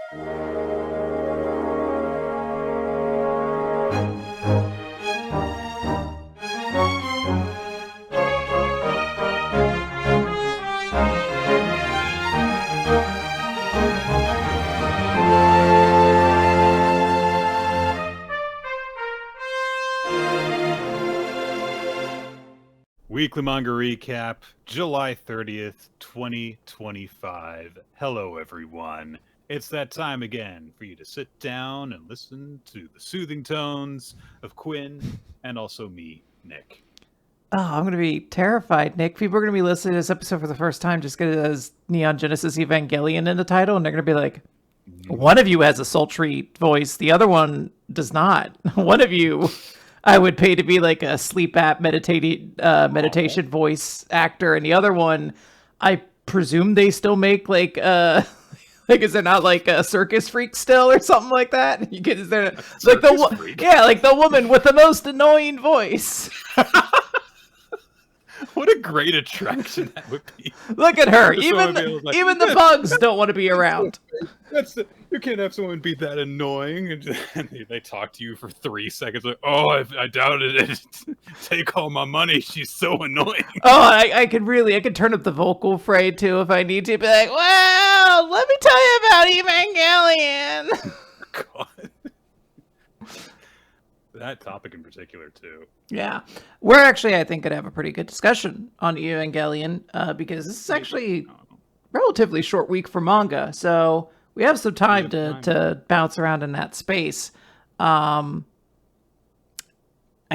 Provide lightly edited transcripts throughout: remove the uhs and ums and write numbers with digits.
Weekly Manga Recap, July 30th, 2025. Hello, everyone. It's that time again for you to sit down and listen to the soothing tones of Quinn and also me, Nick. Oh, I'm going to be terrified, Nick. People are going to be listening to this episode for the first time just because it has Neon Genesis Evangelion in the title, and they're going to be like, one of you has a sultry voice, the other one does not. One of you I would pay to be like a sleep app meditation voice actor, and the other one, I presume they still make like is there not like a circus freak still or something like that? You get is there like like the woman with the most annoying voice. What a great attraction that would be. Look at her. Even the bugs don't want to be around. You can't have someone be that annoying. And they talk to you for 3 seconds. Like, oh, I doubted it. Take all my money. She's so annoying. Oh, I could turn up the vocal fray too if I need to. Be like, well, let me tell you about Evangelion. God. That topic in particular too. Yeah, we're actually, I think, gonna have a pretty good discussion on Evangelion because this is actually a relatively short week for manga, so we have some time to bounce around in that space. I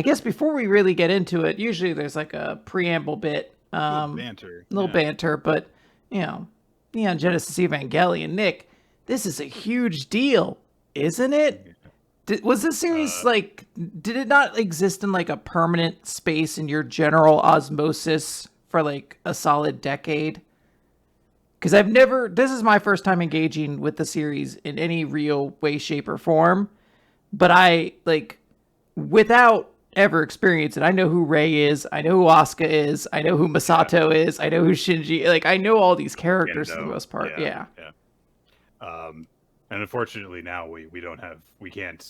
guess before we really get into it, usually there's like a preamble bit, little banter, but you know, Neon Genesis Evangelion, Nick, this is a huge deal, isn't it? Was this series did it not exist in like a permanent space in your general osmosis for like a solid decade? Because this is my first time engaging with the series in any real way, shape, or form. But I, without ever experiencing it, I know who Rei is, I know who Asuka is, I know who Masato is, I know who Shinji, I know all these characters for the most part, yeah. And unfortunately now we can't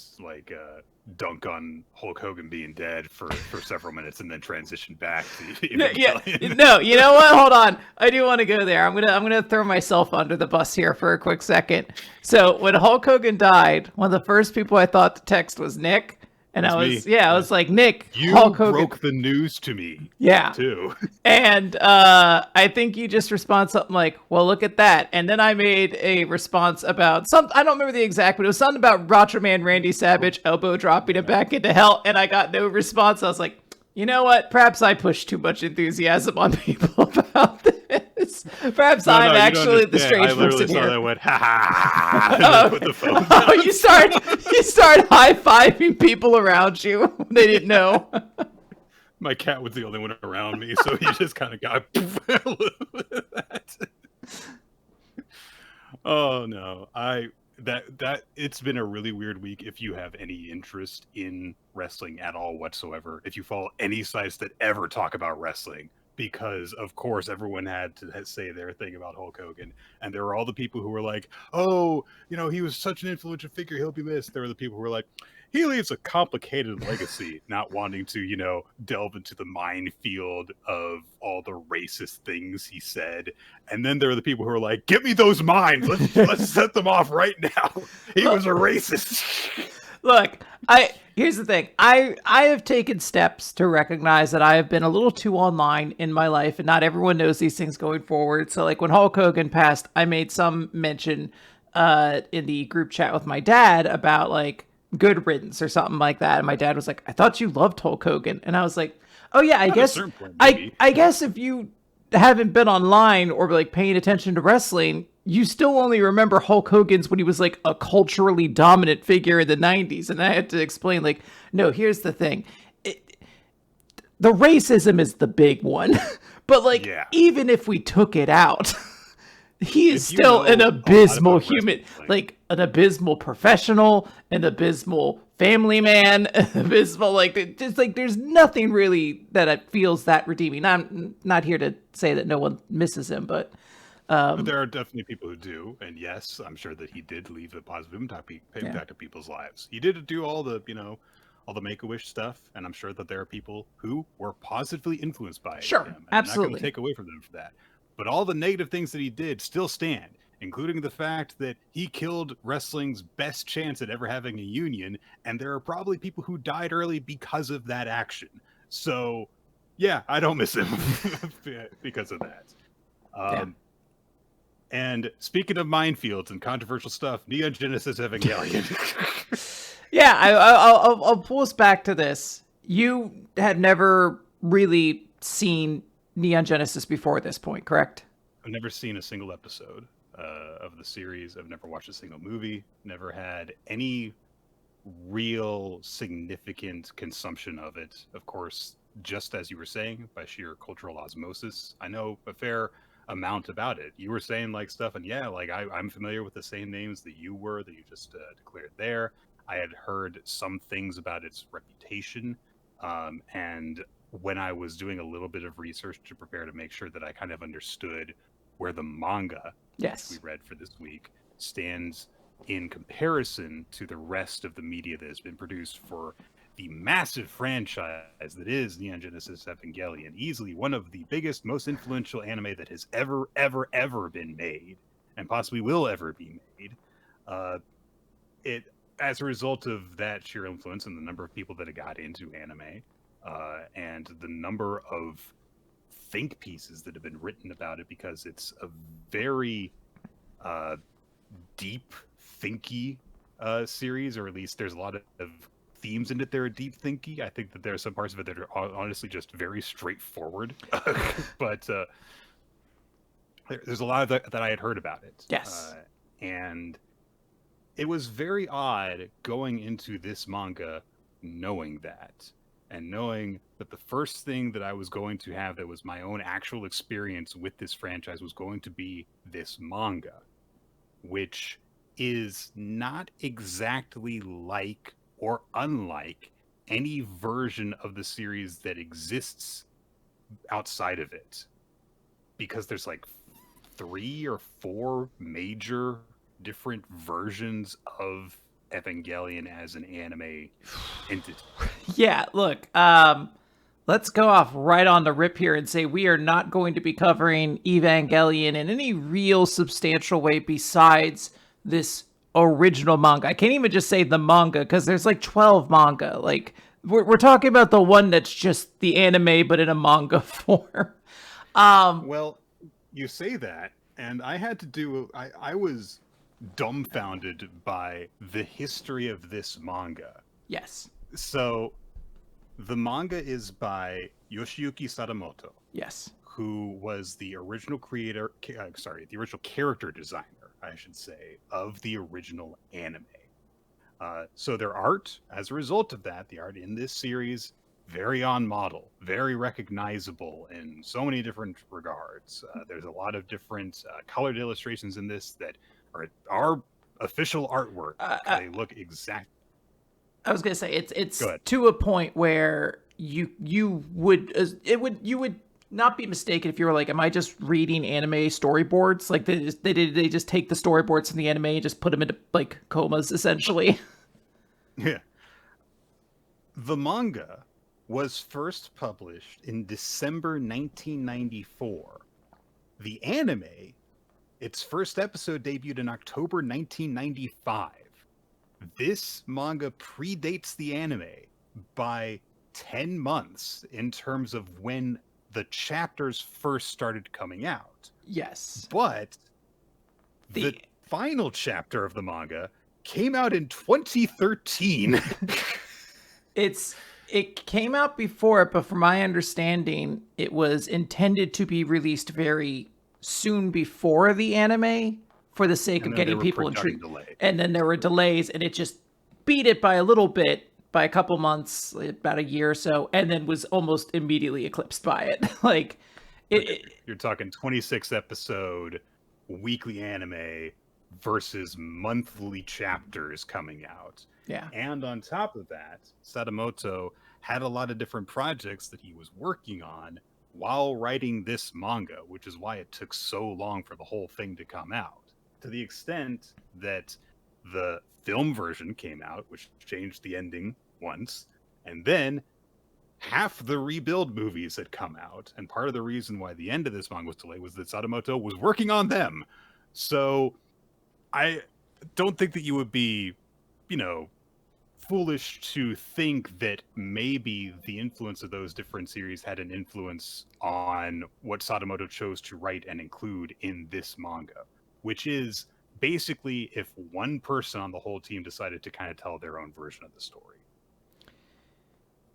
dunk on Hulk Hogan being dead for several minutes and then transition back to No, you know what? Hold on. I do want to go there. I'm gonna throw myself under the bus here for a quick second. So when Hulk Hogan died, one of the first people I thought to text was Nick. And I was like, Nick, you Hulk Hogan broke the news to me. Yeah. Too. And I think you just respond something like, well, look at that. And then I made a response about I don't remember the exact, but it was something about Roger Man Randy Savage elbow dropping it back into hell. And I got no response. I was like, you know what? Perhaps I pushed too much enthusiasm on people about this. Perhaps I'm actually the strange person here. I went, ha ha. Put the phone down. Oh, you start high-fiving people around you. They didn't know. My cat was the only one around me, so he just kind of got that. Oh no, that it's been a really weird week. If you have any interest in wrestling at all whatsoever, if you follow any sites that ever talk about wrestling, because of course everyone had to say their thing about Hulk Hogan, and there were all the people who were like, oh, he was such an influential figure, he'll be missed. There were the people who were like, he leaves a complicated legacy, not wanting to, delve into the minefield of all the racist things he said. And then there are the people who are like, get me those mines. Let's set them off right now. He was a racist. Look, here's the thing. I have taken steps to recognize that I have been a little too online in my life, and not everyone knows these things going forward. So when Hulk Hogan passed, I made some mention in the group chat with my dad about good riddance or something like that. And my dad was like, I thought you loved Hulk Hogan. And I was like, oh yeah, I guess I guess if you haven't been online or paying attention to wrestling, you still only remember Hulk Hogan's when he was a culturally dominant figure in the 90s. And I had to explain no, here's the thing. The racism is the big one. But even if we took it out, he is still an abysmal human, an abysmal professional, an abysmal family man, an abysmal, there's nothing really that feels that redeeming. I'm not here to say that no one misses him, but But there are definitely people who do, and yes, I'm sure that he did leave a positive impact on people's lives. He did do all the, all the Make-A-Wish stuff, and I'm sure that there are people who were positively influenced by Sure, him, and I'm not going to absolutely. take away from them for that. But all the negative things that he did still stand, including the fact that he killed wrestling's best chance at ever having a union, and there are probably people who died early because of that action. So, yeah, I don't miss him because of that. Yeah. And speaking of minefields and controversial stuff, Neon Genesis Evangelion. Yeah, I'll pull us back to this. You had never really seen Neon Genesis before this point, correct? I've never seen a single episode of the series. I've never watched a single movie. Never had any real significant consumption of it. Of course, just as you were saying, by sheer cultural osmosis, I know a fair amount about it. You were saying like stuff, and yeah, like I'm familiar with the same names that you were that you just declared there. I had heard some things about its reputation, and when I was doing a little bit of research to prepare to make sure that I kind of understood where the manga, which we Yes. read for this week, stands in comparison to the rest of the media that has been produced for the massive franchise that is Neon Genesis Evangelion, easily one of the biggest, most influential anime that has ever been made, and possibly will ever be made. It, as a result of that sheer influence and the number of people that have got into anime, and the number of think pieces that have been written about it, because it's a very deep thinky series, or at least there's a lot of themes in it that are deep thinky. I think that there are some parts of it that are honestly just very straightforward. But there's a lot of that I had heard about it. Yes. And it was very odd going into this manga knowing that. And knowing that the first thing that I was going to have that was my own actual experience with this franchise was going to be this manga, which is not exactly like or unlike any version of the series that exists outside of it. Because there's like 3 or 4 major different versions of Evangelion as an anime entity. Yeah, look, let's go off right on the rip here and say we are not going to be covering Evangelion in any real substantial way besides this original manga. I can't even just say the manga because there's like 12 manga. Like, we're talking about the one that's just the anime but in a manga form. Well, you say that, and I had to do. I was dumbfounded by the history of this manga. Yes. So, the manga is by Yoshiyuki Sadamoto, Yes. who was the original creator. The original character designer, I should say, of the original anime. So their art, as a result of that, the art in this series, very on model, very recognizable in so many different regards. There's a lot of different colored illustrations in this that are official artwork. They look exact. I was gonna say it's Go ahead. to a point where you would not be mistaken if you were like, am I just reading anime storyboards? Like they just take the storyboards from the anime and just put them into like comas essentially. Yeah. The manga was first published in December 1994. The anime, its first episode debuted in October 1995. This manga predates the anime by 10 months in terms of when the chapters first started coming out. Yes. But the final chapter of the manga came out in 2013. It came out before it, but from my understanding, it was intended to be released very soon before the anime for the sake of getting people intrigued. And then there were delays, and it just beat it by a little bit, by a couple months, about a year or so, and then was almost immediately eclipsed by it. Like, you're talking 26 episode weekly anime versus monthly chapters coming out. Yeah. And on top of that, Sadamoto had a lot of different projects that he was working on while writing this manga, which is why it took so long for the whole thing to come out. To the extent that the film version came out, which changed the ending once, and then half the rebuild movies had come out, and part of the reason why the end of this manga was delayed was that Sadamoto was working on them. So I don't think that you would be, you know, foolish to think that maybe the influence of those different series had an influence on what Sadamoto chose to write and include in this manga, which is basically if one person on the whole team decided to kind of tell their own version of the story.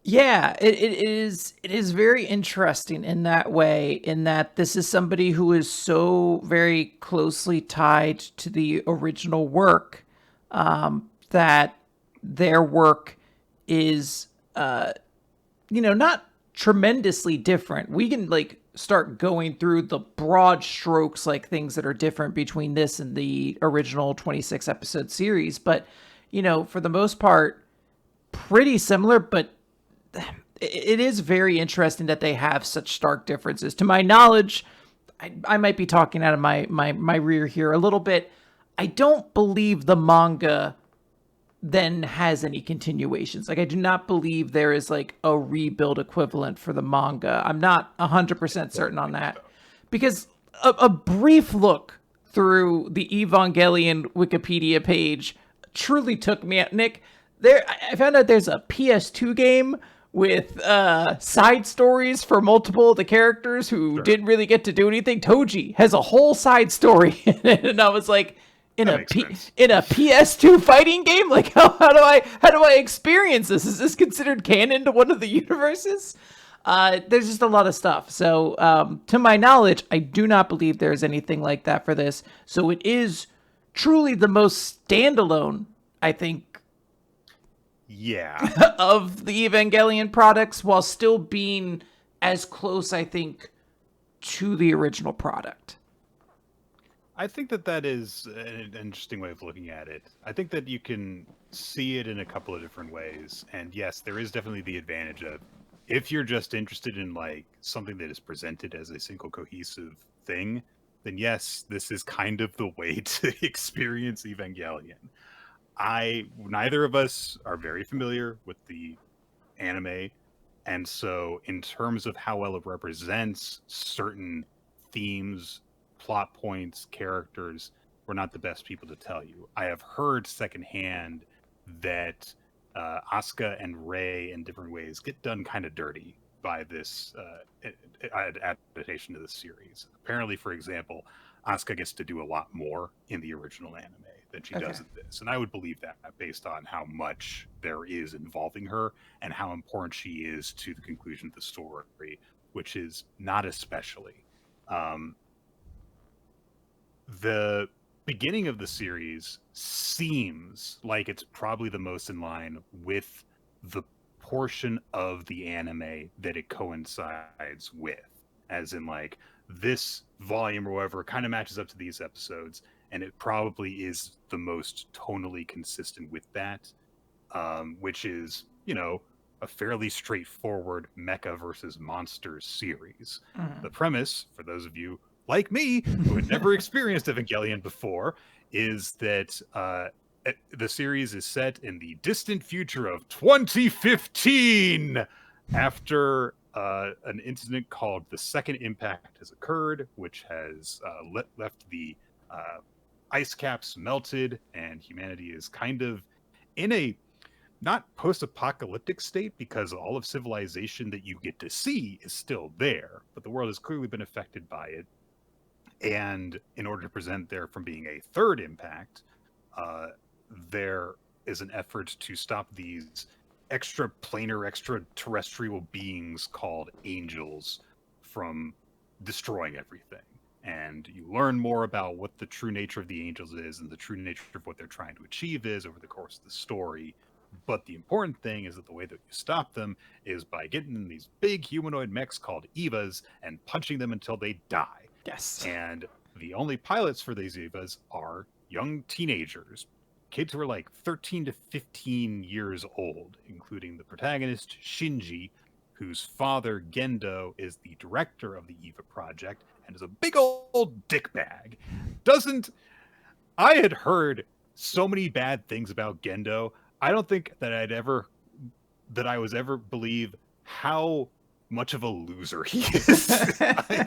Yeah, it is very interesting in that way, in that this is somebody who is so very closely tied to the original work, that their work is not tremendously different. We can like start going through the broad strokes, like things that are different between this and the original 26 episode series, but for the most part pretty similar. But it is very interesting that they have such stark differences. To my knowledge, I might be talking out of my rear here a little bit. I don't believe the manga then has any continuations. Like, I do not believe there is like a rebuild equivalent for the manga. I'm not 100% certain on that, because a brief look through the Evangelion Wikipedia page truly took me out. Nick, I found out there's a PS2 game with side stories for multiple of the characters who didn't really get to do anything. Toji has a whole side story in it, and I was like, in a PS2 fighting game, like how do I experience this? Is this considered canon to one of the universes? There's just a lot of stuff. So to my knowledge, I do not believe there's anything like that for this. So it is truly the most standalone, I think, of the Evangelion products, while still being as close, I think, to the original product. I think that is an interesting way of looking at it. I think that you can see it in a couple of different ways. And yes, there is definitely the advantage of, if you're just interested in like something that is presented as a single cohesive thing, then yes, this is kind of the way to experience Evangelion. Neither of us are very familiar with the anime, and so in terms of how well it represents certain themes, plot points, characters, we're not the best people to tell you. I have heard secondhand that Asuka and Rei in different ways get done kind of dirty by this adaptation to the series. Apparently, for example, Asuka gets to do a lot more in the original anime than she does in this. And I would believe that based on how much there is involving her and how important she is to the conclusion of the story, which is not especially. The beginning of the series seems like it's probably the most in line with the portion of the anime that it coincides with. As in, like, this volume or whatever kind of matches up to these episodes, and it probably is the most tonally consistent with that, which is, a fairly straightforward mecha versus monsters series. The premise, for those of you like me who had never experienced Evangelion before, is that the series is set in the distant future of 2015, after an incident called the Second Impact has occurred, which has left the ice caps melted, and humanity is kind of in a not post-apocalyptic state, because all of civilization that you get to see is still there, but the world has clearly been affected by it. And in order to prevent there from being a third impact, there is an effort to stop these extraplanar, extraterrestrial beings called angels from destroying everything. And you learn more about what the true nature of the angels is and the true nature of what they're trying to achieve is over the course of the story. But the important thing is that the way that you stop them is by getting in these big humanoid mechs called Evas and punching them until they die. Yes. And the only pilots for these Evas are young teenagers, kids who are like 13 to 15 years old, including the protagonist, Shinji, whose father, Gendo, is the director of the EVA project and is a big old dickbag. I had heard so many bad things about Gendo. I don't think that I was ever believe how much of a loser he is.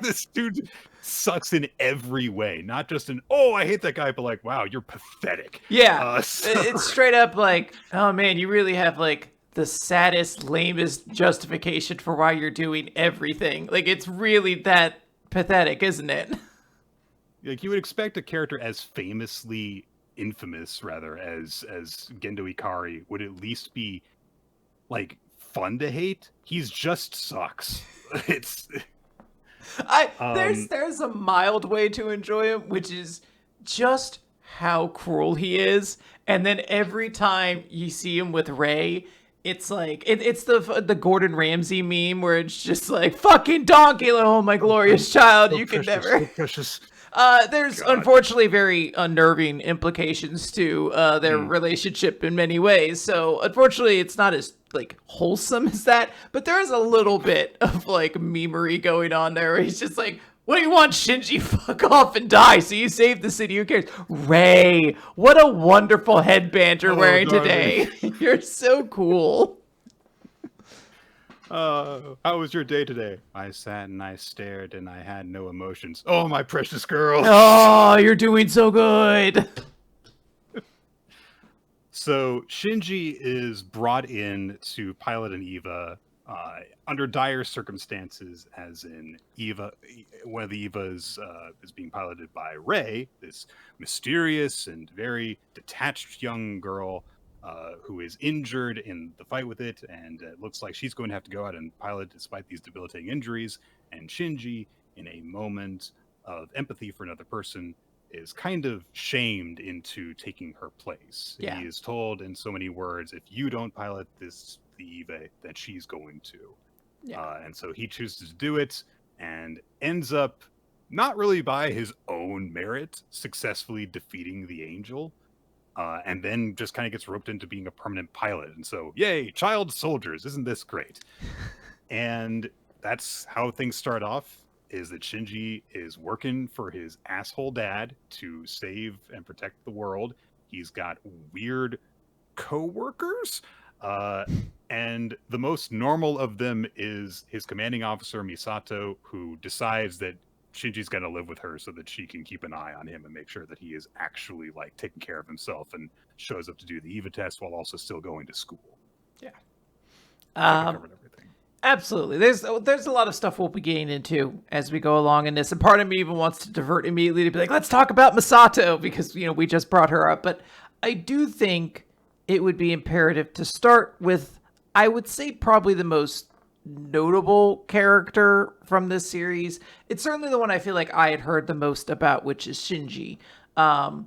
This dude sucks in every way, not just in, oh, I hate that guy, but like, wow, you're pathetic. Yeah, it's straight up like, oh man, you really have like the saddest, lamest justification for why you're doing everything. Like, it's really that pathetic, isn't it? Like, you would expect a character as famously infamous, rather, as Gendo Ikari would at least be like fun to hate. He's just sucks. It's There's a mild way to enjoy him, which is just how cruel he is. And then every time you see him with Ray, it's like it's the Gordon Ramsay meme where it's just like fucking donkey, oh my glorious child, you can never. So precious. There's unfortunately very unnerving implications to their relationship in many ways. So unfortunately, it's not as like wholesome as that, but there is a little bit of like memery going on there. Where he's just like, "What do you want, Shinji? Fuck off and die, so you save the city. Who cares?" Ray, what a wonderful headband you're wearing today. You're so cool. How was your day today? I sat and I stared and I had no emotions. Oh, my precious girl. Oh, you're doing so good. So Shinji is brought in to pilot an EVA under dire circumstances, as in one of the EVAs is being piloted by Rei, this mysterious and very detached young girl who is injured in the fight with it, and it looks like she's going to have to go out and pilot despite these debilitating injuries. And Shinji, in a moment of empathy for another person, is kind of shamed into taking her place. Yeah. He is told in so many words, if you don't pilot the EVA, then she's going to. Yeah. And so he chooses to do it and ends up, not really by his own merit, successfully defeating the angel. And then just kind of gets roped into being a permanent pilot. And so, yay, child soldiers, isn't this great? And that's how things start off, is that Shinji is working for his asshole dad to save and protect the world. He's got weird co-workers, and the most normal of them is his commanding officer, Misato, who decides that Shinji's got to live with her so that she can keep an eye on him and make sure that he is actually like taking care of himself and shows up to do the EVA test while also still going to school. Yeah. Covered everything. Absolutely. There's a lot of stuff we'll be getting into as we go along in this. And part of me even wants to divert immediately to be like, let's talk about Misato because, we just brought her up. But I do think it would be imperative to start with, I would say, probably the most notable character from this series. It's certainly the one I feel like I had heard the most about, which is Shinji. All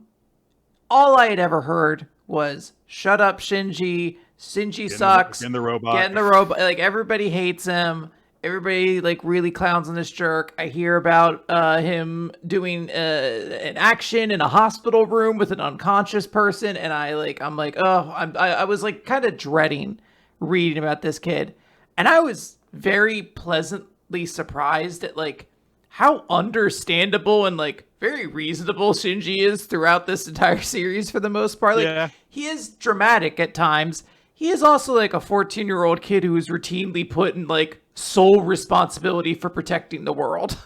I had ever heard was, shut up, Shinji. Shinji sucks. Getting the robot. Getting the robot. Like, everybody hates him. Everybody, like, really clowns on this jerk. I hear about him doing an action in a hospital room with an unconscious person, and I'm like, oh, I was, like, kind of dreading reading about this kid. And I was very pleasantly surprised at, like, how understandable and, like, very reasonable Shinji is throughout this entire series for the most part. Like, Yeah. He is dramatic at times. He is also, like, a 14-year-old kid who is routinely put in, like, sole responsibility for protecting the world.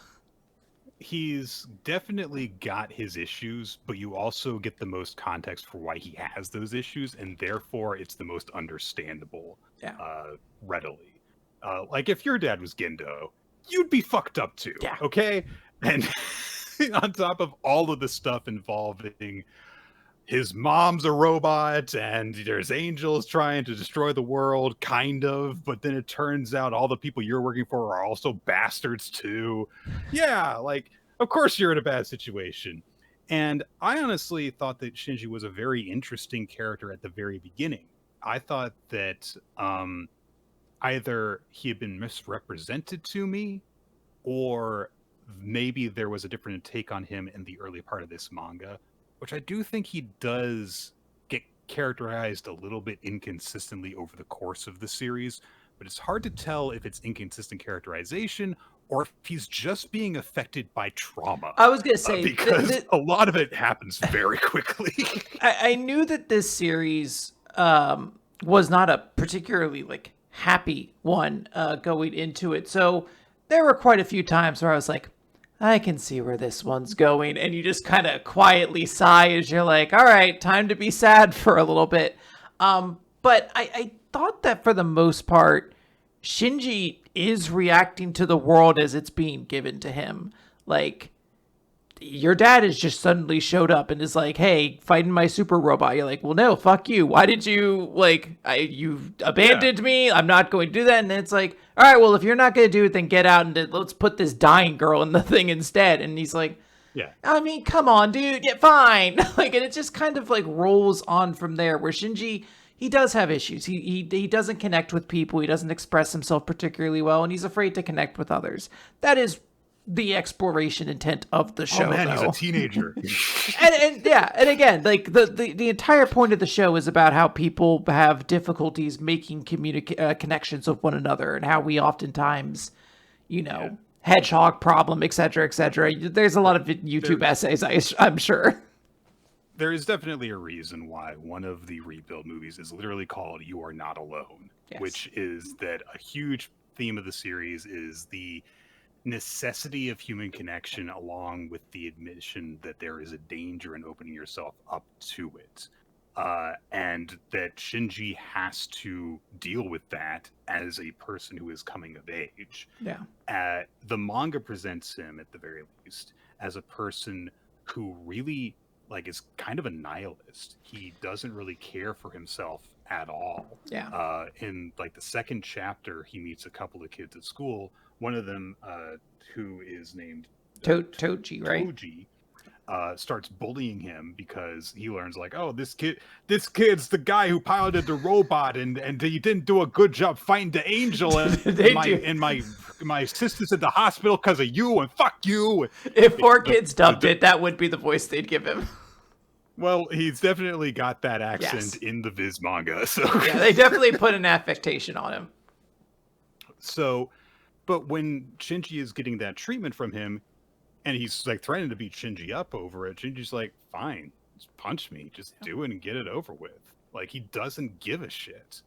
He's definitely got his issues, but you also get the most context for why he has those issues, and therefore it's the most understandable readily. Like, if your dad was Gendo, you'd be fucked up too, okay? And on top of all of the stuff involving his mom's a robot, and there's angels trying to destroy the world, kind of, but then it turns out all the people you're working for are also bastards too. Yeah, like, of course you're in a bad situation. And I honestly thought that Shinji was a very interesting character at the very beginning. I thought that either he had been misrepresented to me, or maybe there was a different take on him in the early part of this manga, which I do think he does get characterized a little bit inconsistently over the course of the series. but it's hard to tell if it's inconsistent characterization or if he's just being affected by trauma. I was gonna say because a lot of it happens very quickly. I knew that this series was not a particularly like happy one going into it, so there were quite a few times where I was like, I can see where this one's going, and you just kind of quietly sigh as you're like, all right, time to be sad for a little bit. But I thought that for the most part, Shinji is reacting to the world as it's being given to him. Like, your dad has just suddenly showed up and is like, hey, fighting my super robot. You're like, well, no, fuck you. Why did you, like, you abandoned me? I'm not going to do that. And it's like, all right, well, if you're not going to do it, then get out and let's put this dying girl in the thing instead. And he's like, yeah, I mean, come on, dude, get fine. Like, and it just kind of like rolls on from there where Shinji, he does have issues. He doesn't connect with people. He doesn't express himself particularly well, and he's afraid to connect with others. That is the exploration intent of the show. Oh man, though. He's a teenager. and yeah, and again, like the entire point of the show is about how people have difficulties making connections with one another, and how we oftentimes, hedgehog problem, etc., etc. There's a lot of YouTube essays, I'm sure. There is definitely a reason why one of the Rebuild movies is literally called "You Are Not Alone," Yes. which is that a huge theme of the series is the necessity of human connection, along with the admission that there is a danger in opening yourself up to it, and that Shinji has to deal with that as a person who is coming of age. Yeah. The manga presents him, at the very least, as a person who really is kind of a nihilist. He doesn't really care for himself at all. Yeah. In the second chapter, he meets a couple of kids at school. One of them, who is named Toji, right? Toji, starts bullying him because he learns this kid's the guy who piloted the robot, and he didn't do a good job fighting the angel, and my sister's at the hospital because of you, and fuck you. If 4Kids dubbed it, that would be the voice they'd give him. Well, he's definitely got that accent in the Viz manga. So yeah, they definitely put an affectation on him. So, but when Shinji is getting that treatment from him, and he's threatening to beat Shinji up over it, Shinji's like, fine, just punch me, just do it and get it over with. He doesn't give a shit.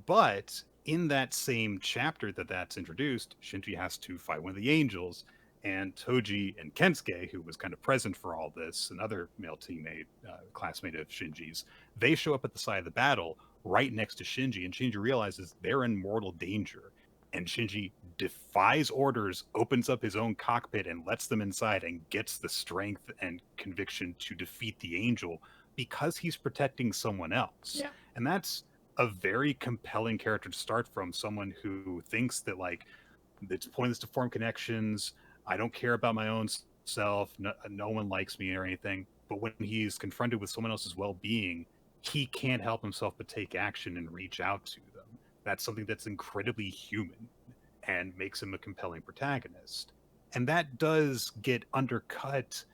But in that same chapter that's introduced, Shinji has to fight one of the angels, and Toji and Kensuke, who was kind of present for all this, another male teammate, classmate of Shinji's, they show up at the side of the battle right next to Shinji, and Shinji realizes they're in mortal danger. And Shinji defies orders, opens up his own cockpit and lets them inside, and gets the strength and conviction to defeat the angel because he's protecting someone else. Yeah. And that's a very compelling character to start from, someone who thinks that it's pointless to form connections. I don't care about my own self. No one likes me or anything. But when he's confronted with someone else's well-being, he can't help himself but take action and reach out to them. That's something that's incredibly human and makes him a compelling protagonist. And that does get undercut,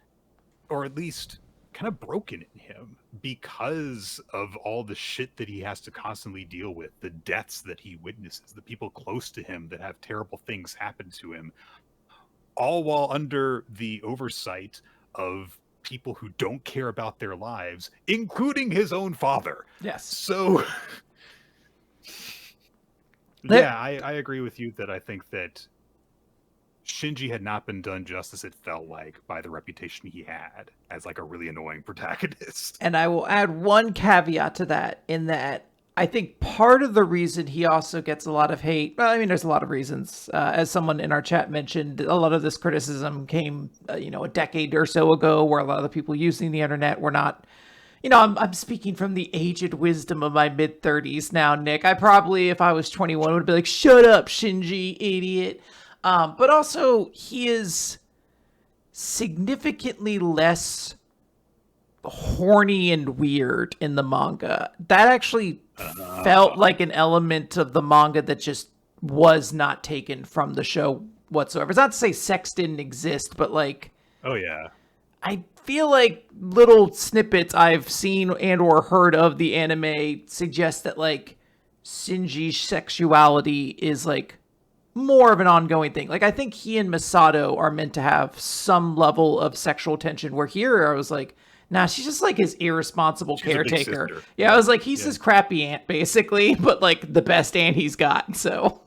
or at least kind of broken in him, because of all the shit that he has to constantly deal with, the deaths that he witnesses, the people close to him that have terrible things happen to him, all while under the oversight of people who don't care about their lives, including his own father. Yes. So yeah, I agree with you that I think that Shinji had not been done justice, it felt like, by the reputation he had as a really annoying protagonist. And I will add one caveat to that, in that I think part of the reason he also gets a lot of hate, well, I mean, there's a lot of reasons. As someone in our chat mentioned, a lot of this criticism came, a decade or so ago, where a lot of the people using the internet were not, I'm speaking from the aged wisdom of my mid-30s now, Nick. I probably, if I was 21, would be like, shut up, Shinji, idiot. But also, he is significantly less horny and weird in the manga. That actually felt like an element of the manga that just was not taken from the show whatsoever. It's not to say sex didn't exist, but oh yeah, I feel like little snippets I've seen and or heard of the anime suggest that Shinji's sexuality is like more of an ongoing thing. Like I think he and Misato are meant to have some level of sexual tension, where here I was like, nah, she's just like his irresponsible caretaker. Yeah, I was like, he's his crappy aunt basically, but like the best aunt he's got. So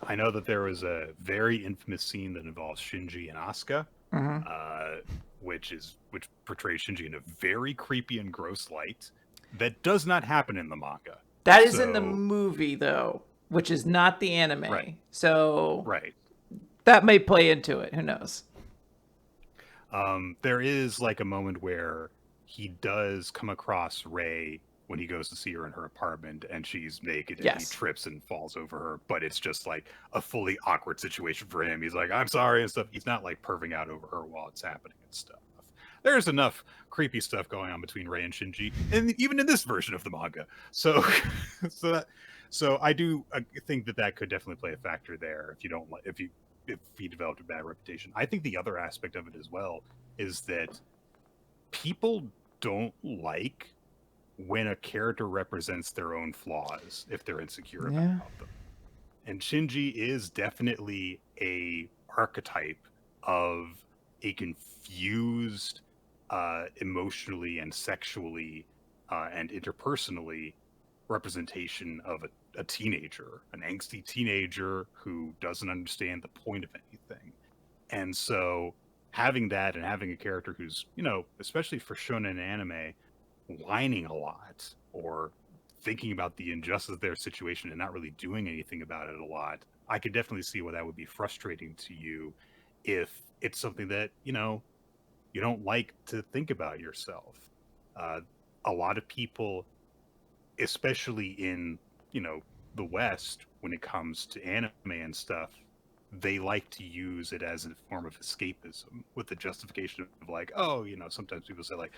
I know that there was a very infamous scene that involves Shinji and Asuka, which portrays Shinji in a very creepy and gross light. That does not happen in the manga. That is in the movie, though, which is not the anime. Right. So right. That may play into it. Who knows? There is like a moment where he does come across Rei when he goes to see her in her apartment, and she's naked, and he trips and falls over her. But it's just like a fully awkward situation for him. He's like, "I'm sorry" and stuff. He's not like perving out over her while it's happening and stuff. There's enough creepy stuff going on between Rei and Shinji, and even in this version of the manga. So I do think that could definitely play a factor there. If he developed a bad reputation, I think the other aspect of it as well is that people don't like when a character represents their own flaws if they're insecure about them. And Shinji is definitely a archetype of a confused, emotionally and sexually and interpersonally representation of a teenager, an angsty teenager who doesn't understand the point of anything. And so having that, and having a character who's, especially for shonen anime, whining a lot or thinking about the injustice of their situation and not really doing anything about it a lot, I could definitely see why that would be frustrating to you if it's something that, you don't like to think about yourself. A lot of people, especially in, the West, when it comes to anime and stuff, they like to use it as a form of escapism with the justification of like, oh, sometimes people say like,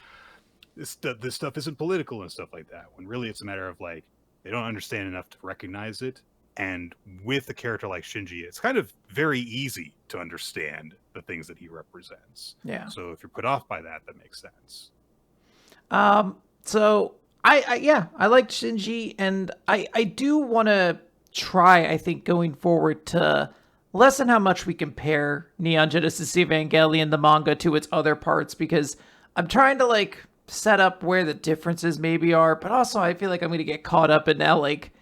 this stuff isn't political and stuff like that, when really it's a matter of like, they don't understand enough to recognize it. And with a character like Shinji, it's kind of very easy to understand the things that he represents. Yeah. So if you're put off by that makes sense. So I liked Shinji, and I do want to try, I think, going forward to lessen how much we compare Neon Genesis Evangelion, the manga, to its other parts, because I'm trying to like set up where the differences maybe are, but also I feel like I'm going to get caught up in now like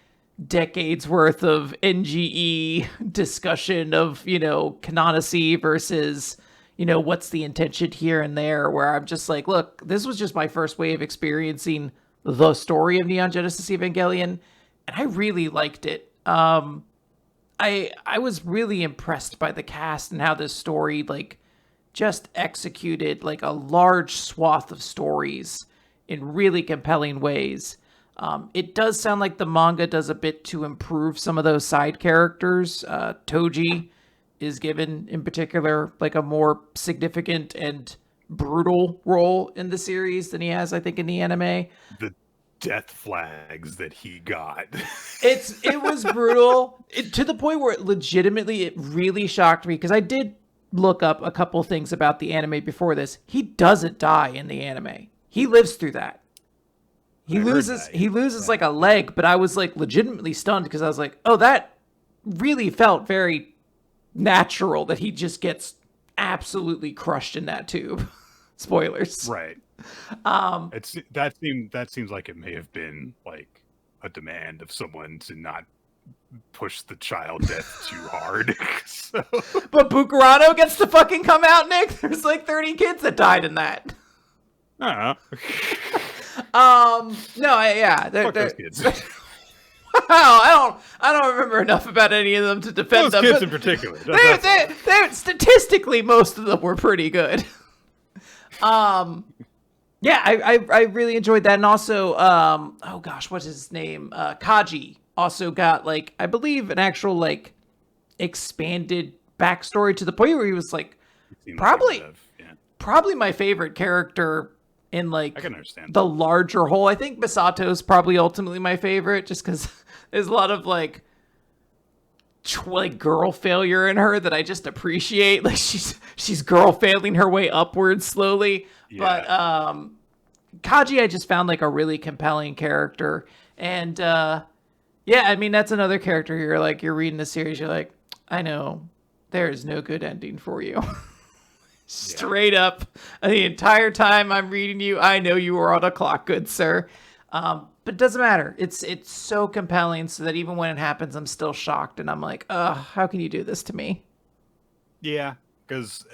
decades worth of NGE discussion of, canonicy versus, what's the intention here and there, where I'm just like, look, this was just my first way of experiencing the story of Neon Genesis Evangelion, and I really liked it. I was really impressed by the cast and how this story like just executed like a large swath of stories in really compelling ways. It does sound like the manga does a bit to improve some of those side characters. Toji is given, in particular, like a more significant and brutal role in the series than he has, I think, in the anime. The death flags that he got. It was brutal to the point where it really shocked me, because I did look up a couple things about the anime before this. He doesn't die in the anime. He lives through that. He loses like a leg, but I was like legitimately stunned, because I was like, oh, that really felt very natural that he just gets absolutely crushed in that tube. Spoilers. Right. That seems like it may have been like a demand of someone to not push the child death too hard. So. But Bukurano gets to fucking come out, Nick. There's like 30 kids that died in that. I don't know. Fuck those kids. I don't remember enough about any of them to defend them. Those kids in particular. They statistically, most of them were pretty good. Yeah, I really enjoyed that. And also, oh gosh, what's his name? Kaji also got like, I believe, an actual like expanded backstory to the point where he was like probably my favorite character in like I can understand the larger whole. I think Misato's probably ultimately my favorite, just because there's a lot of like girl failure in her that I just appreciate. Like she's girl failing her way upwards slowly. Yeah. But Kaji I just found like a really compelling character. And Yeah, I mean that's another character here. Like you're reading the series, you're like, I know there is no good ending for you. Yeah. Straight up, the entire time I'm reading you, I know you were on a clock, good sir. But it doesn't matter. It's so compelling, so that even when it happens, I'm still shocked, and I'm like, ugh, how can you do this to me? Yeah, because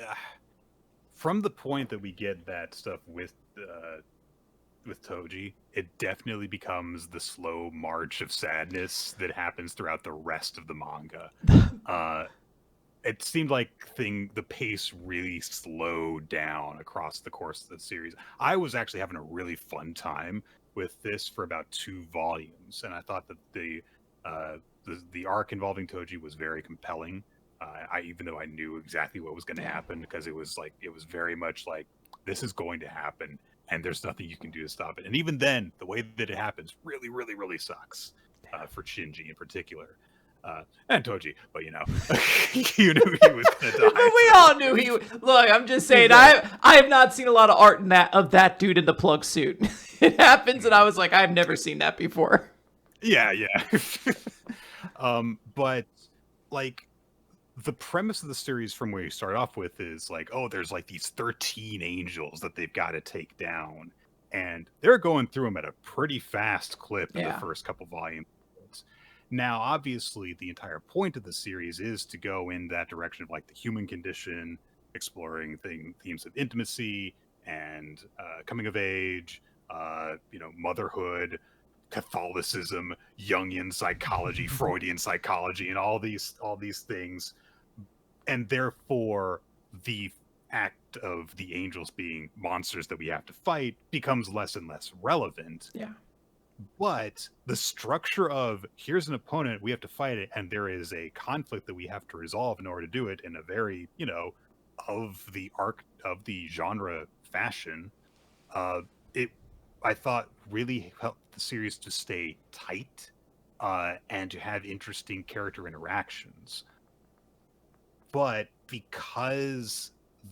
from the point that we get that stuff with Toji, it definitely becomes the slow march of sadness that happens throughout the rest of the manga. Uh, it seemed like the pace really slowed down across the course of the series. I was actually having a really fun time with this for about 2 volumes, and I thought that uh, the arc involving Toji was very compelling. I even though I knew exactly what was going to Yeah. happen, because it was very much like this is going to happen, and there's nothing you can do to stop it. And even then, the way that it happens really, really, really sucks for Shinji in particular. And Toji, but you knew he was gonna But die. we all knew he. Look, I'm just saying, Exactly. I have not seen a lot of art in that of that dude in the plug suit. It happens, and I was like, I've never seen that before. Yeah, yeah. But like the premise of the series from where you start off with is like, oh, there's like these 13 angels that they've got to take down, and they're going through them at a pretty fast clip in the Yeah. first couple volumes. Now, obviously, the entire point of the series is to go in that direction of like the human condition, exploring themes of intimacy and coming of age, motherhood, Catholicism, Jungian psychology, Freudian psychology, and all these things, and therefore the act of the angels being monsters that we have to fight becomes less and less relevant. Yeah. But the structure of here's an opponent, we have to fight it, and there is a conflict that we have to resolve in order to do it in a very, of the arc of the genre fashion. It I thought really helped the series to stay tight and to have interesting character interactions. But because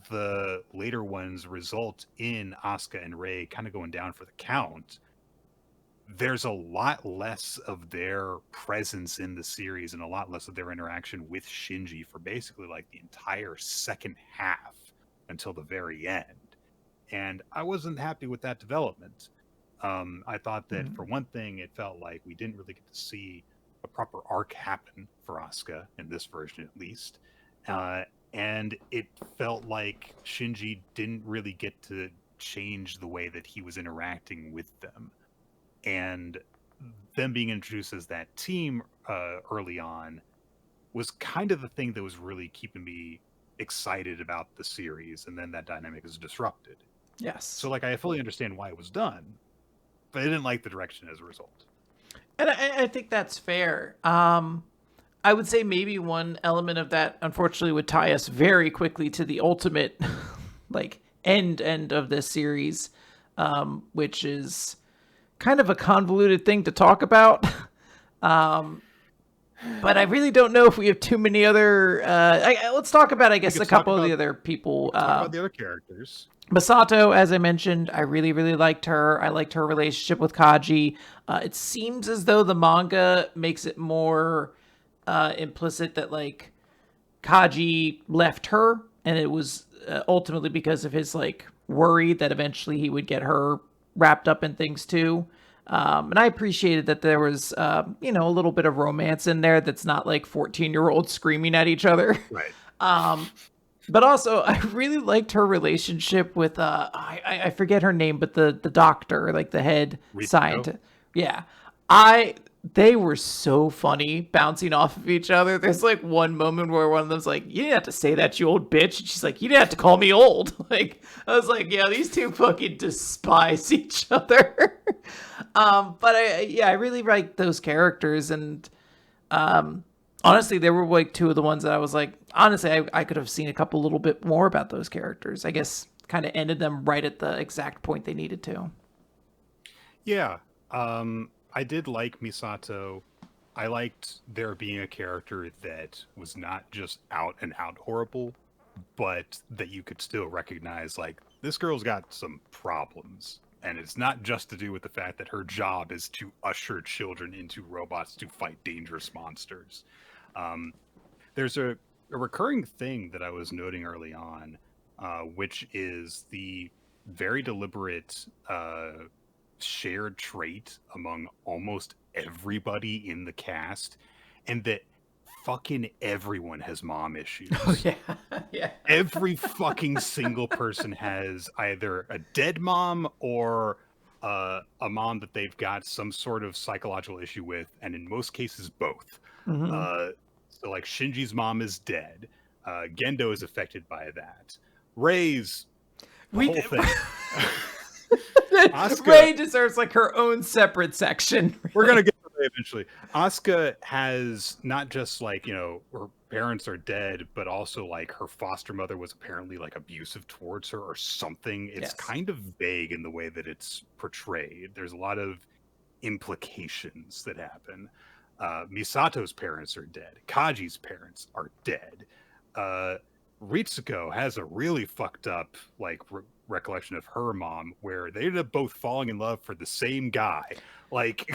the later ones result in Asuka and Rei kind of going down for the count, there's a lot less of their presence in the series and a lot less of their interaction with Shinji for basically like the entire second half until the very end. And I wasn't happy with that development. I thought that for Mhm. one thing, it felt like we didn't really get to see a proper arc happen for Asuka in this version, at least. Uh, and it felt like Shinji didn't really get to change the way that he was interacting with them, and them being introduced as that team early on was kind of the thing that was really keeping me excited about the series, and then that dynamic is disrupted. Yes. So like I fully understand why it was done, but I didn't like the direction as a result. And I think that's fair. I would say maybe one element of that, unfortunately, would tie us very quickly to the ultimate, like end of this series, which is kind of a convoluted thing to talk about. Um, but I really don't know if we have too many other. Let's talk about, I We guess, could a talk couple of about the other people. the other characters. Masato, as I mentioned, I really, really liked her. I liked her relationship with Kaji. It seems as though the manga makes it more implicit that like Kaji left her, and it was ultimately because of his like worry that eventually he would get her wrapped up in things too. And I appreciated that there was, a little bit of romance in there that's not like 14-year-olds screaming at each other. Right. But also, I really liked her relationship with I forget her name, but the doctor, like the head Ritsuko. scientist. Yeah, I they were so funny bouncing off of each other. There's like one moment where one of them's like, "You didn't have to say that, you old bitch," and she's like, "You didn't have to call me old." Like I was like, "Yeah, these two fucking despise each other." But I really like those characters, and honestly, they were like two of the ones that I was like, honestly, I could have seen a couple little bit more about those characters. I guess kind of ended them right at the exact point they needed to. Yeah. I did like Misato. I liked there being a character that was not just out and out horrible, but that you could still recognize like this girl's got some problems And it's not just to do with the fact that her job is to usher children into robots to fight dangerous monsters. There's a recurring thing that I was noting early on, which is the very deliberate shared trait among almost everybody in the cast, and that fucking everyone has mom issues. Oh yeah, yeah. Every fucking single person has either a dead mom or a mom that they've got some sort of psychological issue with, and in most cases both. Mm-hmm. So like Shinji's mom is dead. Gendo is affected by that. Ray's the whole thing. Asuka, Ray deserves like her own separate section. Really. We're gonna get to Ray eventually. Asuka has not just like, you know, her parents are dead, but also like her foster mother was apparently like abusive towards her or something. It's kind of vague in the way that it's portrayed. There's a lot of implications that happen. Misato's parents are dead. Kaji's parents are dead. Ritsuko has a really fucked up like recollection of her mom where they ended up both falling in love for the same guy. Like,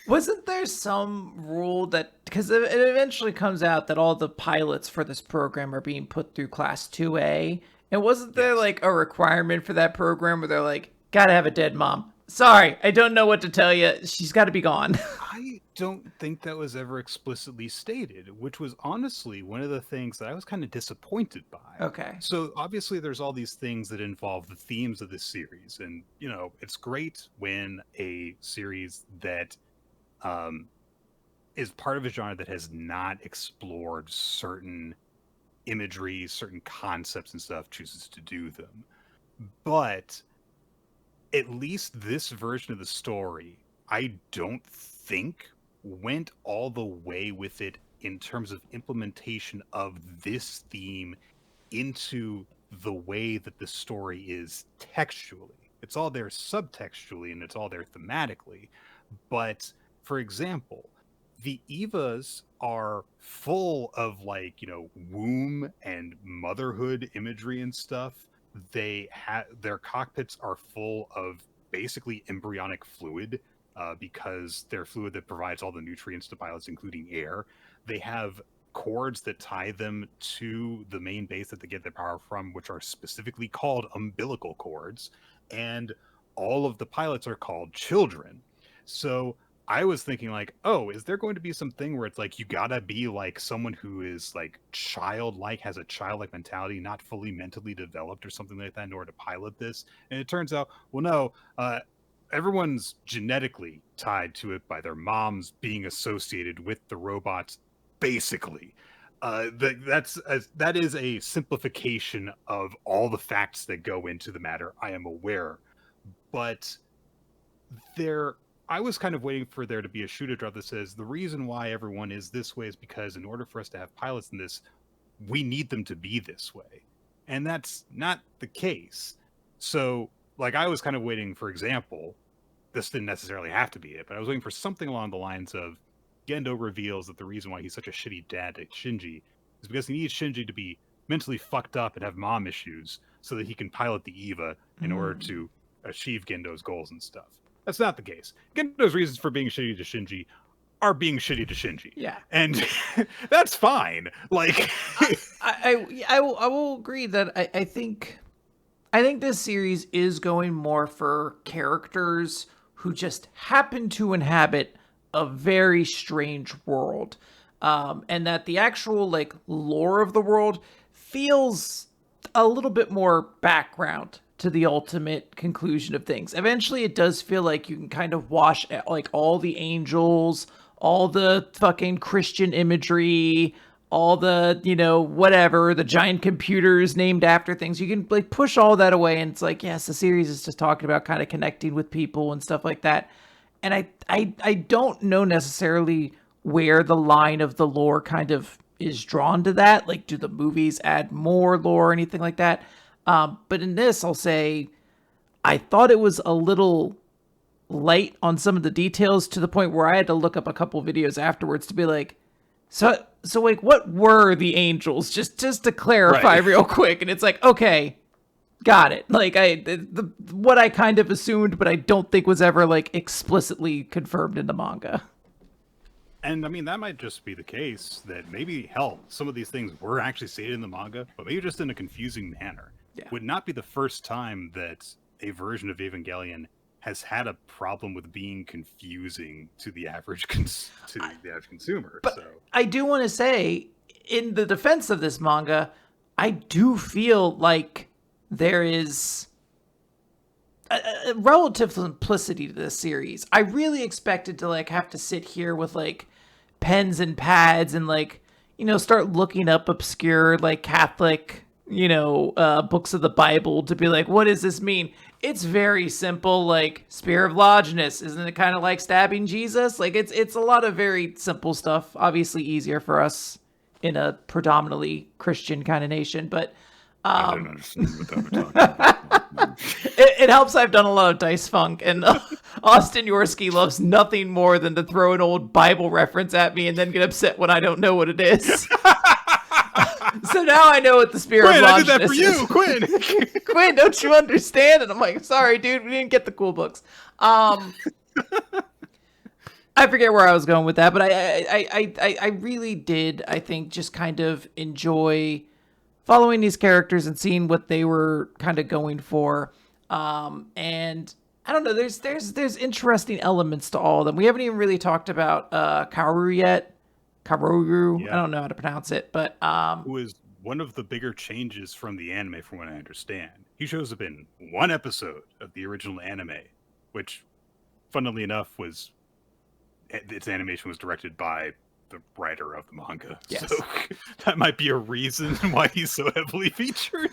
wasn't there some rule that, because it eventually comes out that all the pilots for this program are being put through class 2A, and wasn't there like a requirement for that program where they're like, gotta have a dead mom? Sorry, I don't know what to tell you. She's got to be gone. I don't think that was ever explicitly stated, which was honestly one of the things that I was kind of disappointed by. Okay. So obviously there's all these things that involve the themes of this series. And, you know, it's great when a series that is part of a genre that has not explored certain imagery, certain concepts and stuff chooses to do them. But at least this version of the story, I don't think went all the way with it in terms of implementation of this theme into the way that the story is textually. It's all there subtextually and it's all there thematically. But for example, the Evas are full of like, you know, womb and motherhood imagery and stuff. They have their cockpits are full of basically embryonic fluid because they're fluid that provides all the nutrients to pilots, including air. They have cords that tie them to the main base that they get their power from, which are specifically called umbilical cords. And all of the pilots are called children. So I was thinking like, oh, is there going to be something where it's like you gotta be like someone who is like childlike, has a childlike mentality, not fully mentally developed or something like that in order to pilot this? And it turns out, well, no, everyone's genetically tied to it by their moms being associated with the robots, basically. That is a simplification of all the facts that go into the matter. I am aware, but I was kind of waiting for there to be a shoe to drop that says the reason why everyone is this way is because in order for us to have pilots in this, we need them to be this way. And that's not the case. So, like, I was kind of waiting, for example, this didn't necessarily have to be it, but I was waiting for something along the lines of Gendo reveals that the reason why he's such a shitty dad to Shinji is because he needs Shinji to be mentally fucked up and have mom issues so that he can pilot the Eva in order to achieve Gendo's goals and stuff. That's not the case. Gendo's reasons for being shitty to Shinji are being shitty to Shinji. Yeah. And that's fine. Like I will agree that I think this series is going more for characters who just happen to inhabit a very strange world. And that the actual like lore of the world feels a little bit more background to the ultimate conclusion of things. Eventually it does feel like you can kind of wash like all the angels, all the fucking Christian imagery, all the, you know, whatever, the giant computers named after things. You can like push all that away and it's like, yes, the series is just talking about kind of connecting with people and stuff like that. And I don't know necessarily where the line of the lore kind of is drawn to that. Like, do the movies add more lore or anything like that? But in this, I'll say, I thought it was a little light on some of the details to the point where I had to look up a couple videos afterwards to be like, so like, what were the angels? Just to clarify real quick. And it's like, okay, Got it. Like what I kind of assumed, but I don't think was ever like explicitly confirmed in the manga. And I mean, that might just be the case that maybe, hell, some of these things were actually stated in the manga, but maybe just in a confusing manner. Yeah. Would not be the first time that a version of Evangelion has had a problem with being confusing to the average consumer. But so I do want to say, in the defense of this manga, I do feel like there is a relative simplicity to this series. I really expected to like have to sit here with like pens and pads and like, you know, start looking up obscure like Catholic, you know, books of the Bible to be like, what does this mean? It's very simple, like Spear of Longinus. Isn't it kind of like stabbing Jesus? Like it's a lot of very simple stuff. Obviously easier for us in a predominantly Christian kind of nation, but I don't understand what that we're talking about. it helps I've done a lot of Dice Funk, and Austin Yorsky loves nothing more than to throw an old Bible reference at me and then get upset when I don't know what it is. So now I know what the Spear of Longinus I did that for you, Quinn. Quinn, don't you understand? And I'm like, sorry, dude, we didn't get the cool books. I forget where I was going with that, but I really did, I think, just kind of enjoy following these characters and seeing what they were kind of going for. And I don't know, there's interesting elements to all of them. We haven't even really talked about Kaoru yet. Kaoru, Yeah. I don't know how to pronounce it, but Who is one of the bigger changes from the anime, from what I understand. He shows up in one episode of the original anime, which, funnily enough, was its animation was directed by the writer of the manga. Yes. So that might be a reason why he's so heavily featured.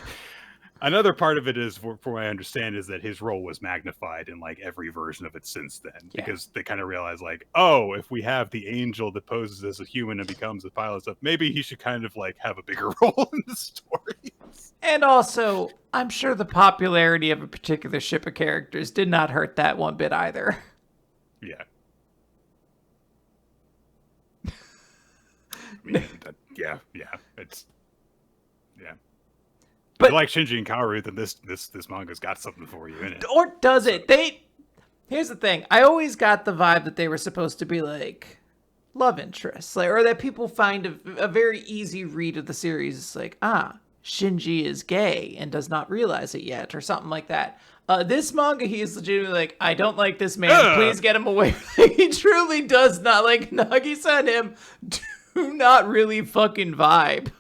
Another part of it is, from what I understand, is that his role was magnified in like every version of it since then, because they kind of realized like, oh, if we have the angel that poses as a human and becomes a pilot stuff, maybe he should kind of like have a bigger role in the story. And also, I'm sure the popularity of a particular ship of characters did not hurt that one bit either. Yeah. I mean, yeah. It's But if you like Shinji and Kaoru, then this manga's got something for you in it. Or does it? Here's the thing. I always got the vibe that they were supposed to be like love interests, like, or that people find a very easy read of the series. It's like, Shinji is gay and does not realize it yet, or something like that. This manga, he is legitimately like, I don't like this man. Please get him away. He truly does not like Nagisa and him. Do not really fucking vibe.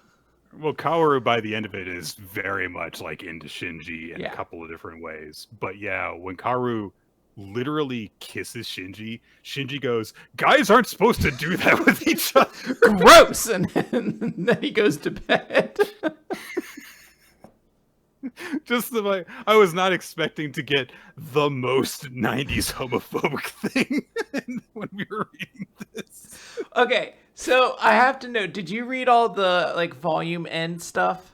Well, Kaoru by the end of it is very much like into Shinji in Yeah. a couple of different ways. But yeah, when Kaoru literally kisses Shinji, Shinji goes, "Guys aren't supposed to do that with each other." Gross. And then he goes to bed. Just the way I was not expecting to get the most 90s homophobic thing when we were reading this. Okay, so I have to know, did you read all the like volume end stuff?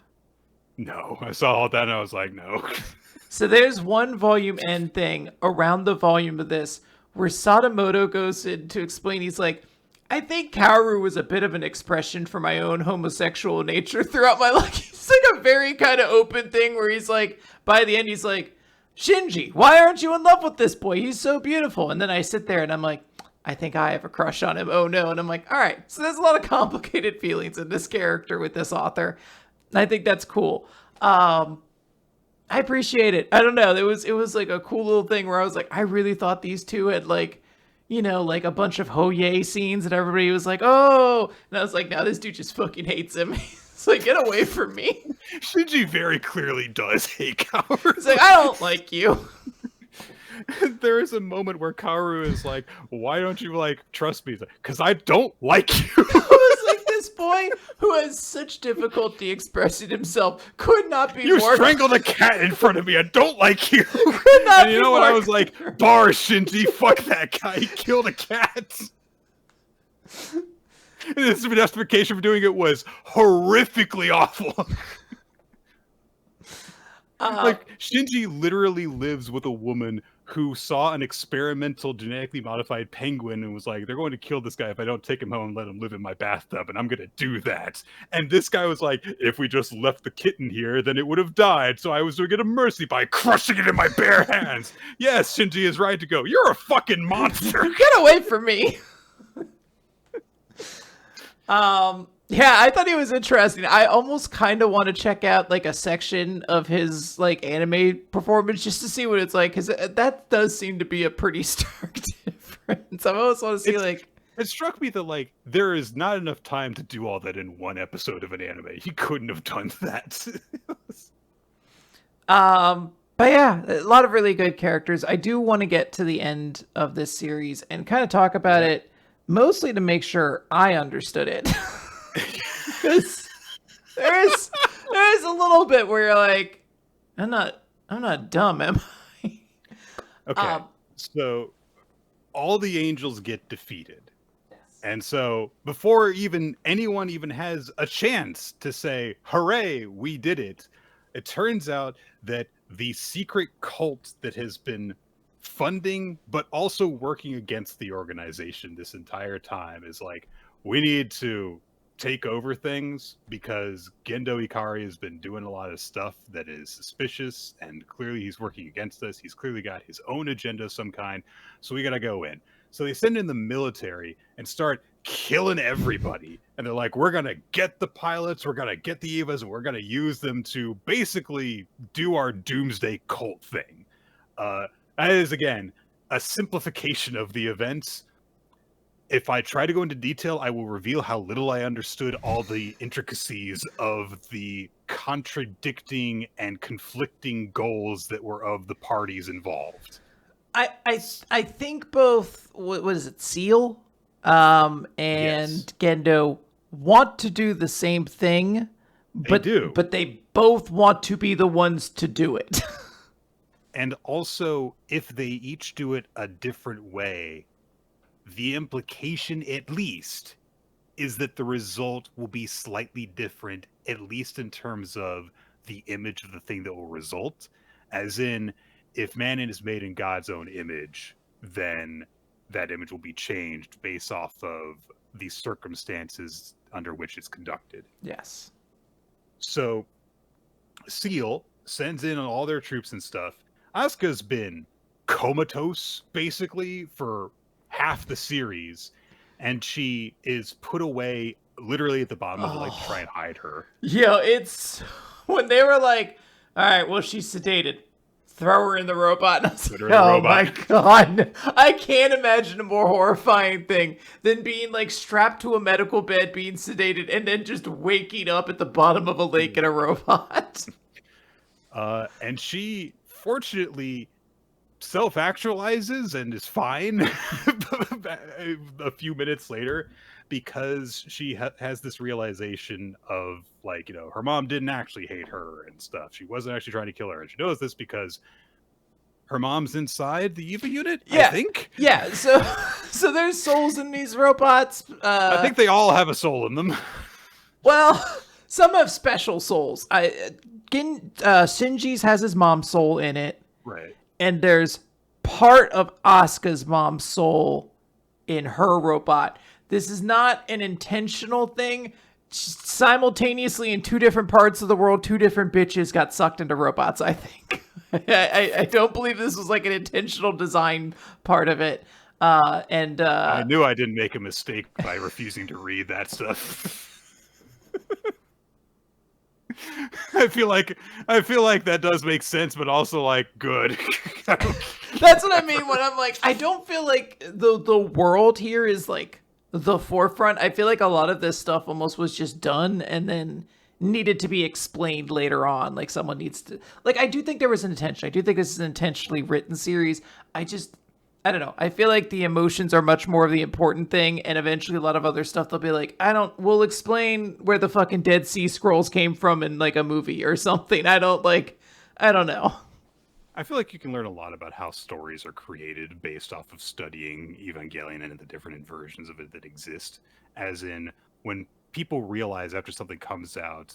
No, I saw all that and I was like, no. So there's one volume end thing around the volume of this where Sadamoto goes in to explain, he's like, I think Kaoru was a bit of an expression for my own homosexual nature throughout my life. It's like a very kind of open thing where he's like, by the end, he's like, Shinji, why aren't you in love with this boy? He's so beautiful. And then I sit there and I'm like, I think I have a crush on him. Oh no. And I'm like, all right. So there's a lot of complicated feelings in this character with this author. And I think that's cool. I appreciate it. I don't know. It was like a cool little thing where I was like, I really thought these two had like, you know, like a bunch of Hoye scenes and everybody was like, oh, and I was like, no, this dude just fucking hates him. It's like, get away from me. Shinji very clearly does hate Kaoru. It's like, I don't like you. There is a moment where Kaoru is like, why don't you like trust me? Because I don't like you. It was like this boy who has such difficulty expressing himself could not be You more strangled a cat in front of me. I don't like you. could not And you be know what? more I was like, bars, Shinji. Fuck that guy. He killed a cat. And his justification for doing it was horrifically awful. Like, Shinji literally lives with a woman who saw an experimental genetically modified penguin and was like, they're going to kill this guy if I don't take him home and let him live in my bathtub, and I'm going to do that. And this guy was like, if we just left the kitten here, then it would have died, so I was doing it a mercy by crushing it in my bare hands. Yes, Shinji is right to go. You're a fucking monster. Get away from me. Yeah, I thought he was interesting. I almost kind of want to check out like a section of his like anime performance just to see what it's like, because that does seem to be a pretty stark difference. I almost want to see It struck me that like there is not enough time to do all that in one episode of an anime. He couldn't have done that. But yeah, a lot of really good characters. I do want to get to the end of this series and kind of talk about it, mostly to make sure I understood it. Because there's a little bit where you're like, I'm not dumb, am I? Okay, so all the angels get defeated. And so before anyone even has a chance to say, hooray, we did it, it turns out that the secret cult that has been funding but also working against the organization this entire time is like, we need to take over things because Gendo Ikari has been doing a lot of stuff that is suspicious, and clearly he's working against us. He's clearly got his own agenda of some kind, so we gotta go in. So they send in the military and start killing everybody. And they're like, we're going to get the pilots, we're going to get the Evas, and we're going to use them to basically do our doomsday cult thing. That is, again, a simplification of the events. If I try to go into detail, I will reveal how little I understood all the intricacies of the contradicting and conflicting goals that were of the parties involved. I think both what is it, Seal and Gendo want to do the same thing, but they both want to be the ones to do it. And also, if they each do it a different way, the implication, at least, is that the result will be slightly different, at least in terms of the image of the thing that will result. As in, if man is made in God's own image, then that image will be changed based off of the circumstances under which it's conducted. Yes. So, Seal sends in all their troops and stuff. Asuka's been comatose, basically, for half the series, and she is put away literally at the bottom of the lake to try and hide her. Yeah, it's when they were like, all right, well, she's sedated. Throw her in the robot. And I was like, oh my god. I can't imagine a more horrifying thing than being like strapped to a medical bed, being sedated, and then just waking up at the bottom of a lake in a robot. And she, fortunately, self-actualizes and is fine a few minutes later, because she has this realization of, like, you know, her mom didn't actually hate her and stuff. She wasn't actually trying to kill her. And she knows this because her mom's inside the EVA unit, I think? Yeah, so there's souls in these robots. I think they all have a soul in them. Well, some have special souls. Shinji's has his mom's soul in it. Right. And there's part of Asuka's mom's soul in her robot. This is not an intentional thing. Simultaneously, in two different parts of the world, two different bitches got sucked into robots, I think. I don't believe this was like an intentional design part of it. I knew I didn't make a mistake by refusing to read that stuff. I feel like that does make sense, but also like good. That's what I mean when I'm like, I don't feel like the world here is like the forefront. I feel like a lot of this stuff almost was just done and then needed to be explained later on. Like someone needs to, like, I do think there was an intention. I do think this is an intentionally written series. I don't know. I feel like the emotions are much more of the important thing, and eventually a lot of other stuff they'll be like, we'll explain where the fucking Dead Sea Scrolls came from in like a movie or something. I don't know. I feel like you can learn a lot about how stories are created based off of studying Evangelion and the different versions of it that exist. As in, when people realize after something comes out,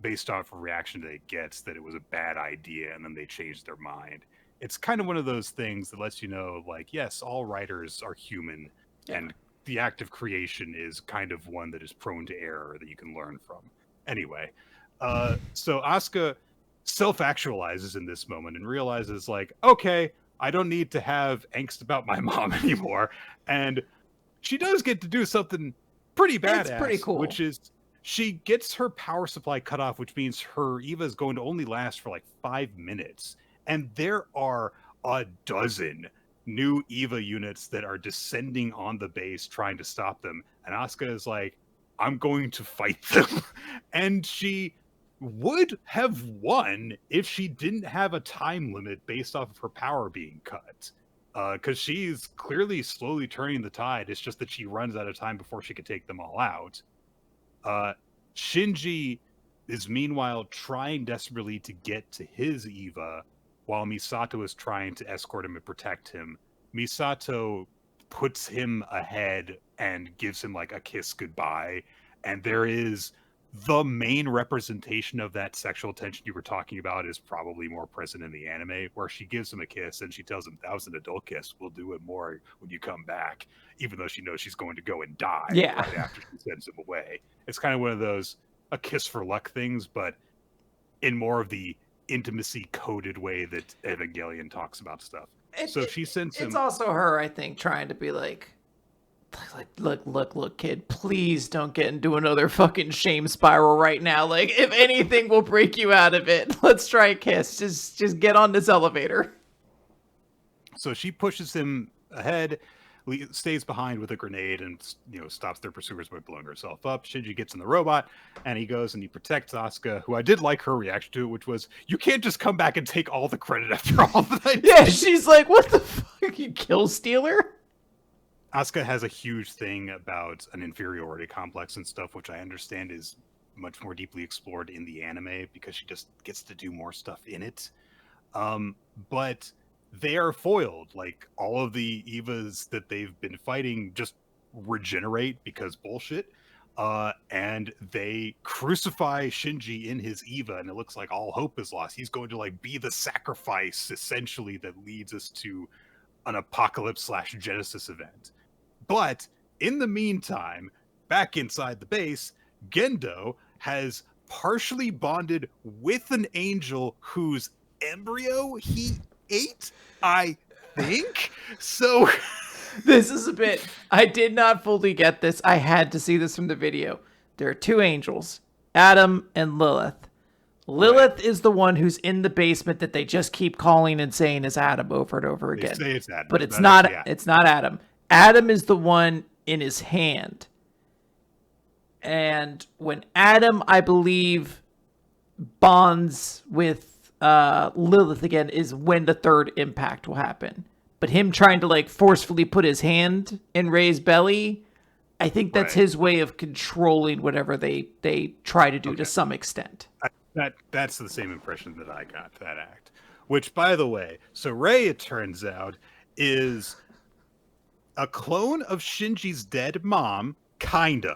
based off of reaction that it gets, that it was a bad idea, and then they change their mind. it's kind of one of those things that lets you know, like, yes, all writers are human, and the act of creation is kind of one that is prone to error that you can learn from. Anyway, so Asuka self-actualizes in this moment and realizes, like, okay, I don't need to have angst about my mom anymore, and she does get to do something pretty badass, It's pretty cool. which is she gets her power supply cut off, which means her Eva is going to only last for like 5 minutes. And there are a dozen new Eva units that are descending on the base trying to stop them. And Asuka is like, I'm going to fight them. And she would have won if she didn't have a time limit based off of her power being cut. Because she's clearly slowly turning the tide. It's just that she runs out of time before she could take them all out. Shinji is meanwhile trying desperately to get to his Eva, while Misato is trying to escort him and protect him. Misato puts him ahead and gives him like a kiss goodbye, and there is the main representation of that sexual tension you were talking about is probably more present in the anime, where she gives him a kiss and she tells him, "That was an adult kiss. We'll do it more when you come back," even though she knows she's going to go and die right after she sends him away. It's kind of one of those a kiss for luck things, but in more of the intimacy coded way that Evangelion talks about stuff. So she sends him. It's also her, I think, trying to be like, look, kid, please don't get into another fucking shame spiral right now. Like, if anything will break you out of it, let's try a kiss. Just get on this elevator. So she pushes him ahead, stays behind with a grenade, and stops their pursuers by blowing herself up. Shinji gets in the robot, and he goes and he protects Asuka, who I did like her reaction to it, which was, "You can't just come back and take all the credit after all that I did." Yeah, she's like, "What the fuck, you kill stealer?" Asuka has a huge thing about an inferiority complex and stuff, which I understand is much more deeply explored in the anime because she just gets to do more stuff in it. But they are foiled. Like, all of the Evas that they've been fighting just regenerate because bullshit. And they crucify Shinji in his Eva, and it looks like all hope is lost. He's going to like be the sacrifice, essentially, that leads us to an apocalypse / Genesis event. But in the meantime, back inside the base, Gendo has partially bonded with an angel whose embryo he ate, I think. So this is a bit, I did not fully get this. I had to see this from the video. There are two angels, Adam and Lilith. Lilith is the one who's in the basement that they just keep calling and saying is Adam over and over again. They say it's Adam, but it's not. It's not Adam. Adam is the one in his hand. And when Adam, I believe, bonds with Lilith again, is when the third impact will happen. But him trying to like forcefully put his hand in Ray's belly, I think that's his way of controlling whatever they try to do to some extent. That's the same impression that I got, that act. Which, by the way, so Ray, it turns out, is a clone of Shinji's dead mom, kind of.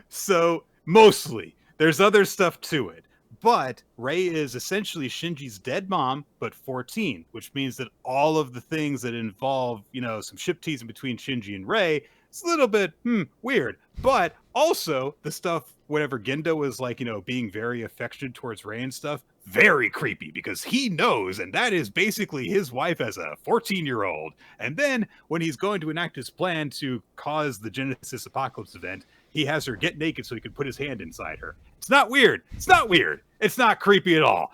So, mostly. There's other stuff to it. But Ray is essentially Shinji's dead mom, but 14, which means that all of the things that involve, some ship teasing between Shinji and Ray, it's a little bit, weird. But also, the stuff, whenever Gendo is like, being very affectionate towards Ray and stuff, very creepy, because he knows, and that is basically his wife as a 14-year-old. And then, when he's going to enact his plan to cause the Genesis Apocalypse event, he has her get naked so he can put his hand inside her. It's not weird. It's not weird. It's not creepy at all.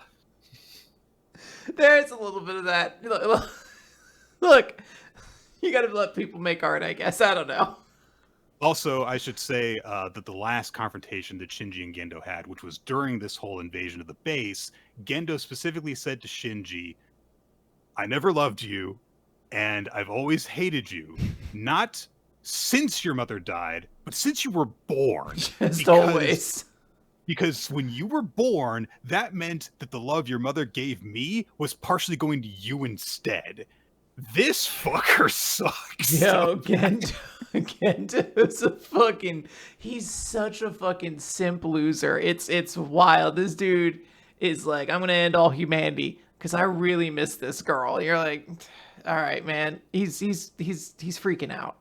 There's a little bit of that. Look, you gotta let people make art, I guess. I don't know. Also, I should say that the last confrontation that Shinji and Gendo had, which was during this whole invasion of the base, Gendo specifically said to Shinji, "I never loved you, and I've always hated you. Not since your mother died, but since you were born." Just always. Because when you were born, that meant that the love your mother gave me was partially going to you instead. This fucker sucks. Yo, Gendo's a fucking... He's such a fucking simp loser. It's wild. This dude is like, I'm going to end all humanity. because I really miss this girl. You're like, all right, man, he's freaking out.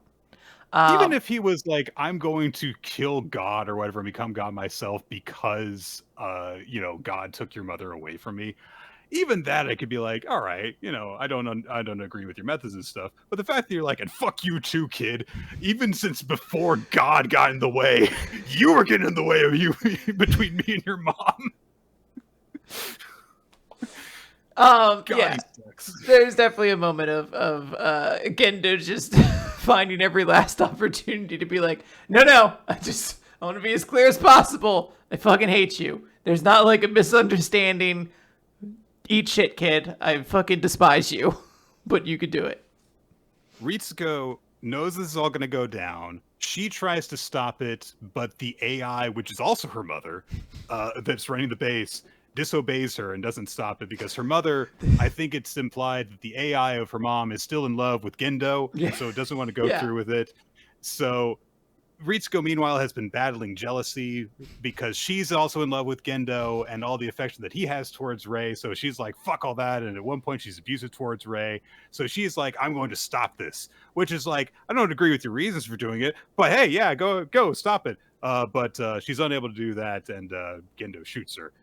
Even if he was like, I'm going to kill God or whatever and become God myself because, God took your mother away from me. Even that, I could be like, all right, I don't agree with your methods and stuff. But the fact that you're like, and fuck you too, kid. Even since before God got in the way, you were getting in the way of you between me and your mom. God, Yeah, there's definitely a moment of Gendo just finding every last opportunity to be like, no, I want to be as clear as possible. I fucking hate you. There's not like a misunderstanding. Eat shit, kid. I fucking despise you, but you could do it. Ritsuko knows this is all going to go down. She tries to stop it, but the AI, which is also her mother, that's running the base, disobeys her and doesn't stop it because her mother, I think it's implied that the AI of her mom is still in love with Gendo, so it doesn't want to go through with it. So Ritsuko, meanwhile, has been battling jealousy because she's also in love with Gendo and all the affection that he has towards Rei. So she's like, fuck all that. And at one point, she's abusive towards Rei. So she's like, I'm going to stop this, which is like, I don't agree with your reasons for doing it, but hey, yeah, go, stop it. But she's unable to do that, and Gendo shoots her.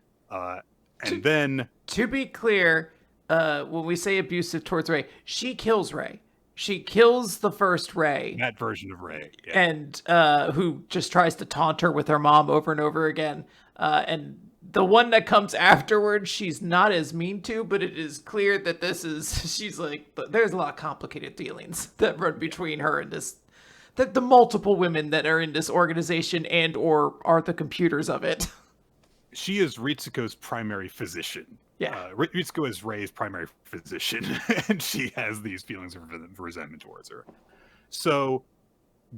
And then, to be clear, when we say abusive towards Rei, she kills Rei. She kills the first Rei. That version of Rei. Yeah. And who just tries to taunt her with her mom over and over again. And the one that comes afterwards, she's not as mean to, but it is clear that she's like, there's a lot of complicated feelings that run between her and the multiple women that are in this organization and or are the computers of it. She is Ritsuko's primary physician. Yeah. Ritsuko is Rei's primary physician, and she has these feelings of resentment towards her. So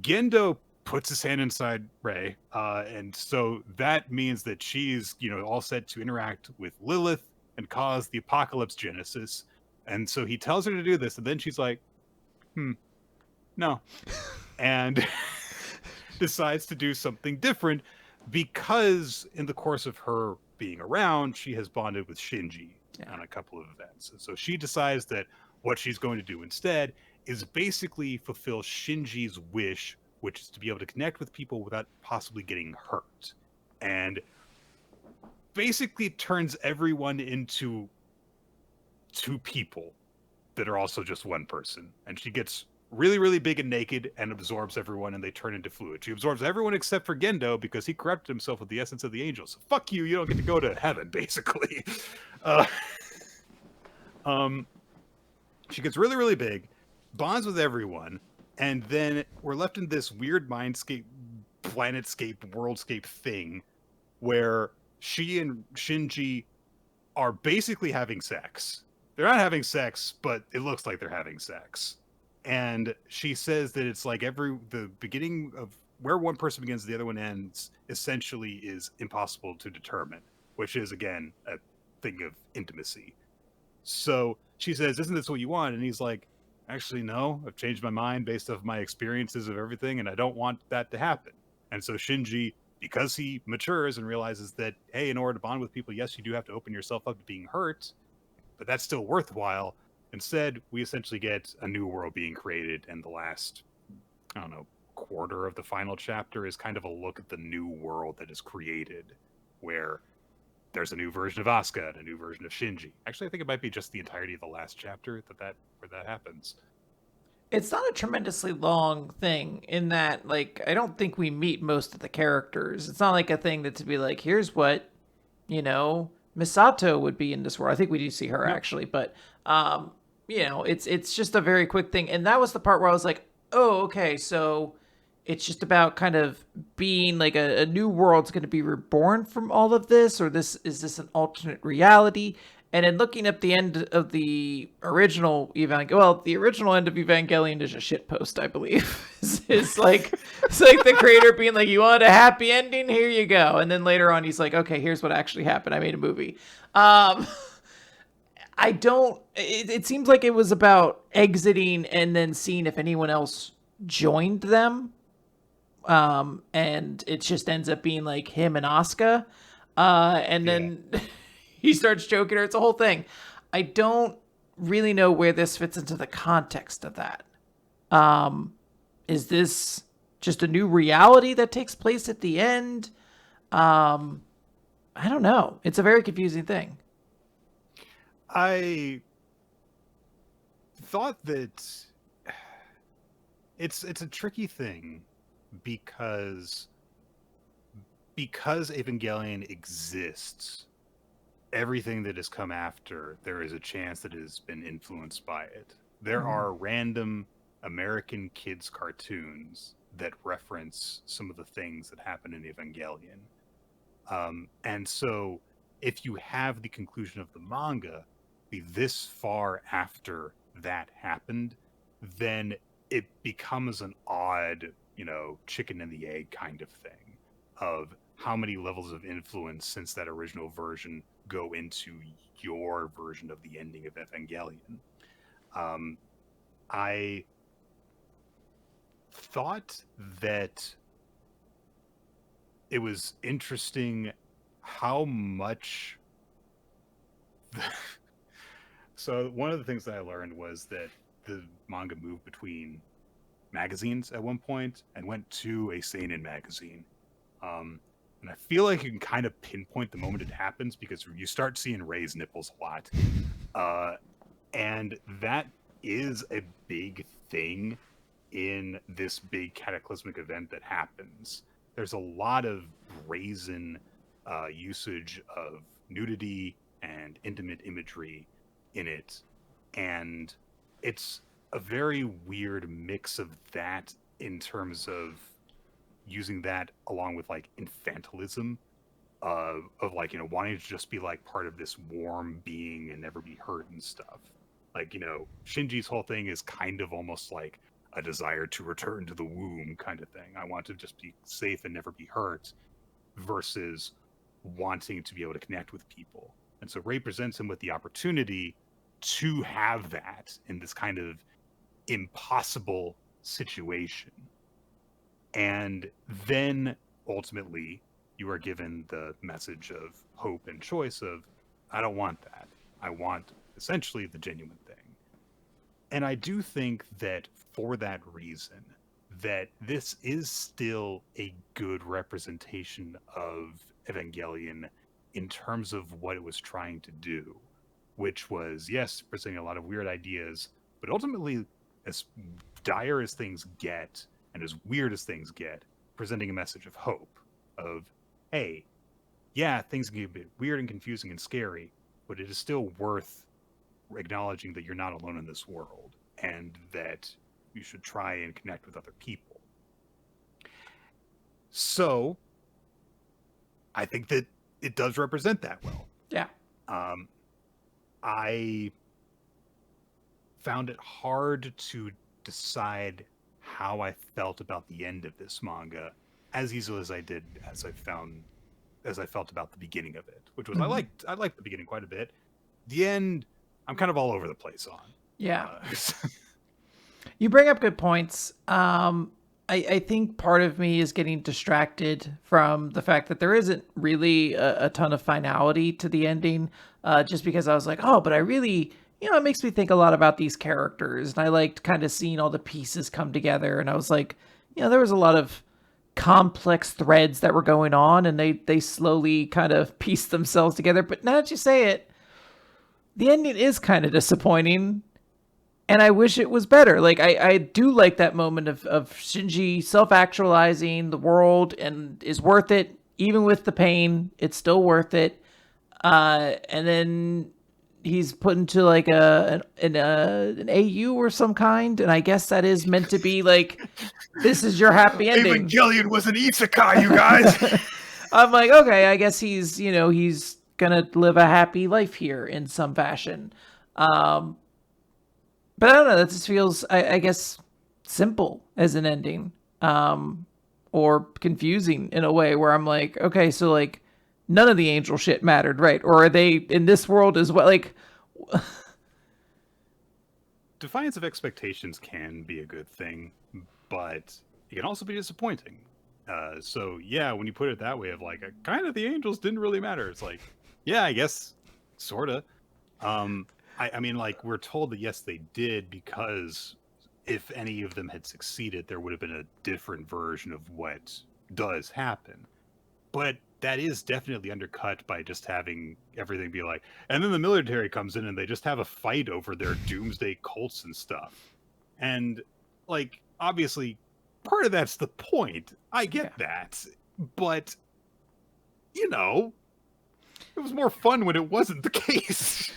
Gendo puts his hand inside Rei, and so that means that she's, all set to interact with Lilith and cause the Apocalypse Genesis. And so he tells her to do this, and then she's like, no. And decides to do something different because in the course of her being around, she has bonded with Shinji on a couple of events. And so she decides that what she's going to do instead is basically fulfill Shinji's wish, which is to be able to connect with people without possibly getting hurt. And basically turns everyone into two people that are also just one person. And she gets really, really big and naked and absorbs everyone, and they turn into fluid. She absorbs everyone except for Gendo because he corrupted himself with the essence of the angels. So fuck you, you don't get to go to heaven, basically. She gets really, really big, bonds with everyone, and then we're left in this weird mindscape, planetscape, worldscape thing where she and Shinji are basically having sex. They're not having sex, but it looks like they're having sex. And she says that it's like the beginning of where one person begins, the other one ends, essentially is impossible to determine, which is, again, a thing of intimacy. So she says, isn't this what you want? And he's like, actually, no, I've changed my mind based off my experiences of everything, and I don't want that to happen. And so Shinji, because he matures and realizes that, hey, in order to bond with people, yes, you do have to open yourself up to being hurt, but that's still worthwhile. Instead, we essentially get a new world being created, and the last, quarter of the final chapter is kind of a look at the new world that is created, where there's a new version of Asuka and a new version of Shinji. Actually, I think it might be just the entirety of the last chapter where that happens. It's not a tremendously long thing in that, like, I don't think we meet most of the characters. It's not like a thing that to be like, here's what, Misato would be in this world. I think we do see her actually, but it's just a very quick thing. And that was the part where I was like, oh, okay, so it's just about kind of being like a new world's going to be reborn from all of this, or is this an alternate reality? And then looking up the end of the original the original end of Evangelion is a shit post, I believe. it's like the creator being like, you want a happy ending? Here you go. And then later on, he's like, okay, here's what actually happened. I made a movie. It seems like it was about exiting and then seeing if anyone else joined them. And it just ends up being like him and Asuka. And then he starts choking her. It's a whole thing. I don't really know where this fits into the context of that. Um, is this just a new reality that takes place at the end? Um, I don't know. It's a very confusing thing. I thought that it's a tricky thing because Evangelion exists, everything that has come after, there is a chance that it has been influenced by it. There are random American kids cartoons that reference some of the things that happen in Evangelion. And so if you have the conclusion of the manga be this far after that happened, then it becomes an odd, chicken and the egg kind of thing of how many levels of influence since that original version go into your version of the ending of Evangelion. I thought that it was interesting how much so one of the things that I learned was that the manga moved between magazines at one point and went to a seinen magazine. And I feel like you can kind of pinpoint the moment it happens because you start seeing Ray's nipples a lot. And that is a big thing in this big cataclysmic event that happens. There's a lot of brazen usage of nudity and intimate imagery in it. And it's a very weird mix of that in terms of using that along with like infantilism of like, wanting to just be like part of this warm being and never be hurt and stuff. Like, Shinji's whole thing is kind of almost like a desire to return to the womb kind of thing. I want to just be safe and never be hurt versus wanting to be able to connect with people. And so Ray presents him with the opportunity to have that in this kind of impossible situation. And then ultimately you are given the message of hope and choice of, I don't want that. I want essentially the genuine thing. And I do think that for that reason, that this is still a good representation of Evangelion in terms of what it was trying to do, which was, yes, presenting a lot of weird ideas, but ultimately, as dire as things get, and as weird as things get, presenting a message of hope, of, hey, yeah, things can get a bit weird and confusing and scary, but it is still worth acknowledging that you're not alone in this world, and that you should try and connect with other people. So, I think that it does represent that well. Yeah. I found it hard to decide how I felt about the end of this manga as easily as I did as I felt about the beginning of it, which was I liked the beginning quite a bit. The end, I'm kind of all over the place on. Yeah. You bring up good points. I think part of me is getting distracted from the fact that there isn't really a ton of finality to the ending, just because I was like, oh, but I really, it makes me think a lot about these characters. And I liked kind of seeing all the pieces come together. And I was like, there was a lot of complex threads that were going on, and they slowly kind of pieced themselves together. But now that you say it, the ending is kind of disappointing. And I wish it was better. Like, I do like that moment of Shinji self-actualizing the world and is worth it. Even with the pain, it's still worth it. And then he's put into like an AU or some kind. And I guess that is meant to be like, this is your happy ending. Evangelion was an isekai, you guys. I'm like, okay, I guess he's going to live a happy life here in some fashion. But I don't know, that just feels, I guess, simple as an ending, or confusing in a way where I'm like, okay, so like none of the angel shit mattered, right? Or are they in this world as well? Like, defiance of expectations can be a good thing, but it can also be disappointing. So yeah, when you put it that way of like, kind of the angels didn't really matter. It's like, yeah, I guess, sorta. I mean, like, we're told that yes, they did, because if any of them had succeeded, there would have been a different version of what does happen. But that is definitely undercut by just having everything be like, and then the military comes in and they just have a fight over their doomsday cults and stuff. And, like, obviously, part of that's the point. I get that. But, you know, it was more fun when it wasn't the case.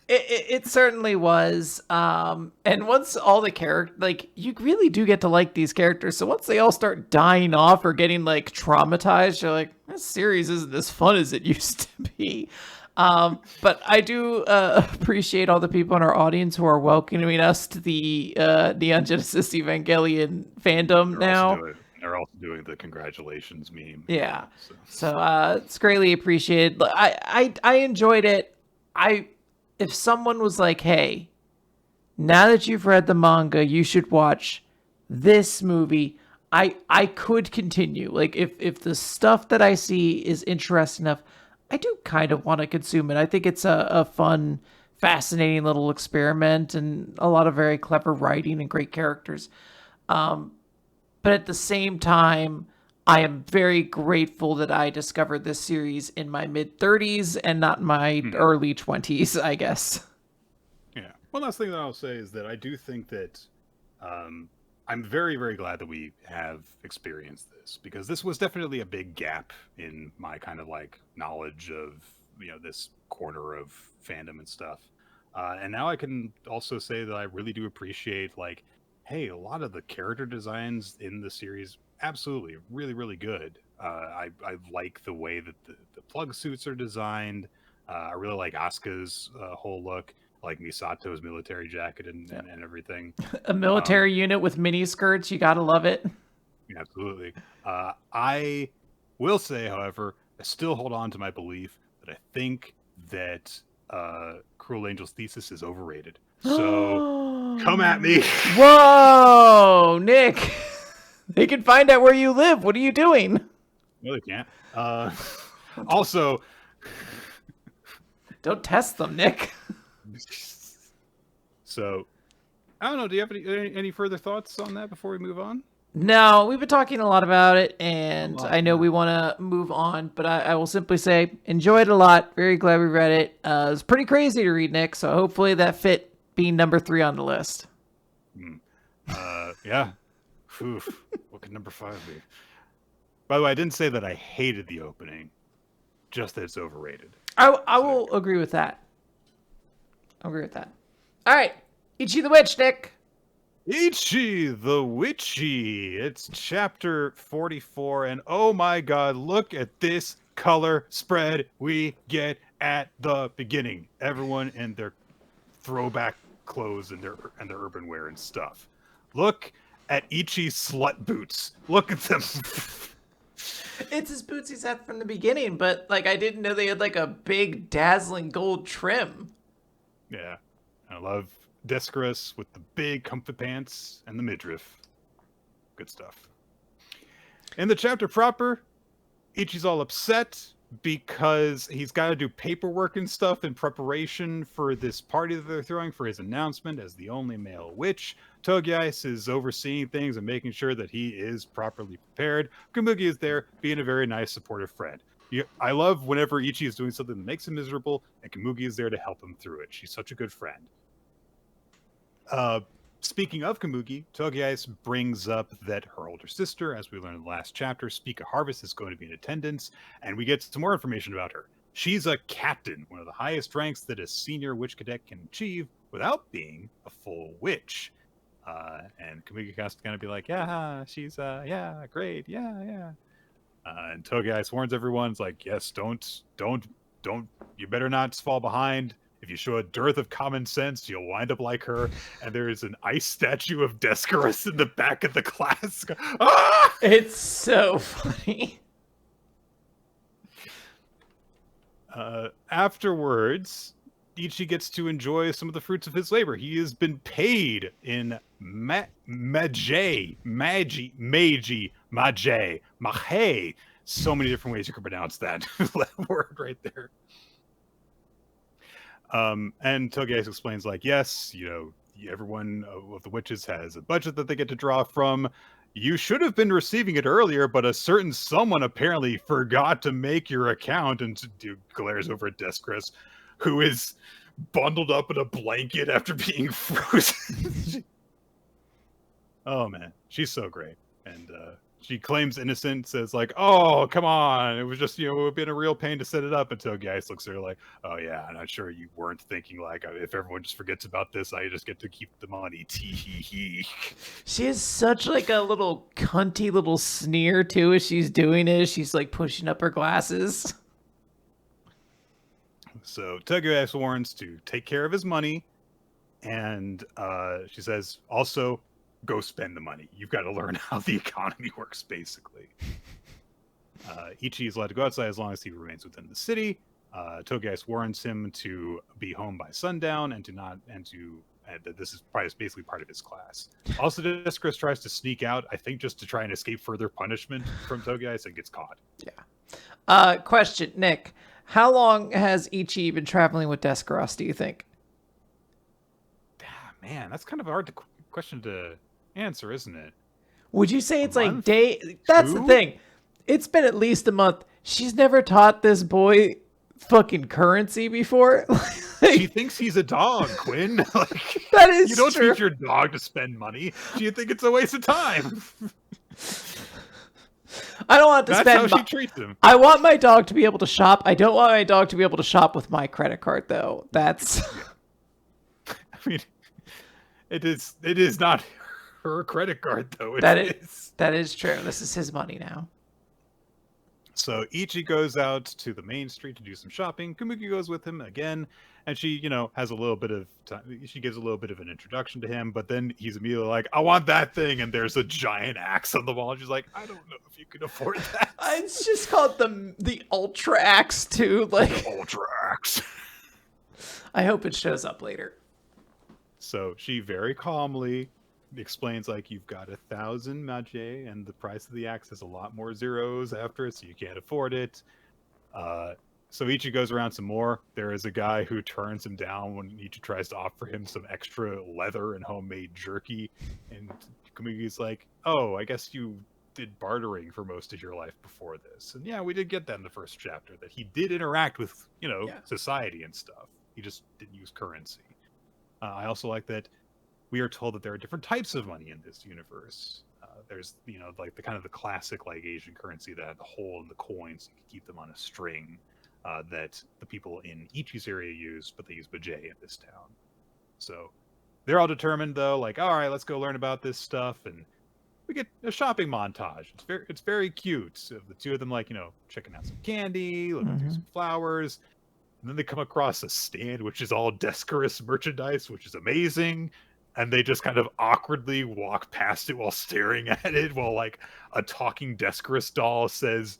It certainly was. And once all the characters, like, you really do get to like these characters. So once they all start dying off or getting like traumatized, you're like, this series isn't as fun as it used to be. But I do appreciate all the people in our audience who are welcoming us to the Neon Genesis Evangelion fandom now. They're also doing the congratulations meme. Yeah. So it's greatly appreciated. I enjoyed it. If someone was like, hey, now that you've read the manga, you should watch this movie, I could continue. Like, if the stuff that I see is interesting enough, I do kind of want to consume it. I think it's a fun, fascinating little experiment and a lot of very clever writing and great characters. But at the same time, I am very grateful that I discovered this series in my mid-30s and not in my early 20s, I guess. Yeah. One last thing that I'll say is that I do think that I'm very, very glad that we have experienced this, because this was definitely a big gap in my kind of like knowledge of, you know, this corner of fandom and stuff. And now I can also say that I really do appreciate, like, hey, a lot of the character designs in the series, absolutely, really, really good. I like the way that the plug suits are designed. I really like Asuka's whole look. I like Misato's military jacket and everything. A military unit with mini skirts, you gotta love it. Absolutely. I will say, however, I still hold on to my belief that I think that Cruel Angel's Thesis is overrated. So come at me. Whoa, Nick. They can find out where you live. What are you doing? No, they can't. Also, don't test them, Nick. So, I don't know. Do you have any further thoughts on that before we move on? No, we've been talking a lot about it, and I know we want to move on, but I will simply say, enjoyed it a lot. Very glad we read it. It's pretty crazy to read, Nick, so hopefully that fit being number 3 on the list. Yeah. Oof. What could number 5 be? By the way, I didn't say that I hated the opening, just that it's overrated. I will agree with that. I'll agree with that. All right. Ichi the Witch, Nick. Ichi the Witchy. It's chapter 44, and oh my god, look at this color spread we get at the beginning. Everyone in their throwback clothes and their urban wear and stuff. Look at Ichi's slut boots. Look at them. It's his boots he's had from the beginning, but like I didn't know they had like a big dazzling gold trim. Yeah. I love Descaris with the big comfy pants and the midriff. Good stuff. In the chapter proper, Ichi's all upset because he's got to do paperwork and stuff in preparation for this party that they're throwing for his announcement as the only male witch. Togiais is overseeing things and making sure that he is properly prepared. Kamugi is there being a very nice, supportive friend. I love whenever Ichi is doing something that makes him miserable, and Kamugi is there to help him through it. She's such a good friend. Speaking of Kamugi, Togiais brings up that her older sister, as we learned in the last chapter, Speak a Harvest, is going to be in attendance, and we get some more information about her. She's a captain, one of the highest ranks that a senior witch cadet can achieve without being a full witch. And Kamugi has to kind of be like, yeah, she's, yeah, great, yeah. And Togiais warns everyone, it's like, yes, don't, you better not fall behind. If you show a dearth of common sense, you'll wind up like her. And there is an ice statue of Descaris in the back of the class. Ah! It's so funny. Afterwards, Ichi gets to enjoy some of the fruits of his labor. He has been paid in Maje, so many different ways you can pronounce that word right there. And Togeki's explains like, yes, everyone of the witches has a budget that they get to draw from. You should have been receiving it earlier, but a certain someone apparently forgot to make your account. And glares over at Descris, who is bundled up in a blanket after being frozen. Oh man, she's so great. And she claims innocent, says like, oh, come on, it was just, it would have been a real pain to set it up. Until Geist looks at her like, oh yeah, I'm not sure you weren't thinking like, if everyone just forgets about this, I just get to keep the money. Tee-hee-hee. She has such like a little cunty little sneer too as she's doing it. She's like pushing up her glasses. So Togeki's warns to take care of his money. And she says, also, go spend the money. You've got to learn how the economy works, basically. Ichi is allowed to go outside as long as he remains within the city. Togeki's warns him to be home by sundown and that this is basically part of his class. Also, Discris tries to sneak out, I think just to try and escape further punishment from Togeki's and gets caught. Yeah. Question, Nick. How long has Ichi been traveling with Descaros, do you think? Man, that's kind of a hard question to answer, isn't it? Would you say it's like day? That's the thing. It's been at least a month. She's never taught this boy fucking currency before. She thinks he's a dog, Quinn. Like, that is you don't true. teach your dog to spend money. Do you think it's a waste of time? I don't want to spend. That's how she treats him. I want my dog to be able to shop. I don't want my dog to be able to shop with my credit card, though. That's. I mean, it is not her credit card, though. That is true. This is his money now. So Ichi goes out to the main street to do some shopping. Kamuki goes with him again, and she, has a little bit of time. She gives a little bit of an introduction to him, but then he's immediately like, "I want that thing," and there's a giant axe on the wall. And she's like, "I don't know if you can afford that." It's just called the Ultra Axe too. Like the Ultra Axe. I hope it shows up later. So she very calmly explains like, you've got 1,000 maje and the price of the axe has a lot more zeros after it, so you can't afford it. So Ichi goes around some more. There is a guy who turns him down when Ichi tries to offer him some extra leather and homemade jerky, and Kamuki's like, oh, I guess you did bartering for most of your life before this. And yeah, we did get that in the first chapter, that he did interact with society and stuff. He just didn't use currency. I also like that we are told that there are different types of money in this universe. There's, like the kind of the classic like Asian currency that had the hole in the coins, so you can keep them on a string, that the people in Ichi's area use, but they use maje in this town. So they're all determined though, like, all right, let's go learn about this stuff, and we get a shopping montage. It's very cute. Of the two of them, like, checking out some candy, looking through some flowers. And then they come across a stand which is all Descaris merchandise, which is amazing. And they just kind of awkwardly walk past it while staring at it, while like a talking Descaris doll sings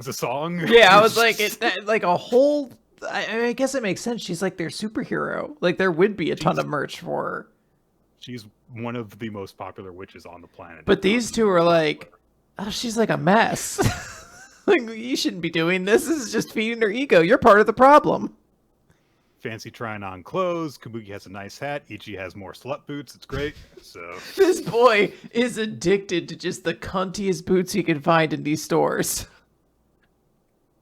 a song. Yeah, I was like, like a whole. I guess it makes sense. She's like their superhero. Like there would be a ton of merch for her. She's one of the most popular witches on the planet. But these two are like, oh, she's like a mess. Like, you shouldn't be doing this. This is just feeding her ego. You're part of the problem. Fancy trying on clothes. Kabuki has a nice hat. Ichi has more slut boots. It's great. So this boy is addicted to just the cuntiest boots he can find in these stores.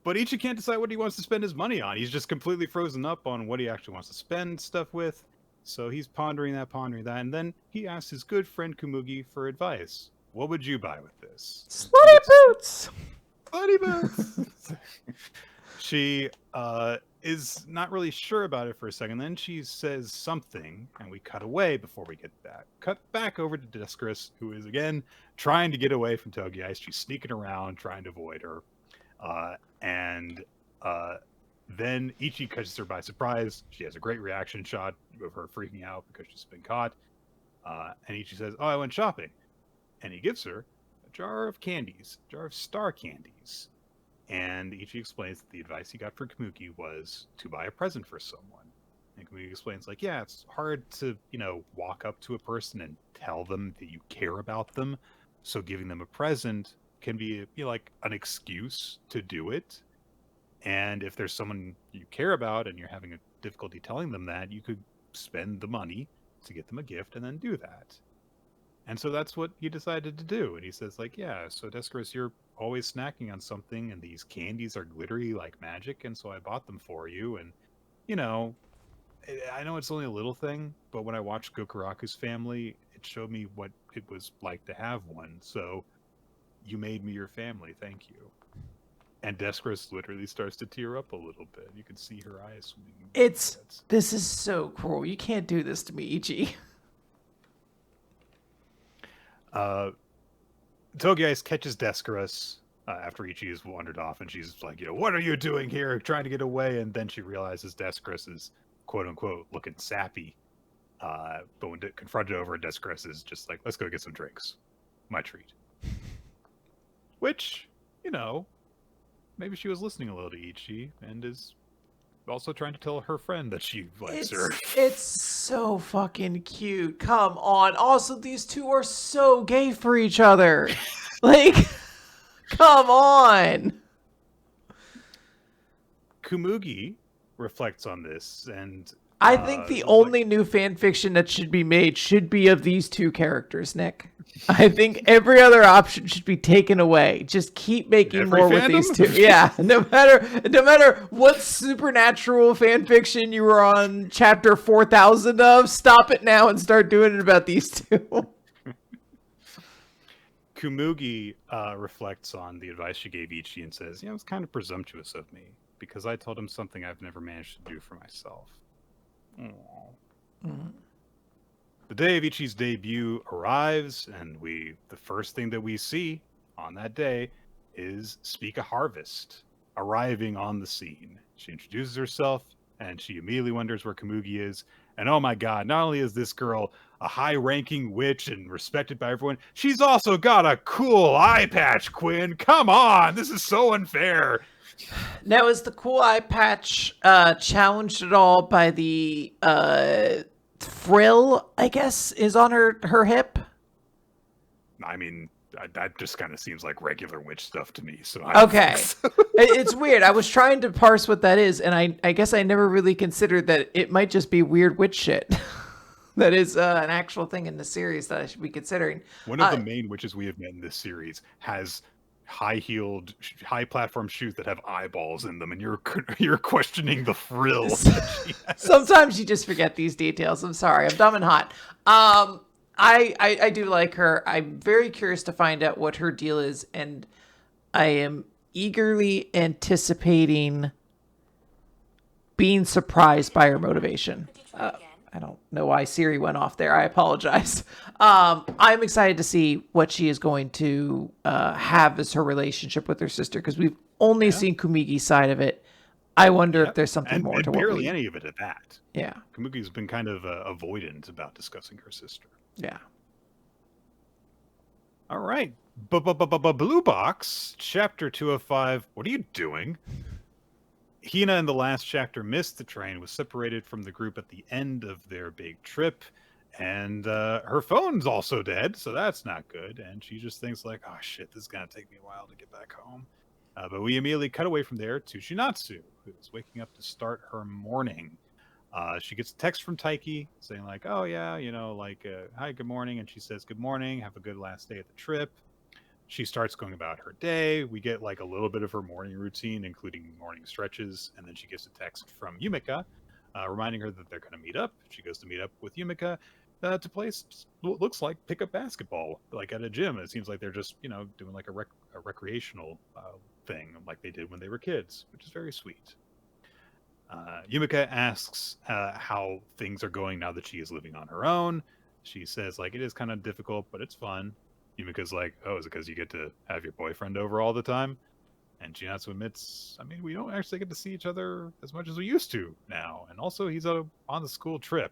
But Ichi can't decide what he wants to spend his money on. He's just completely frozen up on what he actually wants to spend stuff with. So he's pondering that, and then he asks his good friend Kamugi for advice. What would you buy with this? Slutty boots! Slutty boots! She is not really sure about it for a second. Then she says something, and we cut away before we get back. Cut back over to Descaris, who is, again, trying to get away from Togeki's. She's sneaking around, trying to avoid her. Then Ichi catches her by surprise. She has a great reaction shot of her freaking out because she's been caught. And Ichi says, oh, I went shopping. And he gives her a jar of candies, a jar of star candies. And Ichi explains that the advice he got from Kamuki was to buy a present for someone. And Kamuki explains, like, yeah, it's hard to, walk up to a person and tell them that you care about them. So giving them a present can be, like, an excuse to do it. And if there's someone you care about and you're having a difficulty telling them that, you could spend the money to get them a gift and then do that. And so that's what he decided to do. And he says, like, yeah, so Descaris, you're always snacking on something, and these candies are glittery like magic, and so I bought them for you. And, you know, I know it's only a little thing, but when I watched Gokuraku's family, it showed me what it was like to have one. So you made me your family. Thank you. And Descaris literally starts to tear up a little bit. You can see her eyes. This is so cruel. You can't do this to me, Ichi. Togiais catches Descaris after Ichi has wandered off, and she's like, what are you doing here? Trying to get away. And then she realizes Descaris is, quote unquote, looking sappy. But when confronted over, Descaris is just like, let's go get some drinks. My treat. Which, maybe she was listening a little to Ichi and is also trying to tell her friend that she likes her. It's so fucking cute. Come on. Also, these two are so gay for each other. Like, come on. Kumugi reflects on this, and I think the only new fan fiction that should be made should be of these two characters, Nick. I think every other option should be taken away. Just keep making more with these two. Yeah, no matter what supernatural fan fiction you were on chapter 4000 of, stop it now and start doing it about these two. Kumugi reflects on the advice she gave Ichi and says, it was kind of presumptuous of me because I told him something I've never managed to do for myself. Mm. The day of Ichi's debut arrives, and the first thing that we see on that day is Speak a Harvest arriving on the scene. She introduces herself, and she immediately wonders where Kumugi is. And oh my god, not only is this girl a high-ranking witch and respected by everyone, she's also got a cool eye patch, Quinn. Come on, this is so unfair. Now, is the cool eye patch challenged at all by the frill, I guess, is on her hip? I mean, that just kind of seems like regular witch stuff to me. So okay. It's weird. I was trying to parse what that is, and I guess I never really considered that it might just be weird witch shit. That is an actual thing in the series that I should be considering. One of the main witches we have met in this series has high-heeled, high-platform shoes that have eyeballs in them, and you're questioning the frill. Sometimes you just forget these details. I'm sorry. I'm dumb and hot. I do like her. I'm very curious to find out what her deal is, and I am eagerly anticipating being surprised by her motivation. I don't know why Siri went off there. I apologize. I'm excited to see what she is going to have as her relationship with her sister, because we've only seen Kumugi's side of it. I wonder if there's something more to barely any of it at that. Yeah. Kumugi's been kind of avoidant about discussing her sister. Yeah. All right. Blue Box, Chapter 205. What are you doing? Hina in the last chapter missed the train, was separated from the group at the end of their big trip, and her phone's also dead, so that's not good. And she just thinks like, oh shit, this is going to take me a while to get back home. But we immediately cut away from there to Shinatsu, who's waking up to start her morning. She gets a text from Taiki saying like, oh yeah, hi, good morning. And she says, good morning, have a good last day of the trip. She starts going about her day. We get like a little bit of her morning routine, including morning stretches. And then she gets a text from Yumika, reminding her that they're going to meet up. She goes to meet up with Yumika to play what looks like pickup basketball, like at a gym. It seems like they're just, doing like a recreational thing like they did when they were kids, which is very sweet. Yumika asks how things are going now that she is living on her own. She says like, it is kind of difficult, but it's fun. Yumika's like, oh, is it because you get to have your boyfriend over all the time? And Shinatsu admits, I mean, we don't actually get to see each other as much as we used to now. And also, he's on the school trip.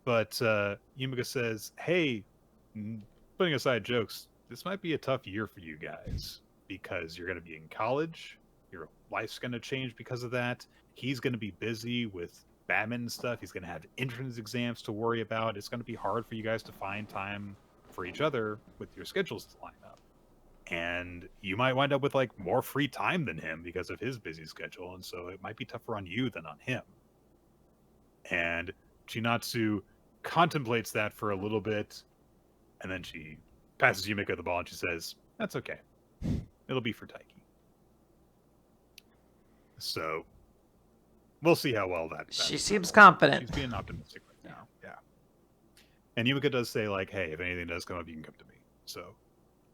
But Yumika says, hey, putting aside jokes, this might be a tough year for you guys because you're going to be in college. Your life's going to change because of that. He's going to be busy with badminton stuff. He's going to have entrance exams to worry about. It's going to be hard for you guys to find time for each other with your schedules to line up. and you might wind up with like more free time than him because of his busy schedule, and so it might be tougher on you than on him. And Chinatsu contemplates that for a little bit, and then she passes Yumiko the ball and she says, "That's okay. It'll be for Taiki." So we'll see how well that She seems confident. She's being optimistic right now. Yeah. And Yumika does say, like, hey, if anything does come up, you can come to me. So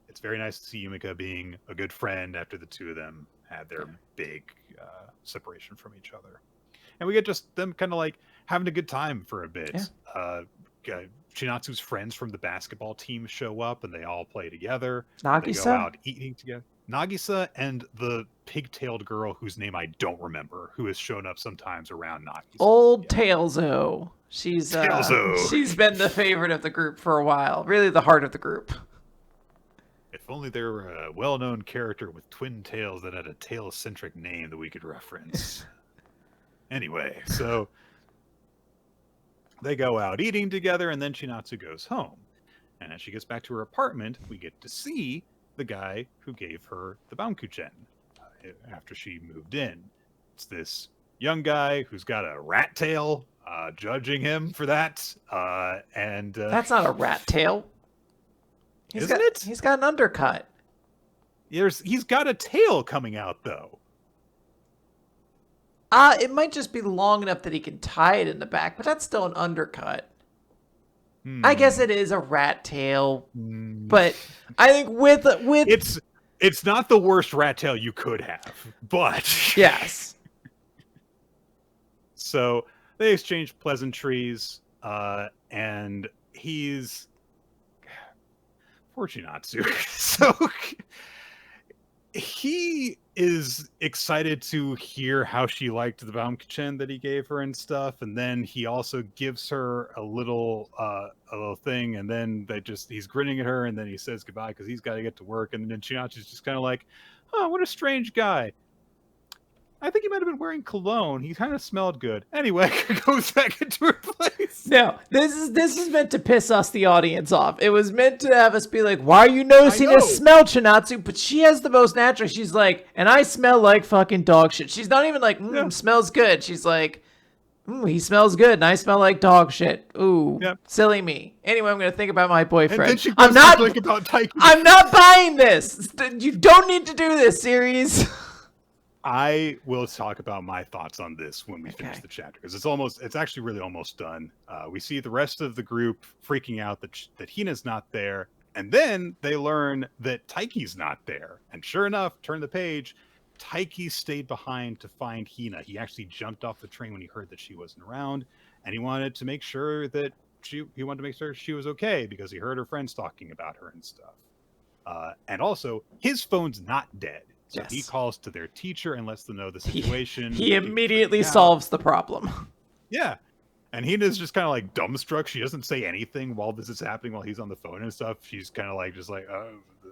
it's very nice to see Yumika being a good friend after the two of them had their big separation from each other. And we get just them kind of like having a good time for a bit. Yeah. Chinatsu's friends from the basketball team show up and they all play together. Nagisa? They go out eating together. Nagisa and the pig-tailed girl whose name I don't remember, who has shown up sometimes around Nagisa. Old Tailzo. She's Tailzo. She's been the favorite of the group for a while. Really the heart of the group. If only there were a well-known character with twin tails that had a tail-centric name that we could reference. Anyway, so they go out eating together, and then Chinatsu goes home. And as she gets back to her apartment, we get to see the guy who gave her the Baumkuchen after she moved in. It's this young guy who's got a rat tail, judging him for that. And that's not a rat tail. Isn't it? He's got an undercut. He's got a tail coming out, though. It might just be long enough that he can tie it in the back, but that's still an undercut. I guess it is a rat tail, but I think with it's not the worst rat tail you could have, but yes. So they exchange pleasantries, and he's Fortunatsu. So he is excited to hear how she liked the Baumkuchen that he gave her and stuff, and then he also gives her a little thing, and then he's grinning at her, and then he says goodbye because he's got to get to work, and then Chinatsu's just kind of like, oh, what a strange guy. I think he might have been wearing cologne. He kind of smelled good. Anyway, goes back into her place. No, this is meant to piss us, the audience, off. It was meant to have us be like, why are you noticing this smell, Chinatsu? But she has the most natural. She's like, and I smell like fucking dog shit. She's not even like, smells good. She's like, he smells good, and I smell like dog shit. Ooh, silly me. Anyway, I'm going to think about my boyfriend. And then she goes to think about Taiki. I'm not buying this. You don't need to do this, series. I will talk about my thoughts on this when we finish the chapter, because it's actually really almost done. We see the rest of the group freaking out that Hina's not there, and then they learn that Taiki's not there. And sure enough, turn the page, Taiki stayed behind to find Hina. He actually jumped off the train when he heard that she wasn't around, and he wanted to make sure that she was okay because he heard her friends talking about her and stuff. And also, his phone's not dead. So he calls to their teacher and lets them know the situation. He immediately solves the problem. Yeah. And Hina's just kind of like dumbstruck. She doesn't say anything while this is happening, while he's on the phone and stuff. She's kind of like, oh,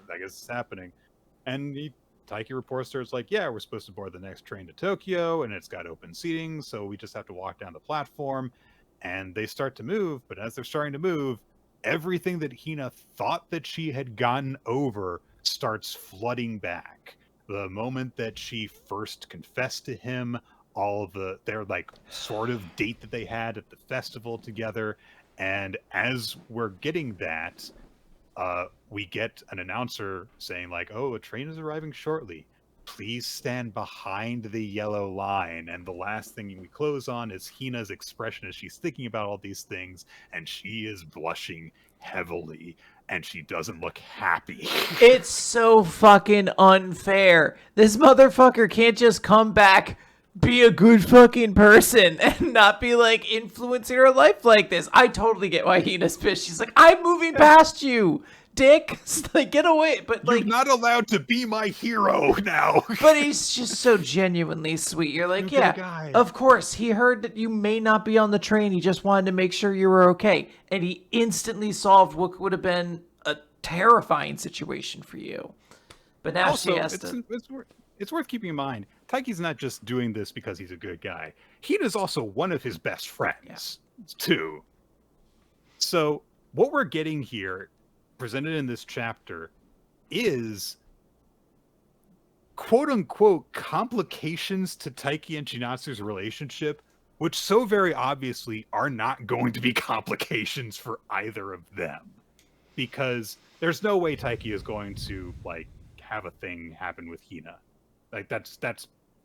I guess it's happening. And Taiki reports to her, it's like, yeah, we're supposed to board the next train to Tokyo, and it's got open seating, so we just have to walk down the platform. And they start to move, but as they're starting to move, everything that Hina thought that she had gotten over starts flooding back. The moment that she first confessed to him, their like sort of date that they had at the festival together, and as we're getting that, we get an announcer saying like, "Oh, a train is arriving shortly. Please stand behind the yellow line." And the last thing we close on is Hina's expression as she's thinking about all these things, and she is blushing heavily. And she doesn't look happy. It's so fucking unfair. This motherfucker can't just come back, be a good fucking person, and not be like influencing her life like this. I totally get why Hina's pissed. She's like, I'm moving past you, dick. Like, get away. But like, you're not allowed to be my hero now. But he's just so genuinely sweet. You're like, of course. He heard that you may not be on the train. He just wanted to make sure you were okay. And he instantly solved what would have been a terrifying situation for you. But now also, she has to... It's worth keeping in mind, Taiki's not just doing this because he's a good guy. Hina's also one of his best friends, too. So what we're getting here, presented in this chapter, is quote-unquote complications to Taiki and Chinatsu's relationship, which so very obviously are not going to be complications for either of them. Because there's no way Taiki is going to, like, have a thing happen with Hina. Like, that's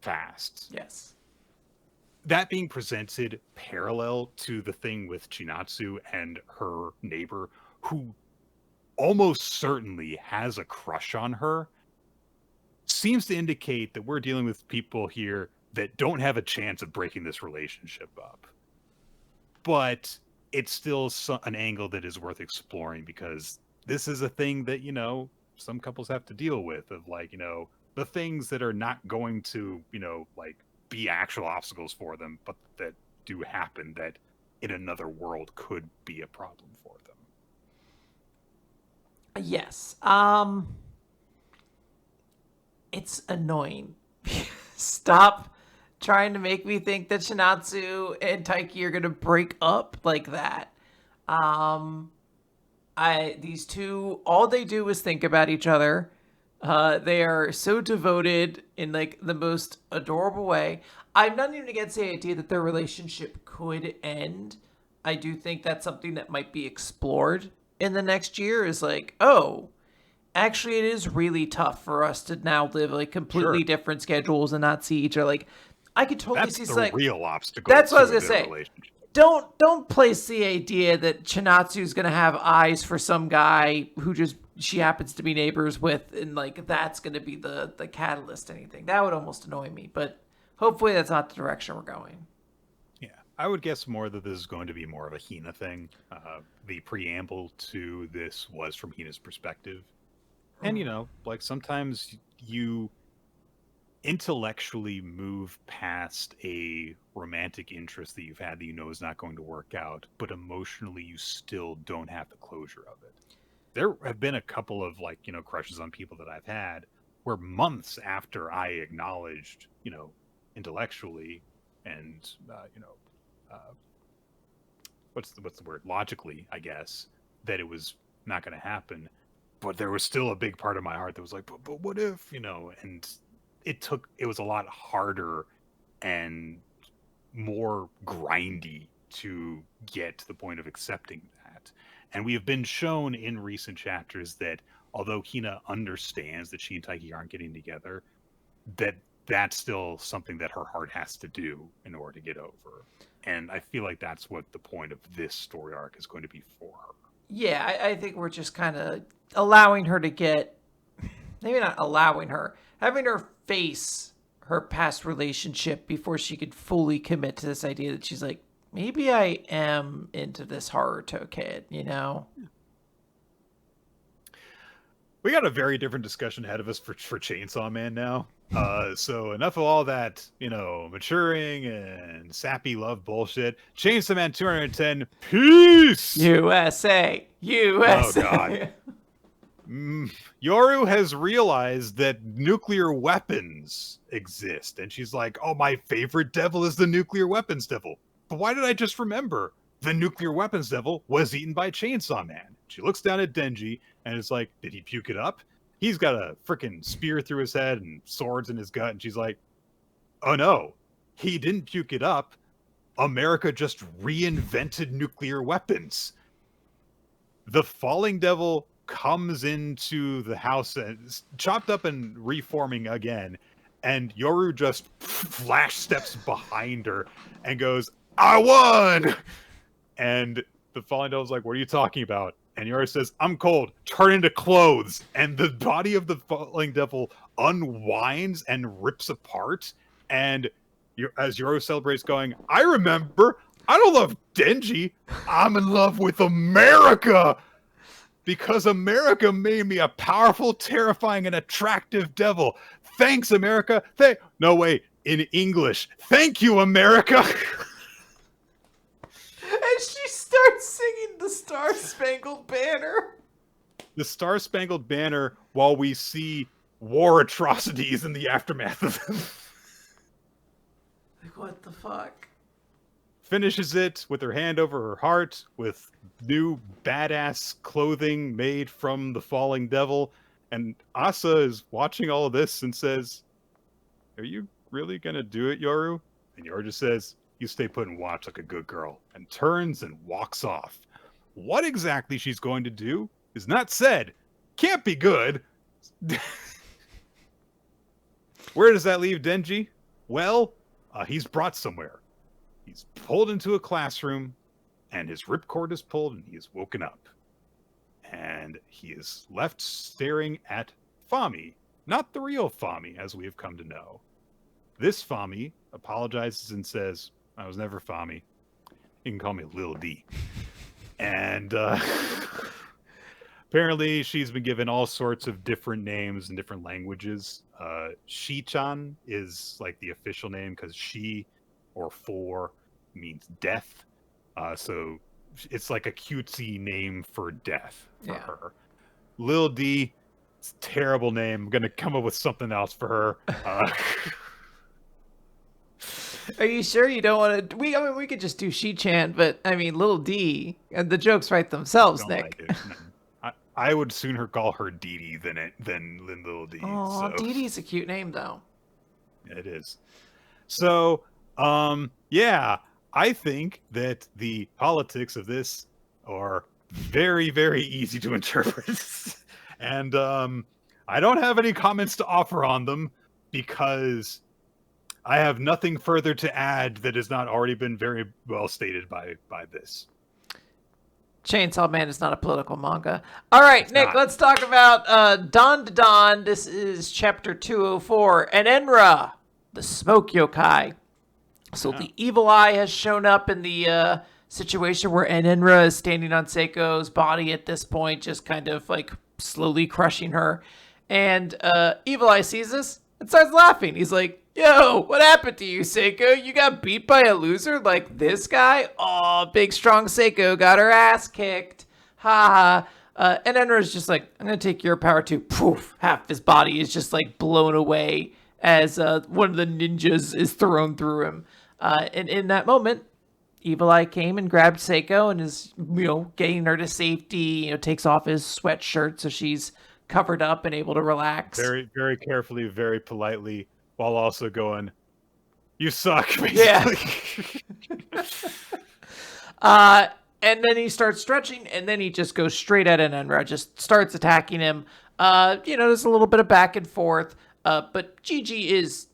fast. Yes. That being presented parallel to the thing with Chinatsu and her neighbor, who almost certainly has a crush on her, seems to indicate that we're dealing with people here that don't have a chance of breaking this relationship up. But it's still an angle that is worth exploring, because this is a thing that, some couples have to deal with, of like, the things that are not going to, like, be actual obstacles for them, but that do happen, that in another world could be a problem for them. Yes. It's annoying. Stop trying to make me think that Shinatsu and Taiki are gonna break up like that. These two, all they do is think about each other. They are so devoted in like the most adorable way. I'm not even against the idea that their relationship could end. I do think that's something that might be explored in the next year, is like, oh, actually it is really tough for us to now live like completely Sure. different schedules and not see each other. Like, I could totally That's see the like real obstacle. that's what I was to gonna their say. relationship. Don't place the idea that Chinatsu's gonna have eyes for some guy who just she happens to be neighbors with, and like that's gonna be the catalyst to anything. That would almost annoy me, but hopefully that's not the direction we're going. Yeah, I would guess more that this is going to be more of a Hina thing. The preamble to this was from Hina's perspective. And, like, sometimes you intellectually move past a romantic interest that you've had that is not going to work out, but emotionally you still don't have the closure of it. There have been a couple of, like, crushes on people that I've had where months after I acknowledged, intellectually and, what's the word? Logically, I guess, that it was not going to happen. But there was still a big part of my heart that was like, but what if, and it was a lot harder and more grindy to get to the point of accepting that. And we have been shown in recent chapters that although Hina understands that she and Taiki aren't getting together, that's still something that her heart has to do in order to get over. And I feel like that's what the point of this story arc is going to be for her. Yeah, I think we're just kind of allowing her to get, maybe not allowing her, having her face her past relationship before she could fully commit to this idea that she's like, maybe I am into this Haruto kid, We got a very different discussion ahead of us for Chainsaw Man now. So enough of all that, maturing and sappy love bullshit. Chainsaw Man 210, peace! USA! USA! Oh, God. Yoru has realized that nuclear weapons exist. And she's like, oh, my favorite devil is the nuclear weapons devil. But why did I just remember? The nuclear weapons devil was eaten by Chainsaw Man. She looks down at Denji and is like, did he puke it up? He's got a freaking spear through his head and swords in his gut. And she's like, oh no, he didn't puke it up. America just reinvented nuclear weapons. The falling devil comes into the house and chopped up and reforming again. And Yoru just flash steps behind her and goes, I won! And the falling devil's like, what are you talking about? And Yoru says, I'm cold. Turn into clothes. And the body of the falling devil unwinds and rips apart. And as Yoru celebrates, going, I remember. I don't love Denji. I'm in love with America. Because America made me a powerful, terrifying, and attractive devil. Thanks, America. No, wait. In English. Thank you, America. And she starts singing the Star-Spangled Banner. The Star-Spangled Banner while we see war atrocities in the aftermath of them. Like, what the fuck? Finishes it with her hand over her heart with new badass clothing made from the falling devil And Asa is watching all of this and says, "Are you really going to do it, Yoru?" And Yoru just says, "You stay put and watch like a good girl," and turns and walks off. What exactly she's going to do is not said. Can't be good. Where does that leave Denji? Well, he's brought somewhere. He's pulled into a classroom, and his ripcord is pulled, and he is woken up. And he is left staring at Fami, not the real Fami, as we have come to know. This Fami apologizes and says, "I was never Fami. You can call me Lil D." And apparently she's been given all sorts of different names in different languages. Shi-chan is like the official name because she or for means death. So it's like a cutesy name for death for her. Lil D, it's a terrible name. I'm going to come up with something else for her. Are you sure you don't want to? We could just do She-chan, but I mean, little D, and the jokes write themselves, Don't Nick. like it. I would sooner call her Dee Dee than Little D. Oh, so. Dee Dee's a cute name, though. It is. So, yeah, I think that the politics of this are very, very easy to interpret. And I don't have any comments to offer on them because I have nothing further to add that has not already been very well stated by this. Chainsaw Man is not a political manga. All right, Nick, let's talk about Dandadan. This is chapter 204. And Enra, the smoke yokai. So the evil eye has shown up in the situation where Enra is standing on Seiko's body at this point, just kind of like slowly crushing her. And Evil Eye sees this and starts laughing. He's like, "Yo, what happened to you, Seiko? You got beat by a loser like this guy? Aw, big strong Seiko got her ass kicked. Ha ha." And Enra's just like, "I'm going to take your power too." Poof, half his body is just like blown away as one of the ninjas is thrown through him. And in that moment, Evil Eye came and grabbed Seiko and is, getting her to safety, takes off his sweatshirt so she's covered up and able to relax. Very, very carefully, very politely, while also going, "You suck," basically. Yeah. And then he starts stretching, and then he just goes straight at Enra, just starts attacking him. There's a little bit of back and forth, but Gigi is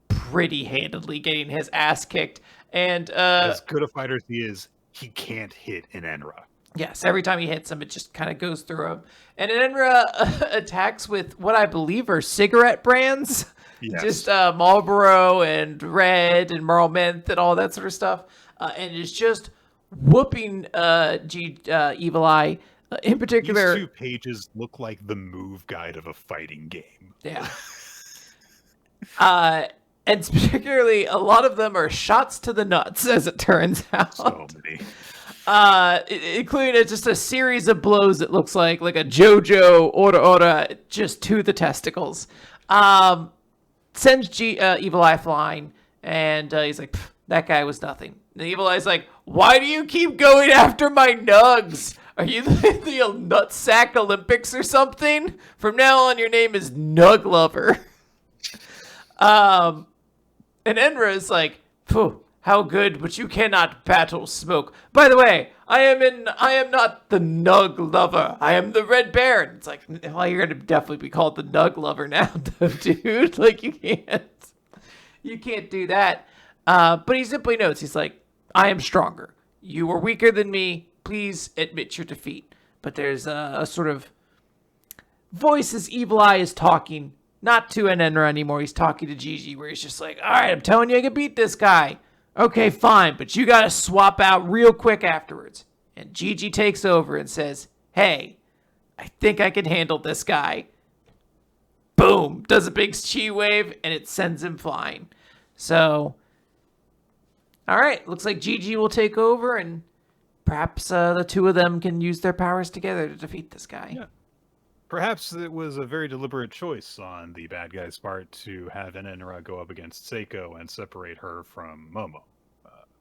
pretty handedly getting his ass kicked. And as good a fighter as he is, he can't hit an Enra. Yes, every time he hits him, it just kind of goes through him. And Enra attacks with what I believe are cigarette brands. Yes. Just Marlboro and Red and Merle Mint and all that sort of stuff. And is just whooping Evil Eye. In particular, these 2 pages look like the move guide of a fighting game. Yeah. And particularly, a lot of them are shots to the nuts, as it turns out. So many. Including just a series of blows, it looks like a JoJo ora just to the testicles. Sends Evil Eye flying, and he's like, "That guy was nothing." And Evil Eye's like, "Why do you keep going after my nugs? Are you the Nutsack Olympics or something? From now on, your name is Nug Lover." And Enra is like, "Phew, how good, but you cannot battle smoke. By the way, I am not the Nug Lover. I am the Red Baron." It's like, well, you're gonna definitely be called the Nug Lover now, dude. Like, you can't do that. But he simply notes, he's like, "I am stronger. You are weaker than me. Please admit your defeat." But there's a sort of voice as Evil Eye is talking. Not to an Enra anymore. He's talking to Gigi, where he's just like, "All right, I'm telling you I can beat this guy. Okay, fine, but you got to swap out real quick afterwards." And Gigi takes over and says, "Hey, I think I can handle this guy." Boom! Does a big chi wave, and it sends him flying. So, all right, looks like Gigi will take over, and perhaps the 2 of them can use their powers together to defeat this guy. Yeah. Perhaps it was a very deliberate choice on the bad guy's part to have Enra go up against Seiko and separate her from Momo,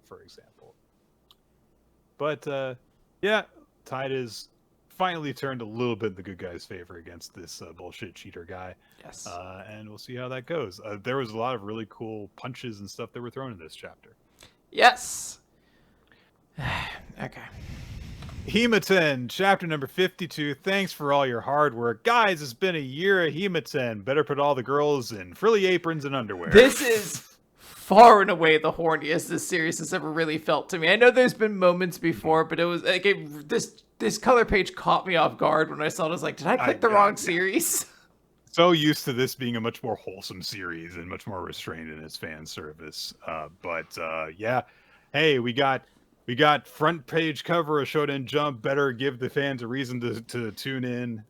for example. But, yeah, Tide is finally turned a little bit in the good guy's favor against this bullshit cheater guy. Yes. And we'll see how that goes. There was a lot of really cool punches and stuff that were thrown in this chapter. Yes. Okay. Hima-Ten, chapter number 52. Thanks for all your hard work. Guys, it's been a year of Hima-Ten. Better put all the girls in frilly aprons and underwear. This is far and away the horniest this series has ever really felt to me. I know there's been moments before, but it was like this color page caught me off guard when I saw it. I was like, did I click the wrong series? So used to this being a much more wholesome series and much more restrained in its fan service. But yeah, hey, we got front page cover of Shonen Jump. Better give the fans a reason to tune in,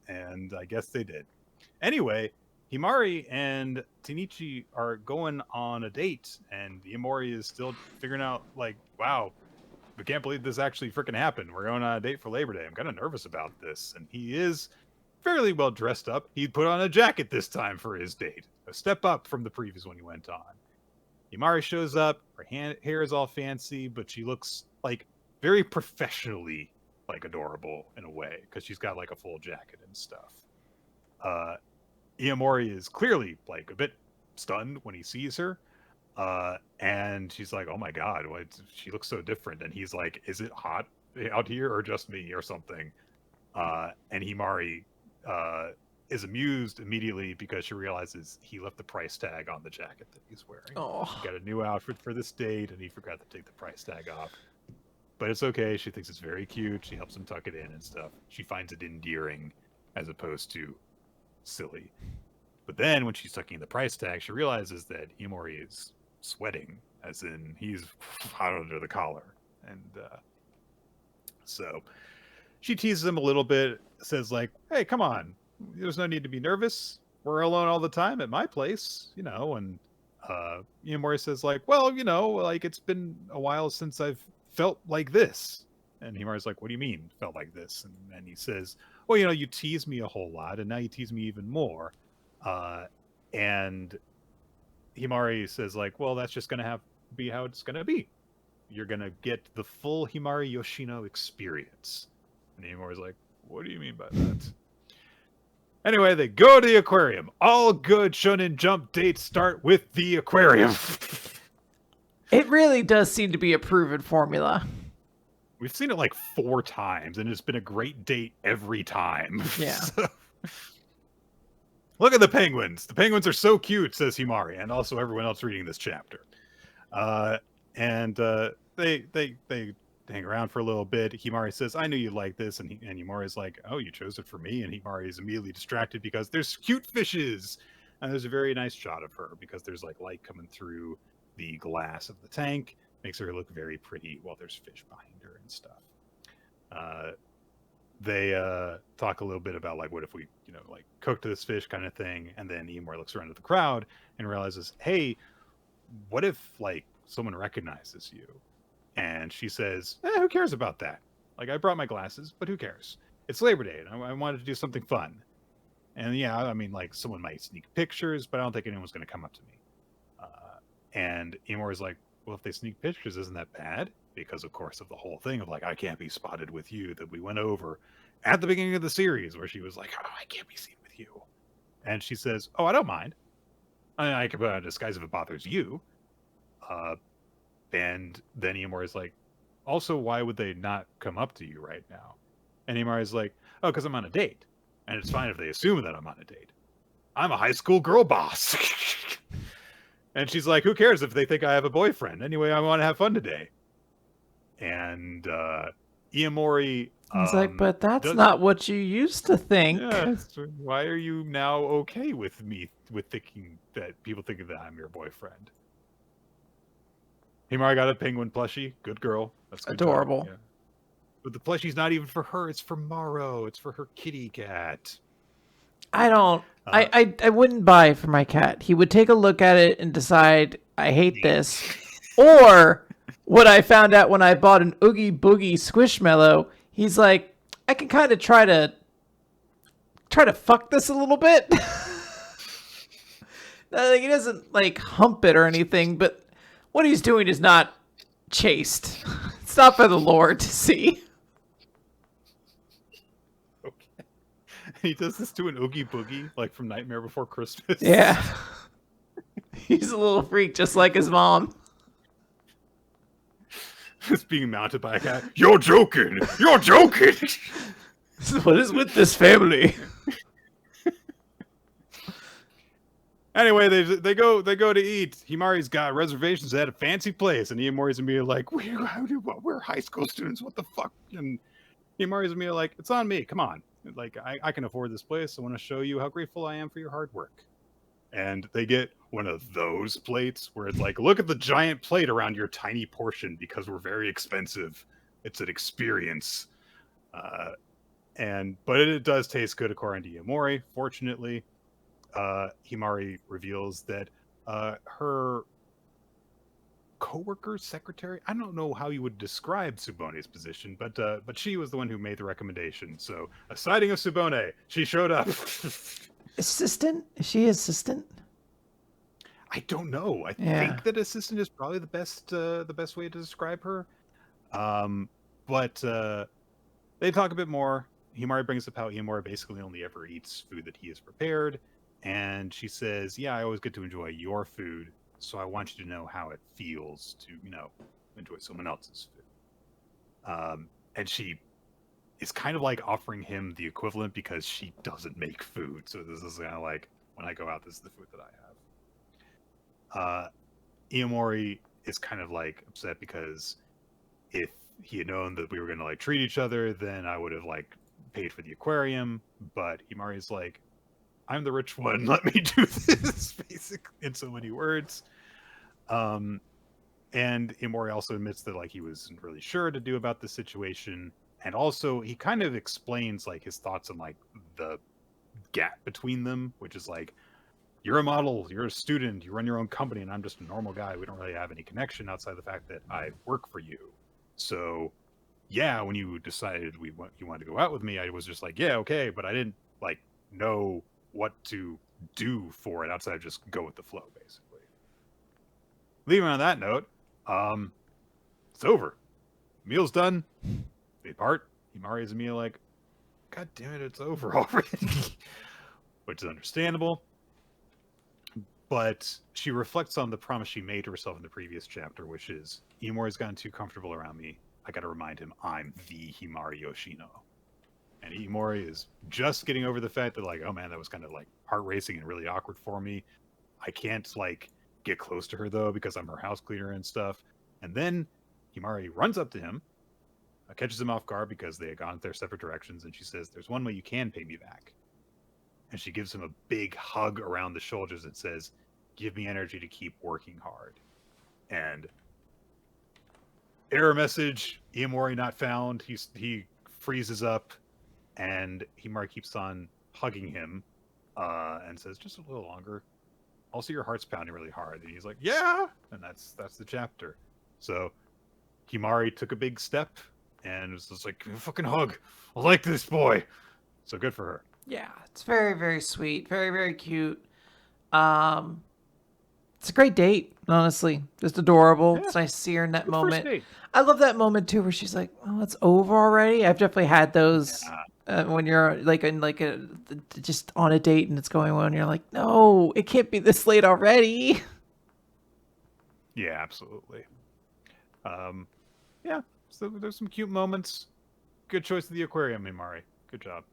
and I guess they did. Anyway, Himari and Tenichi are going on a date, and Iemori is still figuring out, like, wow, we can't believe this actually freaking happened. We're going on a date for Labor Day. I'm kind of nervous about this. And he is fairly well dressed up. He put on a jacket this time for his date, a step up from the previous one he went on. Himari shows up. Her hair is all fancy, but she looks like very professionally like adorable in a way because she's got like a full jacket and stuff. Iemori is clearly like a bit stunned when he sees her. And she's like, oh my god, she looks so different. And he's like, is it hot out here or just me or something? And Himari is amused immediately because she realizes he left the price tag on the jacket that he's wearing. Oh. He got a new outfit for this date and he forgot to take the price tag off. But it's okay. She thinks it's very cute. She helps him tuck it in and stuff. She finds it endearing as opposed to silly. But then when she's tucking the price tag, she realizes that Iemori is sweating, as in he's hot under the collar. And so she teases him a little bit, says like, hey, come on. There's no need to be nervous. We're alone all the time at my place, you know. And Iemori says like, well, you know, like it's been a while since I've felt like this. And Himari's like, what do you mean felt like this? And he says, well, you know, you tease me a whole lot and now you tease me even more. And Himari says like, well, that's just going to be how it's going to be. You're going to get the full Himari Yoshino experience. And Himari's like, what do you mean by that? Anyway, they go to the aquarium. All good Shonen Jump dates start with the aquarium. It really does seem to be a proven formula. We've seen it like 4 times, and it's been a great date every time. Yeah. So, look at the penguins. The penguins are so cute, says Himari, and also everyone else reading this chapter. And they hang around for a little bit. Himari says, I knew you'd like this. And Himari's like, oh, you chose it for me? And Himari is immediately distracted because there's cute fishes. And there's a very nice shot of her because there's like light coming through the glass of the tank. Makes her look very pretty while there's fish behind her and stuff. They talk a little bit about like, what if we, you know, like cooked this fish kind of thing. And then Iemori looks around at the crowd and realizes, hey, what if like someone recognizes you? And she says, who cares about that? Like, I brought my glasses, but who cares? It's Labor Day, and I wanted to do something fun. And yeah, I mean, like, someone might sneak pictures, but I don't think anyone's going to come up to me. And Iemori's like, well, if they sneak pictures, isn't that bad? Because, of course, of the whole thing of, like, I can't be spotted with you that we went over at the beginning of the series, where she was like, oh, I can't be seen with you. And she says, oh, I don't mind. I can put on a disguise if it bothers you. And then Iemori's like, also, why would they not come up to you right now? And Iemori's like, oh, because I'm on a date. And it's fine if they assume that I'm on a date. I'm a high school girl boss. And she's like, who cares if they think I have a boyfriend? Anyway, I want to have fun today. And Iemori... He's like, but that's not what you used to think. Yeah, why are you now okay with me, with thinking that people think that I'm your boyfriend? Himari got a penguin plushie. Good girl. That's good. Adorable. Yeah. But the plushie's not even for her. It's for Maro. It's for her kitty cat. I don't... I wouldn't buy it for my cat. He would take a look at it and decide, I hate this. Or what I found out when I bought an Oogie Boogie Squishmallow, he's like, I can kind of try to fuck this a little bit. Like, he doesn't, like, hump it or anything, but what he's doing is not chaste. It's not for the Lord to see. He does this to an Oogie Boogie, like from Nightmare Before Christmas. Yeah. He's a little freak, just like his mom. Just being mounted by a cat. You're joking! You're joking! What is with this family? Anyway, they go to eat. Himari's got reservations at a fancy place, and Iamori's immediately like, we're high school students, what the fuck? And Himari's immediately like, it's on me, come on. Like, I can afford this place. I want to show you how grateful I am for your hard work. And they get one of those plates where it's like, look at the giant plate around your tiny portion because we're very expensive. It's an experience. But it does taste good according to Iamori, fortunately. Himari reveals that her co-worker, secretary, I don't know how you would describe Tsubone's position, but she was the one who made the recommendation. So a sighting of Tsubone, she showed up. Assistant? Is she assistant? I don't know. I think that assistant is probably the best way to describe her. But they talk a bit more. Himari brings up how Iamori basically only ever eats food that he has prepared. And she says, yeah, I always get to enjoy your food, so I want you to know how it feels to, enjoy someone else's food. And she is kind of like offering him the equivalent because she doesn't make food. So this is kind of like, when I go out, this is the food that I have. Iamori is kind of like upset because if he had known that we were going to like treat each other, then I would have like paid for the aquarium. But Himari's like, I'm the rich one. Let me do this, basically, in so many words. And Iamori also admits that like he wasn't really sure to do about the situation, and also he kind of explains like his thoughts on like the gap between them, which is like, you're a model, you're a student, you run your own company, and I'm just a normal guy. We don't really have any connection outside the fact that I work for you. So, yeah, when you decided you wanted to go out with me, I was just like, yeah, okay, but I didn't like know what to do for it outside of just go with the flow, basically. Leaving on that note, it's over. Meal's done. They part. Himari is Mia like, God damn it, it's over already. Which is understandable. But she reflects on the promise she made to herself in the previous chapter, which is, Iamori's gotten too comfortable around me. I gotta remind him I'm the Himari Yoshino. And Iamori is just getting over the fact that, like, oh man, that was kind of like heart racing and really awkward for me. I can't like get close to her though because I'm her house cleaner and stuff. And then Himari runs up to him, catches him off guard because they had gone their separate directions, and she says, "There's one way you can pay me back." And she gives him a big hug around the shoulders and says, "Give me energy to keep working hard." And error message: Iamori not found. He freezes up. And Himari keeps on hugging him and says, just a little longer. Also, your heart's pounding really hard. And he's like, yeah! And that's the chapter. So Himari took a big step and was just like, fucking hug. I like this boy. So good for her. Yeah, it's very, very sweet. Very, very cute. It's a great date, honestly. Just adorable. Yeah. It's nice to see her in that moment. I love that moment too where she's like, oh, it's over already. I've definitely had those when you're like in like just on a date and it's going on. You're like, no, it can't be this late already. Yeah, absolutely. Yeah, so there's some cute moments. Good choice of the aquarium, Himari. Good job.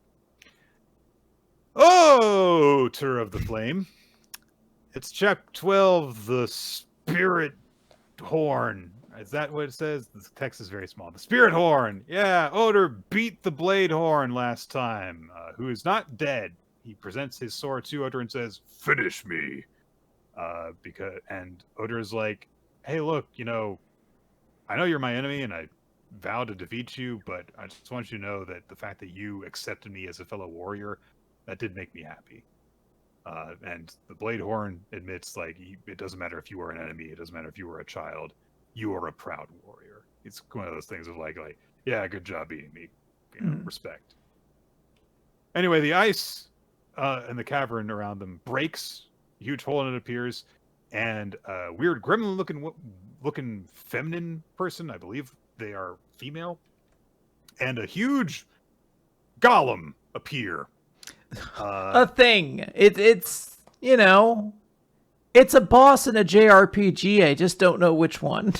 Oh, Tour of the Flame. It's chapter 12, the Spirit Horn. Is that what it says? The text is very small. The Spirit Horn. Yeah, Oder beat the Blade Horn last time, who is not dead. He presents his sword to Oder and says, finish me. And Oder is like, hey, look, I know you're my enemy and I vow to defeat you, but I just want you to know that the fact that you accepted me as a fellow warrior, that did make me happy. And the Blade Horn admits, like, it doesn't matter if you were an enemy, it doesn't matter if you were a child, you are a proud warrior. It's one of those things of like, yeah, good job beating me, respect. Anyway, the ice in the cavern around them breaks, a huge hole in it appears, and a weird gremlin-looking feminine person, I believe they are female, and a huge golem appear. A thing. It's it's a boss in a JRPG. I just don't know which one.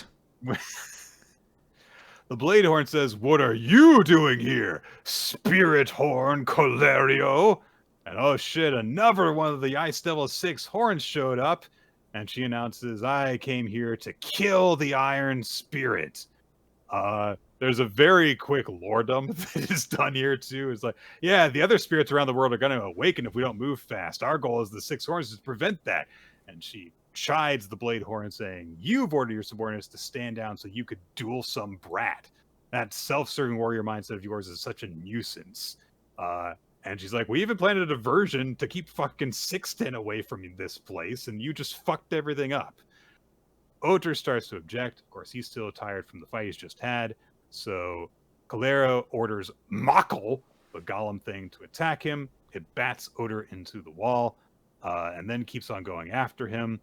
The Blade Horn says, "What are you doing here, Spirit Horn Colerio?" And oh shit, another one of the Ice Devil 6 horns showed up, and she announces, "I came here to kill the Iron Spirit." There's a very quick lore dump that is done here too. It's like, yeah, the other spirits around the world are going to awaken if we don't move fast. Our goal as the 6 horns is to prevent that. And she chides the Blade Horn, saying, "You've ordered your subordinates to stand down so you could duel some brat. That self-serving warrior mindset of yours is such a nuisance." And she's like, "We even planned a diversion to keep fucking 610 away from this place, and you just fucked everything up." Oter starts to object. Of course, he's still tired from the fight he's just had. So Calera orders Mokkel, the golem thing, to attack him. It bats Oter into the wall, and then keeps on going after him.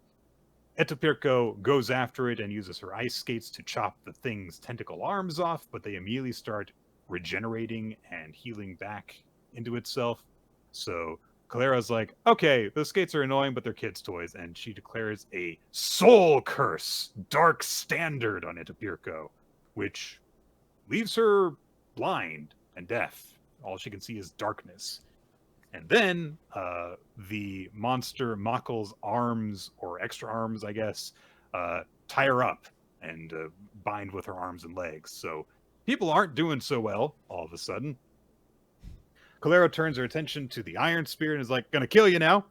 Etopirco goes after it and uses her ice skates to chop the thing's tentacle arms off, but they immediately start regenerating and healing back into itself. So Calera's like, "Okay, those skates are annoying, but they're kids' toys," and she declares a soul curse, dark standard, on Etopirco, which leaves her blind and deaf. All she can see is darkness. And then the monster Mokkel's arms, or extra arms, I guess, tie her up and bind with her arms and legs. So people aren't doing so well all of a sudden. Calera turns her attention to the Iron Spirit and is like, "Gonna kill you now."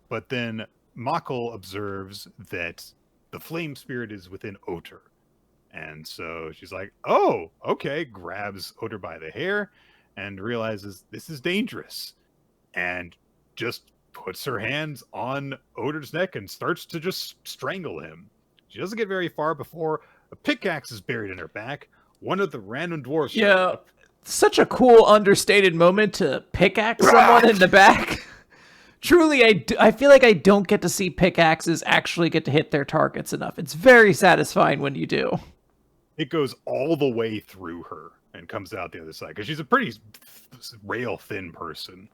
But then Mokkel observes that the Flame Spirit is within Oter. And so she's like, "Oh, okay," grabs Oter by the hair and realizes this is dangerous, and just puts her hands on Oter's neck and starts to just strangle him. She doesn't get very far before a pickaxe is buried in her back. One of the random dwarves shows up. Such a cool, understated moment to pickaxe someone in the back. Truly, I feel like I don't get to see pickaxes actually get to hit their targets enough. It's very satisfying when you do. It goes all the way through her and comes out the other side, because she's a pretty rail-thin person.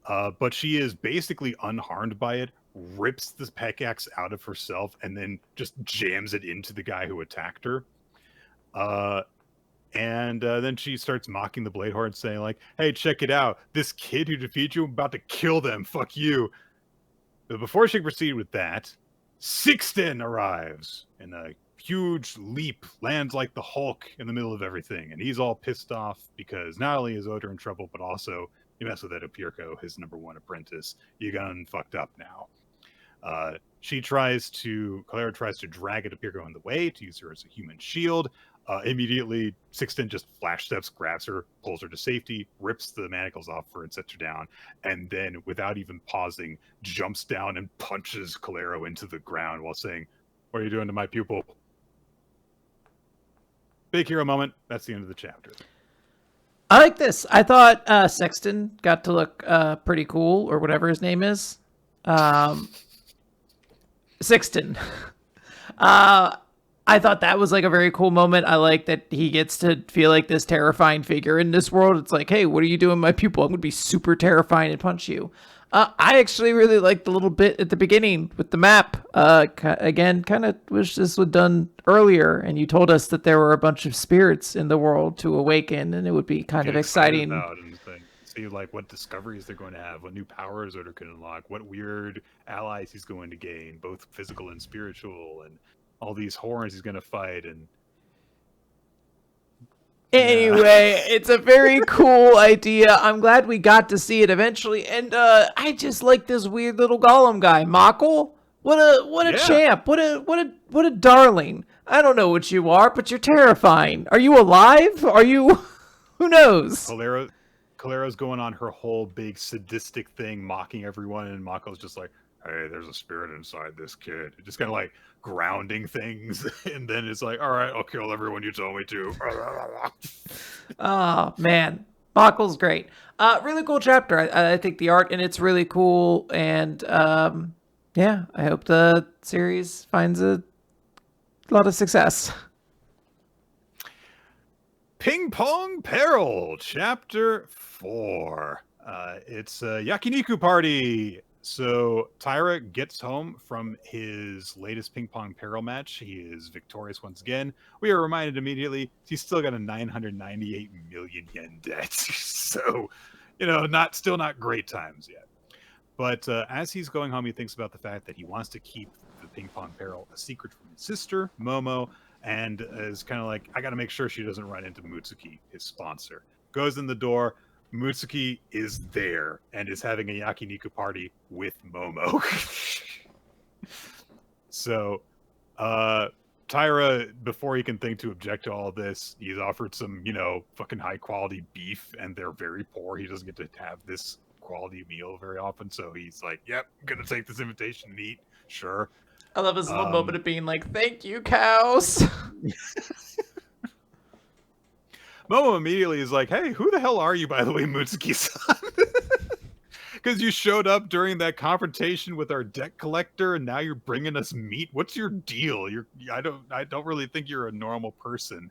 But she is basically unharmed by it, rips the pickaxe out of herself, and then just jams it into the guy who attacked her. And then she starts mocking the Blade Horn, saying like, "Hey, check it out. This kid who defeated you, I'm about to kill them. Fuck you." But before she can proceed with that, Sixten arrives in a huge leap, lands like the Hulk in the middle of everything. And he's all pissed off because not only is Oter in trouble, but also you mess with Etopirco, his number one apprentice. You got fucked up now. Calera tries to drag Etopirco in the way to use her as a human shield. Immediately, Sixten just flash steps, grabs her, pulls her to safety, rips the manacles off her and sets her down, and then, without even pausing, jumps down and punches Calera into the ground while saying, "What are you doing to my pupil?" Big hero moment. That's the end of the chapter. I like this. I thought Sexton got to look pretty cool, or whatever his name is. Sixten. I thought that was like a very cool moment. I like that he gets to feel like this terrifying figure in this world. It's like, "Hey, what are you doing, my pupil? I'm going to be super terrifying and punch you." I actually really liked the little bit at the beginning with the map. Again, kind of wish this was done earlier. And you told us that there were a bunch of spirits in the world to awaken, and it would be kind of exciting. See like what discoveries they're going to have, what new powers Oter can unlock, what weird allies he's going to gain, both physical and spiritual, and all these horns he's going to fight. And anyway, it's a very cool idea. I'm glad we got to see it eventually. And I just like this weird little golem guy, Mokkel. What a champ. What a darling. I don't know what you are, but you're terrifying. Are you alive? Are you who knows? Calera's going on her whole big sadistic thing, mocking everyone, and Mako's just like, "Hey, there's a spirit inside this kid." Just kind of like grounding things, and then it's like, "All right, I'll kill everyone you told me to." Oh man, Mokkel's great. Really cool chapter. I think the art in it's really cool, and yeah, I hope the series finds a lot of success. Ping-Pong Peril, Chapter 4. It's a Yakiniku party. So Tyra gets home from his latest Ping-Pong Peril match. He is victorious once again. We are reminded immediately he's still got a 998 million yen debt. So, still not great times yet. But as he's going home, he thinks about the fact that he wants to keep the Ping-Pong Peril a secret from his sister, Momo, and is kind of like, I got to make sure she doesn't run into Mutsuki, his sponsor. Goes in the door. Mutsuki is there and is having a yakiniku party with Momo. So, Tyra, before he can think to object to all this, he's offered some, fucking high quality beef, and they're very poor. He doesn't get to have this quality meal very often, so he's like, yep, I'm gonna take this invitation and eat. Sure. I love his little moment of being like, thank you, cows. Momo immediately is like, hey, who the hell are you, by the way, Mutsuki-san? Because you showed up during that confrontation with our debt collector, and now you're bringing us meat. What's your deal? I don't really think you're a normal person.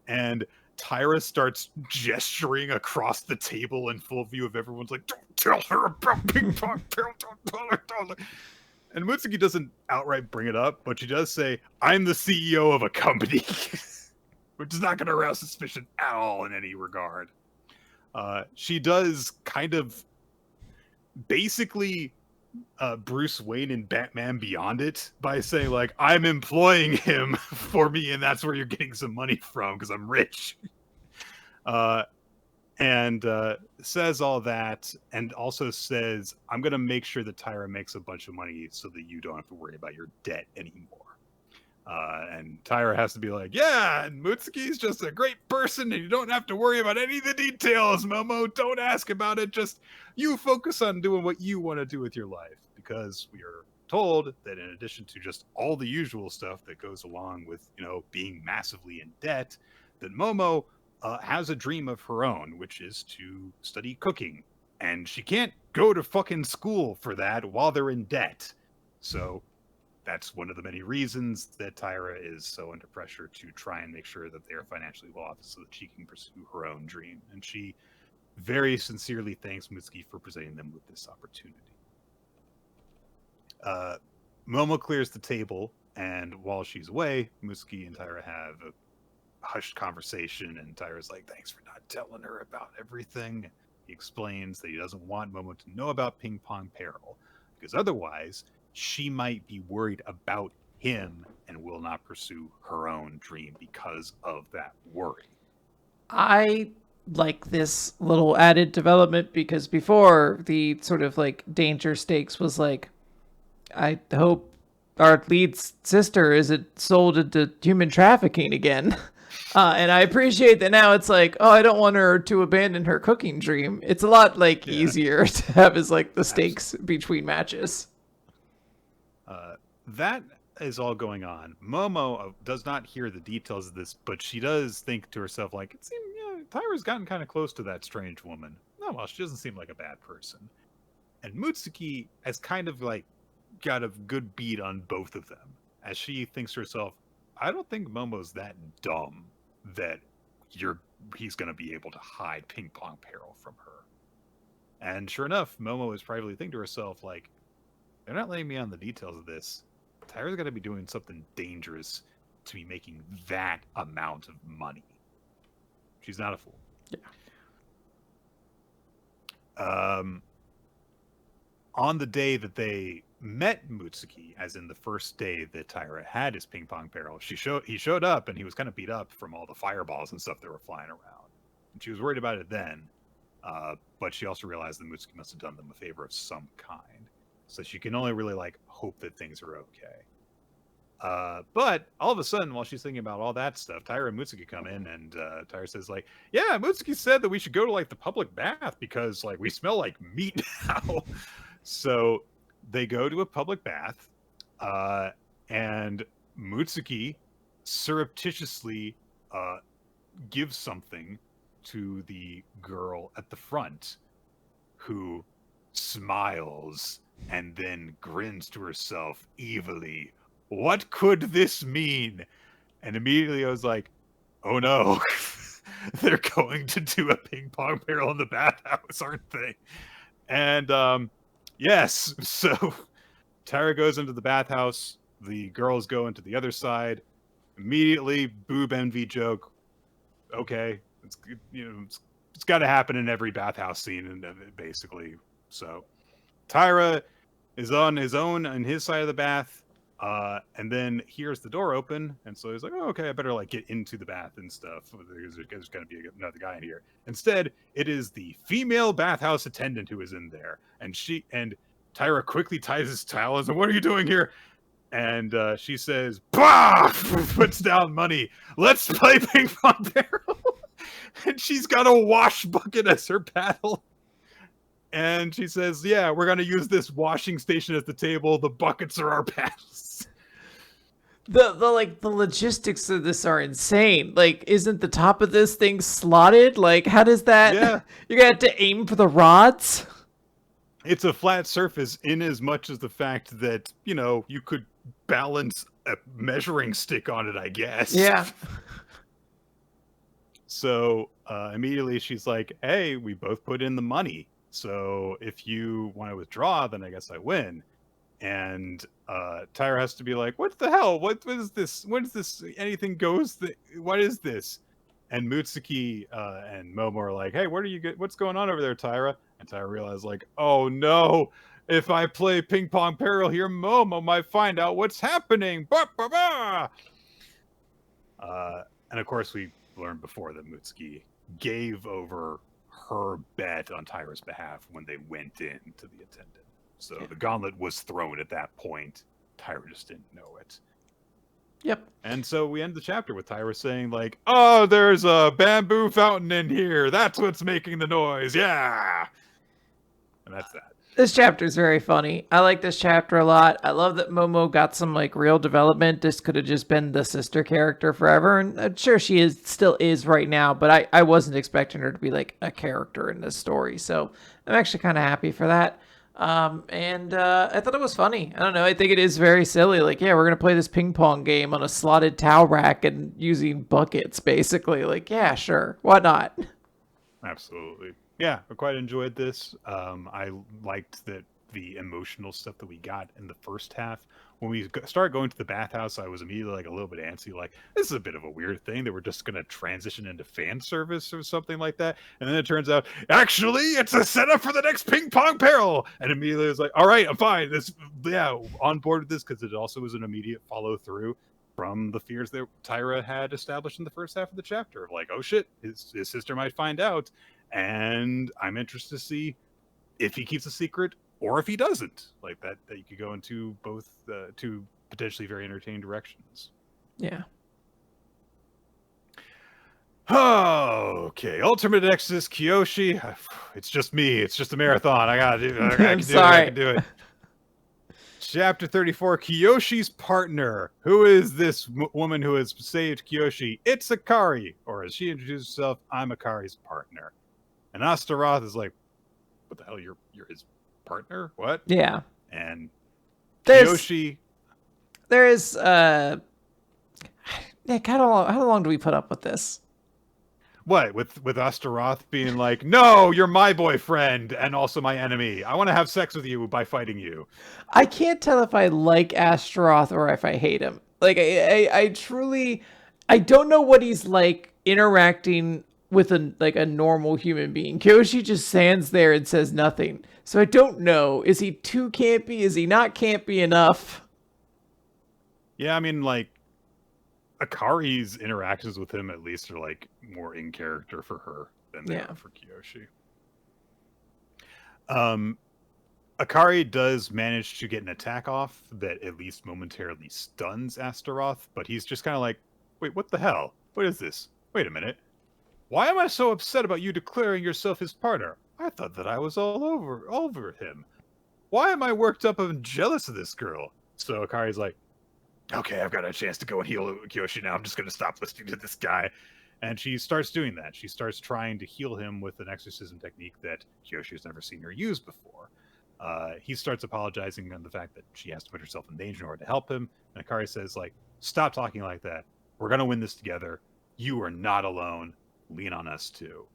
And Tyra starts gesturing across the table in full view of everyone's like, don't tell her about Ping-Pong Peril, don't tell her. And Mutsuki doesn't outright bring it up, but she does say, I'm the CEO of a company. Which is not going to arouse suspicion at all in any regard. She does kind of basically Bruce Wayne and Batman Beyond it by saying, like, I'm employing him for me, and that's where you're getting some money from, because I'm rich. And says all that, and also says, I'm going to make sure that Tyra makes a bunch of money so that you don't have to worry about your debt anymore. And Tyra has to be like, yeah, and Mutsuki's just a great person, and you don't have to worry about any of the details, Momo. Don't ask about it. Just you focus on doing what you want to do with your life. Because we are told that in addition to just all the usual stuff that goes along with, being massively in debt, that Momo has a dream of her own, which is to study cooking. And she can't go to fucking school for that while they're in debt. So that's one of the many reasons that Tyra is so under pressure to try and make sure that they are financially well off so that she can pursue her own dream. And she very sincerely thanks Mutsuki for presenting them with this opportunity. Momo clears the table, and while she's away, Mutsuki and Tyra have a hushed conversation, and Tyra's like, thanks for not telling her about everything. He explains that he doesn't want Momo to know about Ping-Pong Peril, because otherwise she might be worried about him and will not pursue her own dream because of that worry. I like this little added development because before the sort of like danger stakes was like, I hope our lead sister isn't sold into human trafficking again. And I appreciate that now it's like, oh, I don't want her to abandon her cooking dream. It's a lot easier to have as like the stakes between matches. That is all going on. Momo does not hear the details of this, but she does think to herself, like, it seems, Tyra's gotten kind of close to that strange woman. Oh, well, she doesn't seem like a bad person. And Mutsuki has kind of like got a good beat on both of them, as she thinks to herself, I don't think Momo's that dumb that he's going to be able to hide Ping-Pong Peril from her. And sure enough, Momo is privately thinking to herself, like, they're not letting me on the details of this. Tyra's got to be doing something dangerous to be making that amount of money. She's not a fool. Yeah. On the day that they met Mutsuki, as in the first day that Tyra had his Ping-Pong Peril, he showed up and he was kind of beat up from all the fireballs and stuff that were flying around. And she was worried about it then, but she also realized that Mutsuki must have done them a favor of some kind. So she can only really hope that things are okay. But all of a sudden, while she's thinking about all that stuff, Tyra and Mutsuki come in, and Tyra says, like, yeah, Mutsuki said that we should go to the public bath because we smell like meat now. So they go to a public bath, and Mutsuki surreptitiously gives something to the girl at the front, who smiles and then grins to herself evilly. What could this mean? And immediately I was like, oh no. they're going to do a ping-pong peril in the bathhouse, aren't they? And yes, so Tyra goes into the bathhouse. The girls go into the other side. Immediately, boob envy joke. Okay, it's got to happen in every bathhouse scene, and basically. So Tyra is on his own on his side of the bath, and then hears the door open, and so he's like, "Oh, okay, I better like get into the bath and stuff. There's going to be another guy in here." Instead, it is the female bathhouse attendant who is in there, and Tyra quickly ties his towel and says, "What are you doing here?" And she says, "Bah!" Puts down money. "Let's play ping pong barrel." And she's got a wash bucket as her paddle. And she says, "Yeah, we're gonna use this washing station as the table. The buckets are our paddles." The logistics of this are insane. Like, isn't the top of this thing slotted? Like, how does that? Yeah. You're gonna have to aim for the rods. It's a flat surface in as much as the fact that, you could balance a measuring stick on it, I guess. Yeah. So immediately she's like, "Hey, we both put in the money. So if you want to withdraw, then I guess I win." And Tyra has to be like, "What the hell? What is this? What is this? Anything goes? What is this?" And Mutsuki and Momo are like, "Hey, what's going on over there, Tyra?" And Tyra realizes, like, "Oh no, if I play Ping Pong Peril here, Momo might find out what's happening." Bah, bah, bah! And of course, we learned before that Mutsuki gave over her bet on Tyra's behalf when they went in to the attendant. So the gauntlet was thrown at that point. Tyra just didn't know it. Yep. And so we end the chapter with Tyra saying, like, "Oh, there's a bamboo fountain in here. That's what's making the noise. Yeah." And that's that. This chapter is very funny. I like this chapter a lot. I love that Momo got some like real development. This could have just been the sister character forever, and I'm sure she still is right now. But I wasn't expecting her to be like a character in this story, so I'm actually kind of happy for that. And I thought it was funny. I don't know. I think it is very silly. Like, yeah, we're gonna play this ping pong game on a slotted towel rack and using buckets, basically. Like, yeah, sure, why not? Absolutely. Yeah, I quite enjoyed this. I liked that the emotional stuff that we got in the first half. When we started going to the bathhouse, I was immediately like a little bit antsy, like, this is a bit of a weird thing that we're just going to transition into fan service or something like that. And then it turns out, actually, it's a setup for the next Ping Pong Peril. And immediately I was like, all right, I'm fine. On board with this, because it also was an immediate follow through from the fears that Tyra had established in the first half of the chapter. Like, oh shit, his sister might find out. And I'm interested to see if he keeps a secret or if he doesn't. Like that you could go into both two potentially very entertaining directions. Yeah. Okay, Ultimate Exorcist Kiyoshi. It's just me. It's just a marathon. I gotta do it. I can do it. Chapter 34, Kiyoshi's partner. Who is this woman who has saved Kiyoshi? It's Akari. Or as she introduces herself, I'm Akari's partner. And Astaroth is like, what the hell? You're his partner? What? Yeah. And Kiyoshi. Nick, how long do we put up with this? What? With Astaroth being like, "No, you're my boyfriend and also my enemy. I want to have sex with you by fighting you." I can't tell if I like Astaroth or if I hate him. Like, I truly, I don't know what he's like interacting with a normal human being. Kiyoshi just stands there and says nothing. So I don't know. Is he too campy? Is he not campy enough? Yeah, I mean, like, Akari's interactions with him at least are like more in character for her than they are for Kiyoshi. Akari does manage to get an attack off that at least momentarily stuns Astaroth, but he's just kind of like, "Wait, what the hell? What is this? Wait a minute. Why am I so upset about you declaring yourself his partner? I thought that I was all over him. Why am I worked up and jealous of this girl?" So Akari's like, "Okay, I've got a chance to go and heal Kiyoshi now. I'm just going to stop listening to this guy." And she starts doing that. She starts trying to heal him with an exorcism technique that Kiyoshi has never seen her use before. He starts apologizing on the fact that she has to put herself in danger in order to help him. And Akari says, like, "Stop talking like that. We're going to win this together. You are not alone. lean on us too.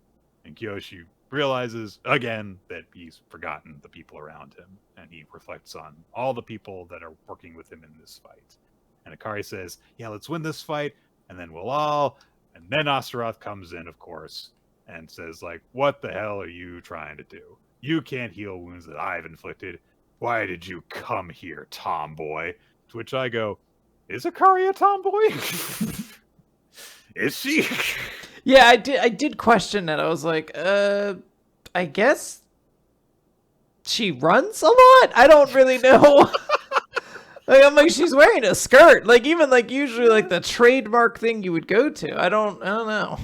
And Kiyoshi realizes again that he's forgotten the people around him, and he reflects on all the people that are working with him in this fight. And Akari says, yeah, let's win this fight, and then we'll all... And then Astaroth comes in, of course, and says, like, what the hell are you trying to do? You can't heal wounds that I've inflicted. Why did you come here, tomboy? To which I go, is Akari a tomboy? Is she? Yeah, I did question that. I was like, I guess she runs a lot? I don't really know. Like, I'm like, she's wearing a skirt. Like, even like usually like the trademark thing you would go to. I don't know.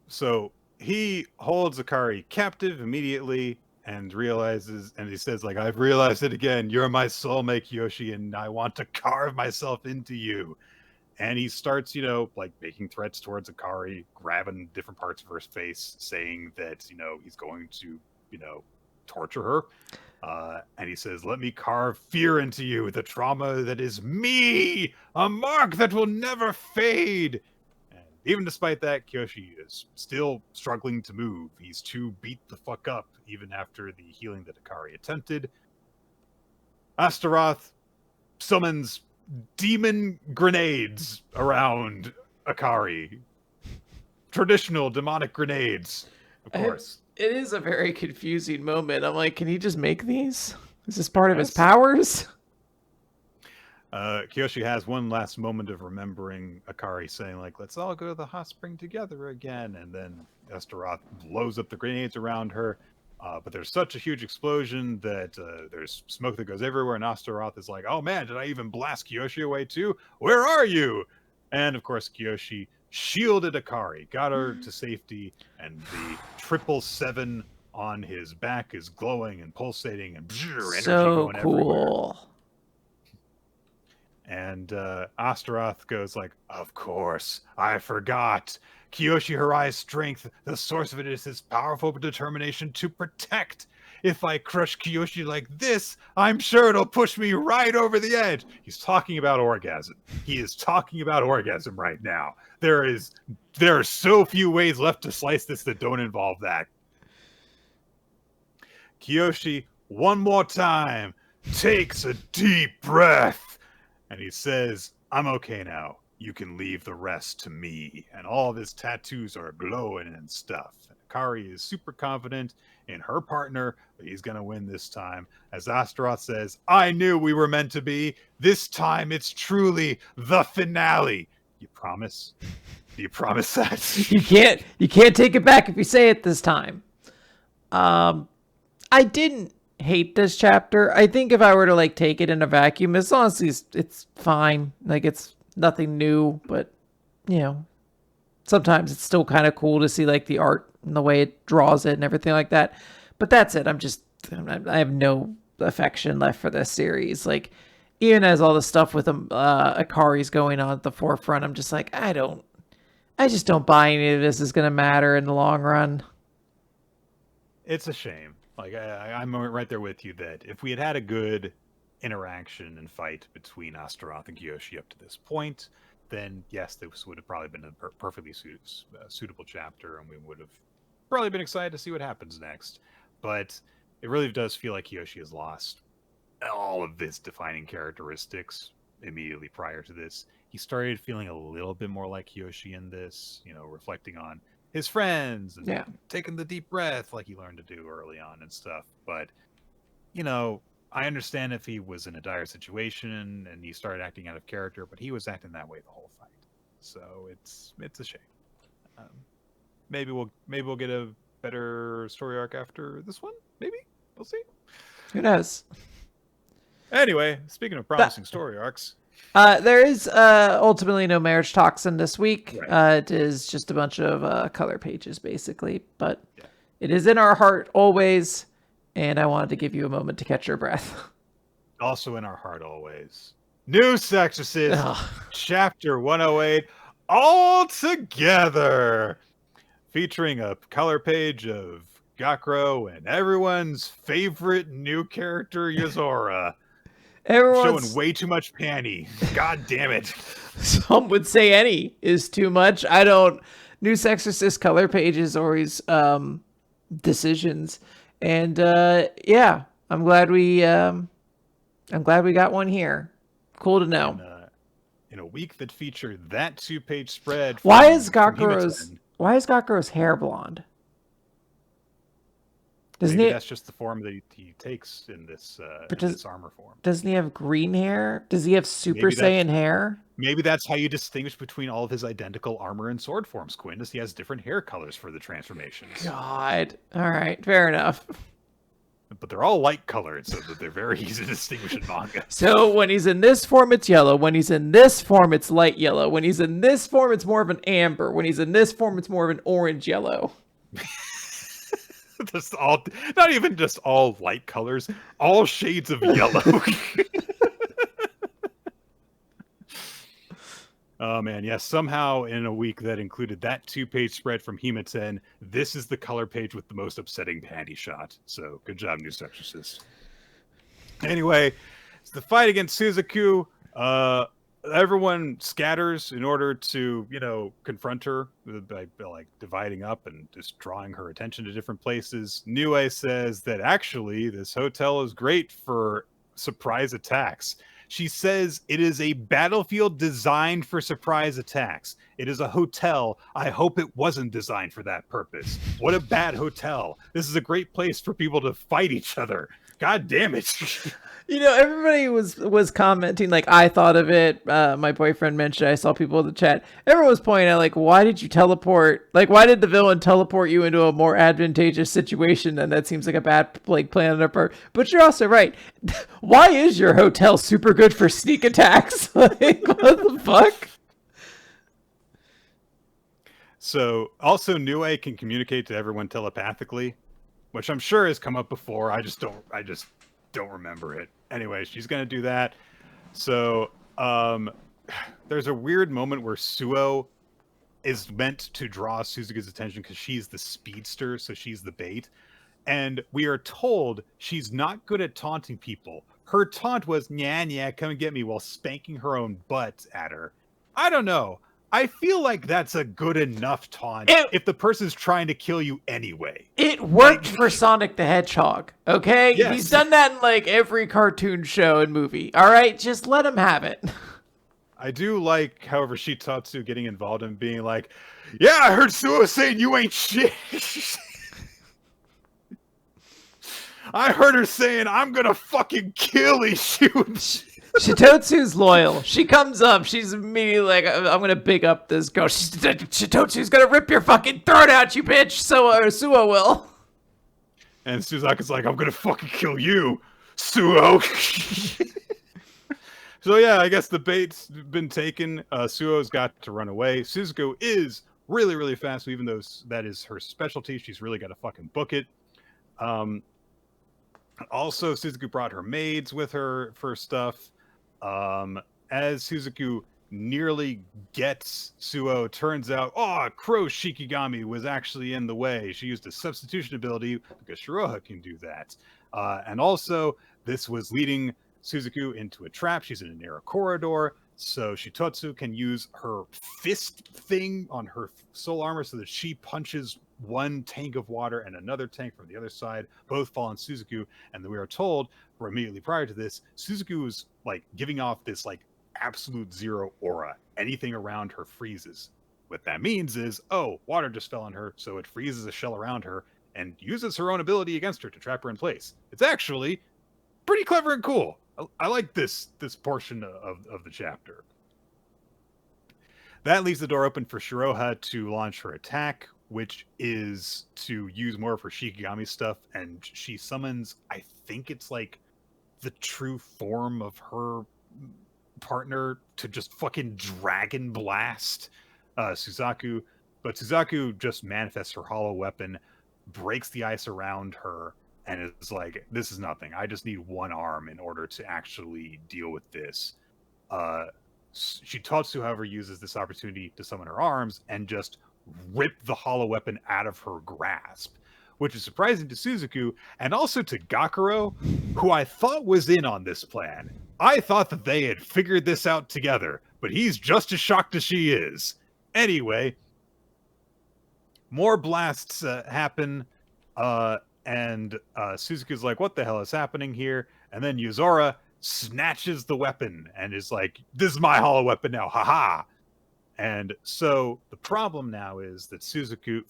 So he holds Akari captive immediately and realizes, and he says, like, I've realized it again. You're my soulmate, Kiyoshi, and I want to carve myself into you. And he starts, you know, like making threats towards Akari, grabbing different parts of her face, saying that, you know, he's going to, you know, torture her. And he says, let me carve fear into you, the trauma that is me, a mark that will never fade. And even despite that, Kiyoshi is still struggling to move. He's too beat the fuck up, even after the healing that Akari attempted. Astaroth summons demon grenades around Akari. Traditional demonic grenades, of course. It is a very confusing moment. I'm like, can he just make these? Is this part of his powers? Kiyoshi has one last moment of remembering Akari saying, like, let's all go to the hot spring together again. And then Astaroth blows up the grenades around her. But there's such a huge explosion that there's smoke that goes everywhere. And Astaroth is like, oh man, did I even blast Kiyoshi away too? Where are you? And of course, Kiyoshi shielded Akari, got her to safety, and the 777 on his back is glowing and pulsating and energy going everywhere. And Astaroth goes like, of course, I forgot. Kiyoshi Hirai's strength, the source of it is his powerful determination to protect. If I crush Kiyoshi like this, I'm sure it'll push me right over the edge. He's talking about orgasm. He is talking about orgasm right now. There are so few ways left to slice this that don't involve that. Kiyoshi, one more time, takes a deep breath. And he says, I'm okay now. You can leave the rest to me. And all of his tattoos are glowing and stuff. And Akari is super confident in her partner that he's going to win this time. As Astaroth says, I knew we were meant to be. This time it's truly the finale. You promise? Do you promise that? You can't take it back if you say it this time. I didn't hate this chapter. I think if I were to like take it in a vacuum, it's honestly it's fine. Like it's nothing new, but you know, sometimes it's still kind of cool to see like the art and the way it draws it and everything like that. But that's it. I have no affection left for this series. Like even as all the stuff with Akari's going on at the forefront, I'm just like, I just don't buy any of this is going to matter in the long run. It's a shame. Like I'm right there with you that if we had had a good interaction and fight between Astaroth and Kiyoshi up to this point, then yes, this would have probably been a perfectly suitable chapter, and we would have probably been excited to see what happens next. But it really does feel like Kiyoshi has lost all of his defining characteristics immediately prior to this. He started feeling a little bit more like Kiyoshi in this, you know, reflecting on his friends and taking the deep breath like he learned to do early on and stuff. But, you know, I understand if he was in a dire situation and he started acting out of character, but he was acting that way the whole fight. So it's a shame. Maybe we'll get a better story arc after this one. Maybe we'll see. Who knows? Anyway, speaking of promising story arcs, there is ultimately no marriage toxin this week. Right. It is just a bunch of color pages, basically. But it is in our heart always, and I wanted to give you a moment to catch your breath. Also in our heart always. New Exorcist, Chapter 108, all together, featuring a color page of Gakro and everyone's favorite new character, Yozora. Showing way too much panty. God damn it. Some would say any is too much. I don't. New Exorcist color pages always decisions, and yeah, I'm glad we got one here. Cool to know. In a week that featured that 2-page spread. Why is Hima-Ten, Gakuro's hair blonde? Maybe that's just the form that he takes in this armor form. Doesn't he have green hair? Does he have Super Saiyan hair? Maybe that's how you distinguish between all of his identical armor and sword forms, Quinn, is he has different hair colors for the transformations. God. All right, fair enough. But they're all light colored, so that they're very easy to distinguish in manga. So when he's in this form, it's yellow. When he's in this form, it's light yellow. When he's in this form, it's more of an amber. When he's in this form, it's more of an orange yellow. Just all, not even just all light colors, all shades of yellow. Oh man, yes. Somehow in a week that included that 2-page spread from Hima-Ten, this is the color page with the most upsetting panty shot. So good job, New Exorcist. Anyway, it's the fight against Suzaku. Everyone scatters in order to, confront her by like dividing up and just drawing her attention to different places. Nue says that actually this hotel is great for surprise attacks. She says it is a battlefield designed for surprise attacks. It is a hotel. I hope it wasn't designed for that purpose. What a bad hotel. This is a great place for people to fight each other. God damn it. Everybody was commenting, like, I thought of it. My boyfriend mentioned it. I saw people in the chat. Everyone was pointing out, like, why did you teleport? Like, why did the villain teleport you into a more advantageous situation? And that seems like a bad plan on her part. But you're also right. Why is your hotel super good for sneak attacks? Like, what the fuck? So, also, Nue can communicate to everyone telepathically, which I'm sure has come up before. I just don't remember it. Anyway, she's gonna do that. So there's a weird moment where Suo is meant to draw Suzuki's attention because she's the speedster, so she's the bait, and we are told she's not good at taunting people. Her taunt was "nya, come and get me," while spanking her own butt at her. I don't know. I feel like that's a good enough taunt if the person's trying to kill you anyway. It worked for Sonic the Hedgehog, okay? Yes. He's done that in like every cartoon show and movie. All right, just let him have it. I do like, however, Shitatsu getting involved and being like, "Yeah, I heard Suo saying you ain't shit." I heard her saying, "I'm gonna fucking kill Ishu." Shitotsu's loyal. She comes up. She's immediately like, I'm going to big up this girl. Shitotsu's going to rip your fucking throat out, you bitch. Suo will. And Suzaku's like, "I'm going to fucking kill you, Suo." So yeah, I guess the bait's been taken. Suo's got to run away. Suzuku is really, really fast. So even though that is her specialty, she's really got to fucking book it. Also, Suzuku brought her maids with her for stuff. As Suzuku nearly gets Suo, turns out, Crow Shikigami was actually in the way. She used a substitution ability because Shiroha can do that. And also, this was leading Suzuku into a trap. She's in a narrow corridor, so Shitotsu can use her fist thing on her soul armor so that she punches one tank of water and another tank from the other side. Both fall on Suzuku, and then we are told, or immediately prior to this, Suzuku is like giving off this like absolute zero aura. Anything around her freezes. What that means is, water just fell on her, so it freezes a shell around her and uses her own ability against her to trap her in place. It's actually pretty clever and cool. I like this portion of the chapter. That leaves the door open for Shiroha to launch her attack, which is to use more of her Shikigami stuff, and she summons, I think it's like the true form of her partner to just fucking dragon blast Suzaku. But Suzaku just manifests her hollow weapon, breaks the ice around her, and is like, "This is nothing. I just need one arm in order to actually deal with this." Shitatsu, however, uses this opportunity to summon her arms and just rip the hollow weapon out of her grasp, which is surprising to Suzuku and also to Gakuro, who I thought was in on this plan. I thought that they had figured this out together, but he's just as shocked as she is. Anyway, more blasts happen, and Suzuki's like, what the hell is happening here? And then Yuzora snatches the weapon and is like, this is my hollow weapon now, haha. And so the problem now is that Suzuki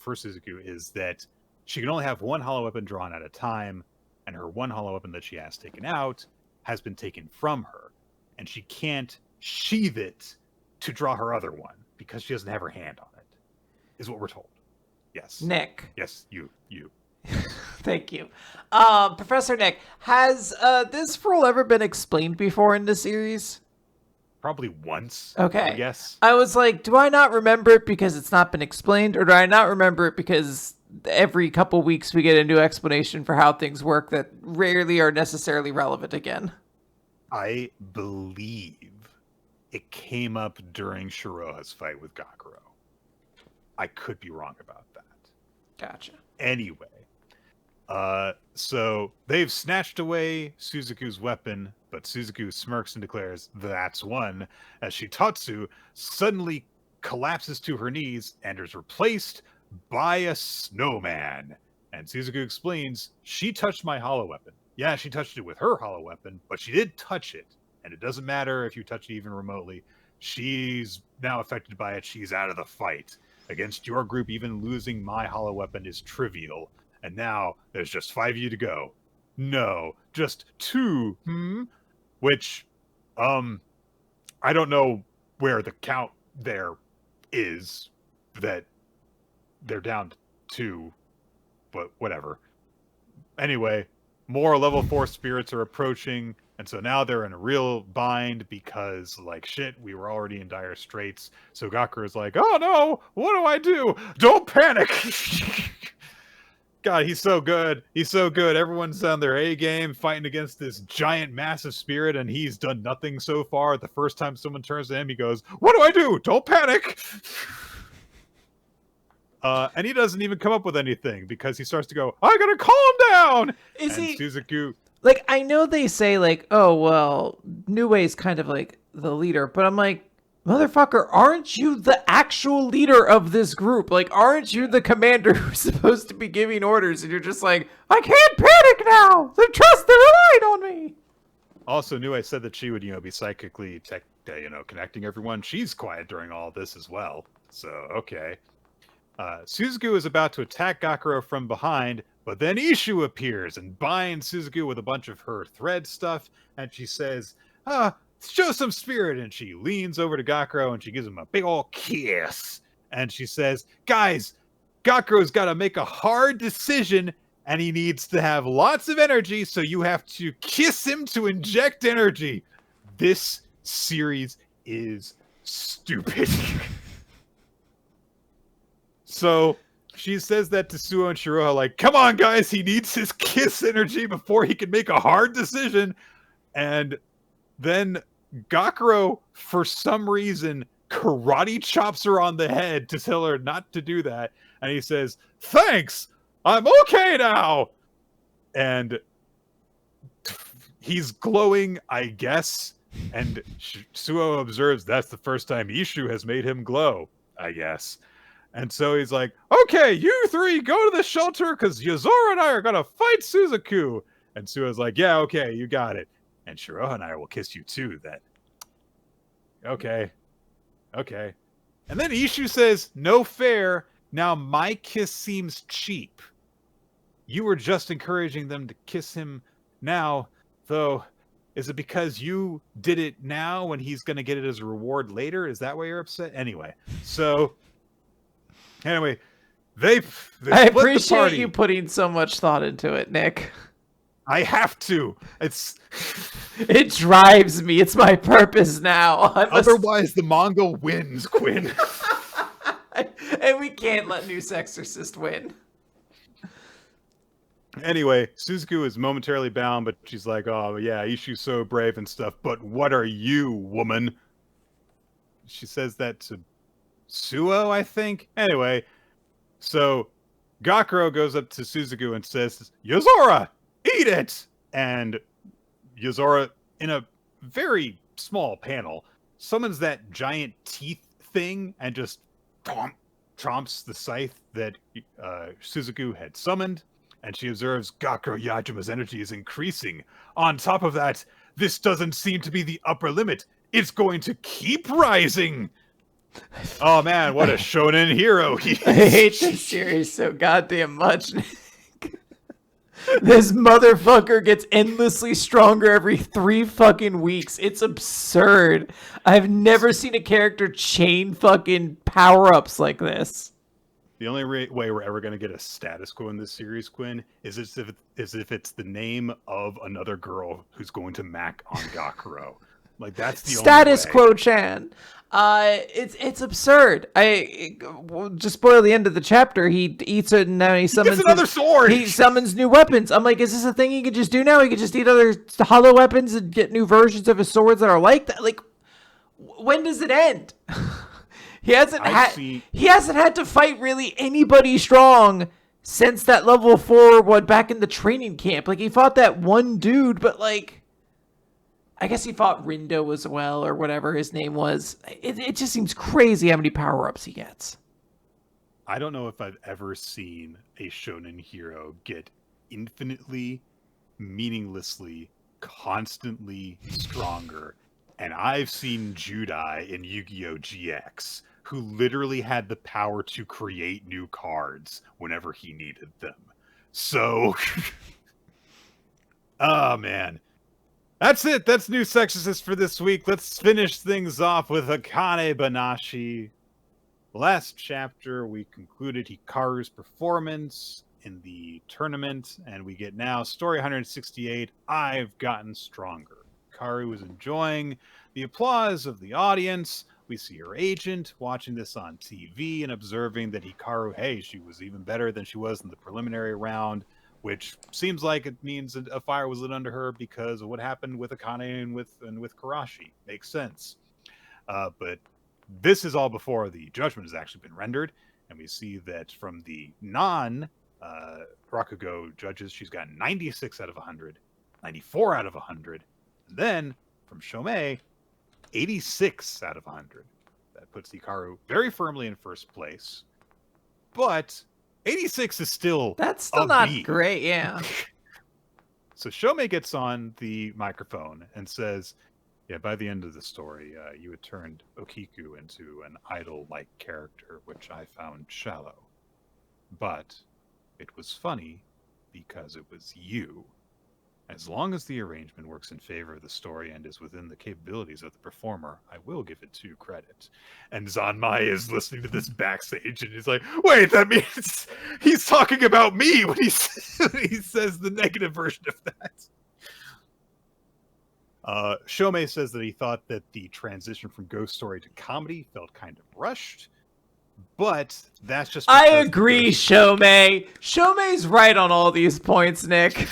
is that she can only have one hollow weapon drawn at a time, and her one hollow weapon that she has taken out has been taken from her, and she can't sheath it to draw her other one because she doesn't have her hand on it, is what we're told. Yes. Nick. Yes, you. Thank you. Professor Nick, has this rule ever been explained before in the series? Probably once. Okay. Yes. I was like, do I not remember it because it's not been explained, or do I not remember it because every couple weeks we get a new explanation for how things work that rarely are necessarily relevant again? I believe it came up during Shiroha's fight with Gakuro. I could be wrong about that. Gotcha. Anyway, so they've snatched away Suzuku's weapon, but Suzuku smirks and declares, that's one, as Shitatsu suddenly collapses to her knees and is replaced by a snowman. And Suzuku explains, she touched my hollow weapon. Yeah, she touched it with her hollow weapon, but she did touch it. And it doesn't matter if you touch it even remotely. She's now affected by it. She's out of the fight. Against your group, even losing my hollow weapon is trivial. And now there's just 5 of you to go. No, just 2. Which, I don't know where the count there is that they're down to 2, but whatever. Anyway, more level 4 spirits are approaching, and so now they're in a real bind because, like, shit, we were already in dire straits. So Gakuru's like, oh no, what do I do? Don't panic! God, he's so good. He's so good. Everyone's on their A game fighting against this giant, massive spirit, and he's done nothing so far. The first time someone turns to him, he goes, what do I do? Don't panic! And he doesn't even come up with anything because he starts to go, I gotta calm down! Is and he... Suzuku... Like, I know they say, like, oh, well, Nue's kind of, like, the leader, but I'm like, motherfucker, aren't you the actual leader of this group? Like, aren't you the commander who's supposed to be giving orders? And you're just like, I can't panic now! They trust, they're relying on me! Also, Nue said that she would, be psychically, connecting everyone. She's quiet during all this as well. So, okay. Suzuku is about to attack Gakuro from behind, but then Ishu appears and binds Suzuku with a bunch of her thread stuff, and she says, show some spirit, and she leans over to Gakuro and she gives him a big ol' kiss. And she says, guys, Gakuro's got to make a hard decision, and he needs to have lots of energy, so you have to kiss him to inject energy. This series is stupid. So she says that to Suo and Shiroha, like, come on, guys, he needs his kiss energy before he can make a hard decision. And then Gakuro, for some reason, karate chops her on the head to tell her not to do that. And he says, thanks, I'm okay now. And he's glowing, I guess. And Suo observes that's the first time Ishu has made him glow, I guess. And so he's like, okay, you 3 go to the shelter because Yuzora and I are going to fight Suzuku. And Suo's like, yeah, okay, you got it. And Shiroha and I will kiss you too, then. Okay. And then Ishu says, no fair. Now my kiss seems cheap. You were just encouraging them to kiss him now, though. Is it because you did it now when he's going to get it as a reward later? Is that why you're upset? Anyway, they I appreciate you putting so much thought into it, Nick. I have to. It drives me. It's my purpose now. Otherwise, the manga wins, Quinn. And we can't let New Exorcist win. Anyway, Suzuku is momentarily bound, but she's like, oh, yeah, Ishu's so brave and stuff, but what are you, woman? She says that to Suo, I think? Anyway, so Gakuro goes up to Suzuku and says, Yuzora, eat it! And Yuzora, in a very small panel, summons that giant teeth thing and just chomps the scythe that Suzuku had summoned, and she observes Gakuro Yajima's energy is increasing. On top of that, this doesn't seem to be the upper limit. It's going to keep rising. Oh man, what a shonen hero he is. I hate this series so goddamn much. This motherfucker gets endlessly stronger every 3 fucking weeks. It's absurd. I've never seen a character chain fucking power-ups like this. The only way we're ever going to get a status quo in this series, Quinn, is if it's the name of another girl who's going to mac on Gakuro. Like, that's the status only way. quo Chan. It's absurd. We'll just spoil the end of the chapter. He eats it and now he summons another sword. He summons new weapons. I'm like, is this a thing he could just do now? He could just eat other hollow weapons and get new versions of his swords that are like that. Like, when does it end? He hasn't had to fight really anybody strong since that level 4 one back in the training camp. Like, he fought that one dude, but like, I guess he fought Rindo as well, or whatever his name was. It just seems crazy how many power-ups he gets. I don't know if I've ever seen a shonen hero get infinitely, meaninglessly, constantly stronger. And I've seen Judai in Yu-Gi-Oh! GX, who literally had the power to create new cards whenever he needed them. So, oh man. That's it. That's New Exorcist for this week. Let's finish things off with Akane-banashi. Last chapter, we concluded Hikaru's performance in the tournament, and we get now story 168, I've Gotten Stronger. Hikaru is enjoying the applause of the audience. We see her agent watching this on TV and observing that Hikaru, hey, she was even better than she was in the preliminary round, which seems like it means a fire was lit under her because of what happened with Akane and with Karashi. Makes sense. But this is all before the judgment has actually been rendered, and we see that from the non-Rakugo judges, she's got 96 out of 100, 94 out of 100, and then from Shomei, 86 out of 100. That puts Hikaru very firmly in first place, but 86 is still not B. great, yeah. So Shomei gets on the microphone and says, yeah, by the end of the story, you had turned Okiku into an idol-like character, which I found shallow. But it was funny because it was you. As long as the arrangement works in favor of the story and is within the capabilities of the performer, I will give it due credit. And Zanmai is listening to this backstage, and he's like, wait, that means he's talking about me when he says the negative version of that. Shomei says that he thought that the transition from ghost story to comedy felt kind of rushed, but that's just... I agree, Shomei. Shomei's right on all these points, Nick.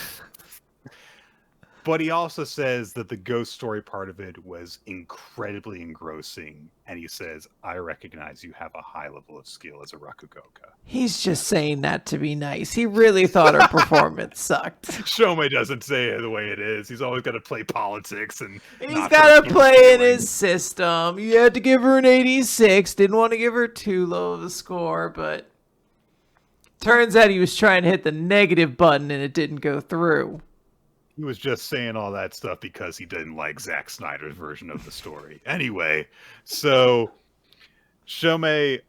But he also says that the ghost story part of it was incredibly engrossing, and he says, I recognize you have a high level of skill as a Rakugoka. He's just saying that to be nice. He really thought her performance sucked. Shomei doesn't say it the way it is. He's always got to play politics, and he's got to play in his system. You had to give her an 86. Didn't want to give her too low of a score, but turns out he was trying to hit the negative button and it didn't go through. He was just saying all that stuff because he didn't like Zack Snyder's version of the story. Anyway, so Shomei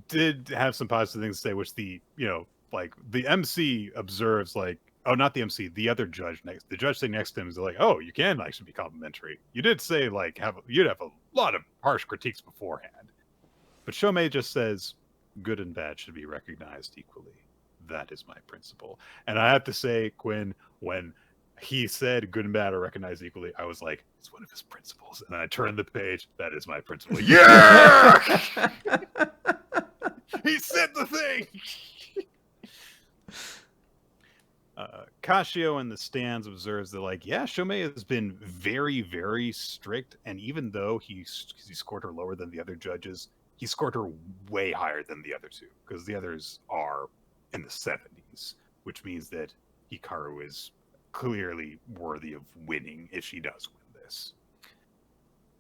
did have some positive things to say, which the MC observes, like, oh, not the MC, the other judge the judge sitting next to him is like, oh, you can actually be complimentary. You did say, like, you'd have a lot of harsh critiques beforehand. But Shomei just says, good and bad should be recognized equally. That is my principle. And I have to say, Quinn, when he said good and bad are recognized equally, I was like, it's one of his principles. And I turned the page, that is my principle. Yeah! He said the thing! Kashio in the stands observes that, like, yeah, Shomei has been very, very strict, and even though he scored her lower than the other judges, he scored her way higher than the other two, because the others are in the 70s, which means that Hikaru is clearly worthy of winning if she does win this.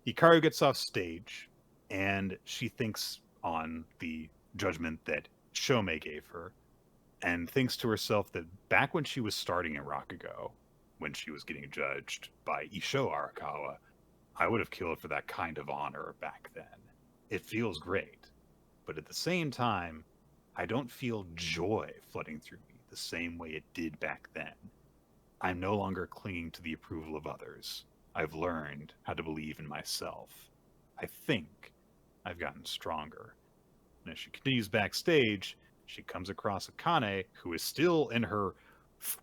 Hikaru gets off stage, and she thinks on the judgment that Shomei gave her, and thinks to herself that back when she was starting in Rakugo, when she was getting judged by Isho Arakawa, I would have killed for that kind of honor back then. It feels great, but at the same time, I don't feel joy flooding through me the same way it did back then. I'm no longer clinging to the approval of others. I've learned how to believe in myself. I think I've gotten stronger. And as she continues backstage, she comes across Akane, who is still in her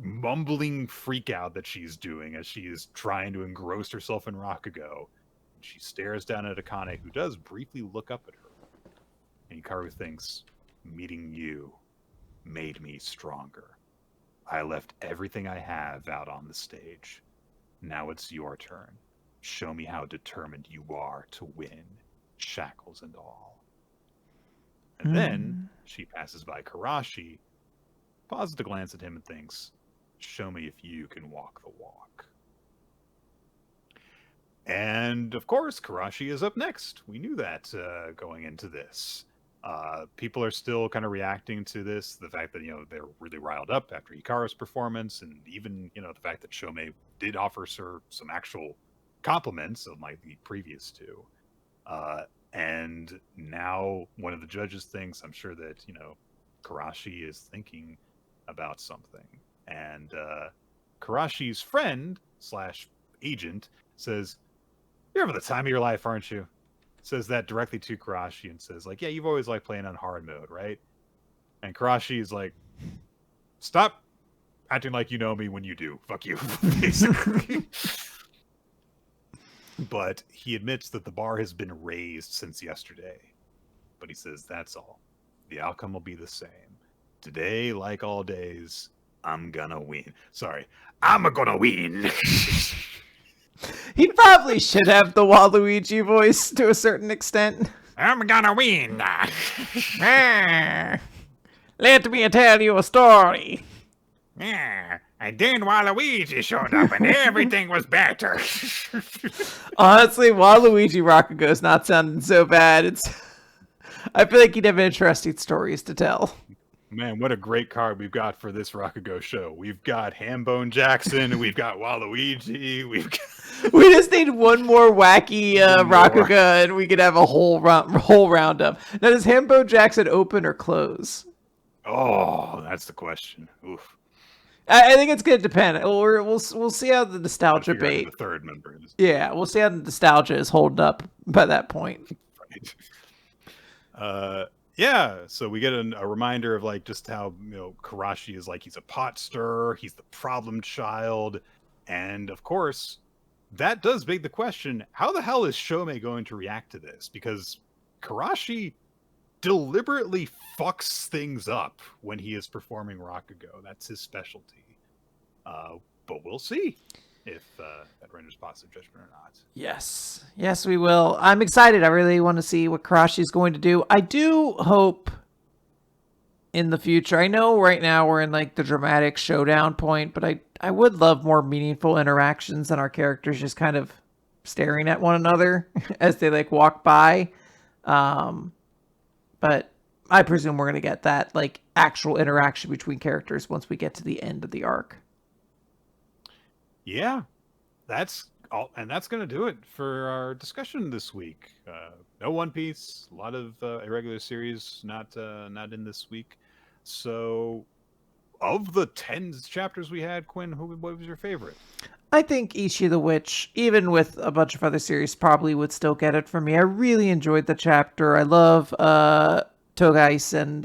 mumbling freak out that she's doing as she is trying to engross herself in Rakugo. And she stares down at Akane, who does briefly look up at her. And Hikaru thinks, meeting you made me stronger. I left everything I have out on the stage. Now it's your turn. Show me how determined you are to win, shackles and all. And then she passes by Karashi, pauses to glance at him and thinks, show me if you can walk the walk. And of course, Karashi is up next. We knew that going into this. People are still kind of reacting to this, the fact that, they're really riled up after Hikaru's performance, and even, the fact that Shomei did offer her some actual compliments of like the previous two. And now one of the judges thinks, I'm sure that, Karashi is thinking about something. And Karashi's friend / agent says, you're having the time of your life, aren't you? Says that directly to Karashi and says, like, yeah, you've always liked playing on hard mode, right? And Karashi is like, stop acting like you know me when you do. Fuck you, basically. But he admits that the bar has been raised since yesterday. But he says, that's all. The outcome will be the same. Today, like all days, I'm gonna win. Sorry, I'm gonna win. He probably should have the Waluigi voice to a certain extent. I'm gonna win. Let me tell you a story. Yeah, and then Waluigi showed up and everything was better. Honestly, Waluigi Rakugo is not sounding so bad. I feel like he'd have interesting stories to tell. Man, what a great card we've got for this Rakugo show. We've got Hambone Jackson, we've got Waluigi, We just need one more wacky Rakugo, and we could have a whole roundup. Now, does Hambone Jackson open or close? Oh, that's the question. Oof. I think it's going to depend. We'll see how the nostalgia bait. The third member is. Yeah, we'll see how the nostalgia is holding up by that point. Right. Yeah, so we get a reminder of like just how Karashi is like he's a pot stirrer, he's the problem child, and of course that does beg the question: how the hell is Shomei going to react to this? Because Karashi deliberately fucks things up when he is performing Rakugo. That's his specialty. But we'll see if that renders positive judgment or not. Yes, we will. I'm excited. I really want to see what Karashi is going to do. I do hope in the future. I know right now we're in like the dramatic showdown point, but I would love more meaningful interactions and our characters just kind of staring at one another as they like walk by. But I presume we're going to get that like actual interaction between characters once we get to the end of the arc. Yeah, that's all, and that's going to do it for our discussion this week. No One Piece, a lot of irregular series not in this week. So, of the 10 chapters we had, Quinn, what was your favorite? I think Ichi the Witch, even with a bunch of other series, probably would still get it for me. I really enjoyed the chapter. I love Togais and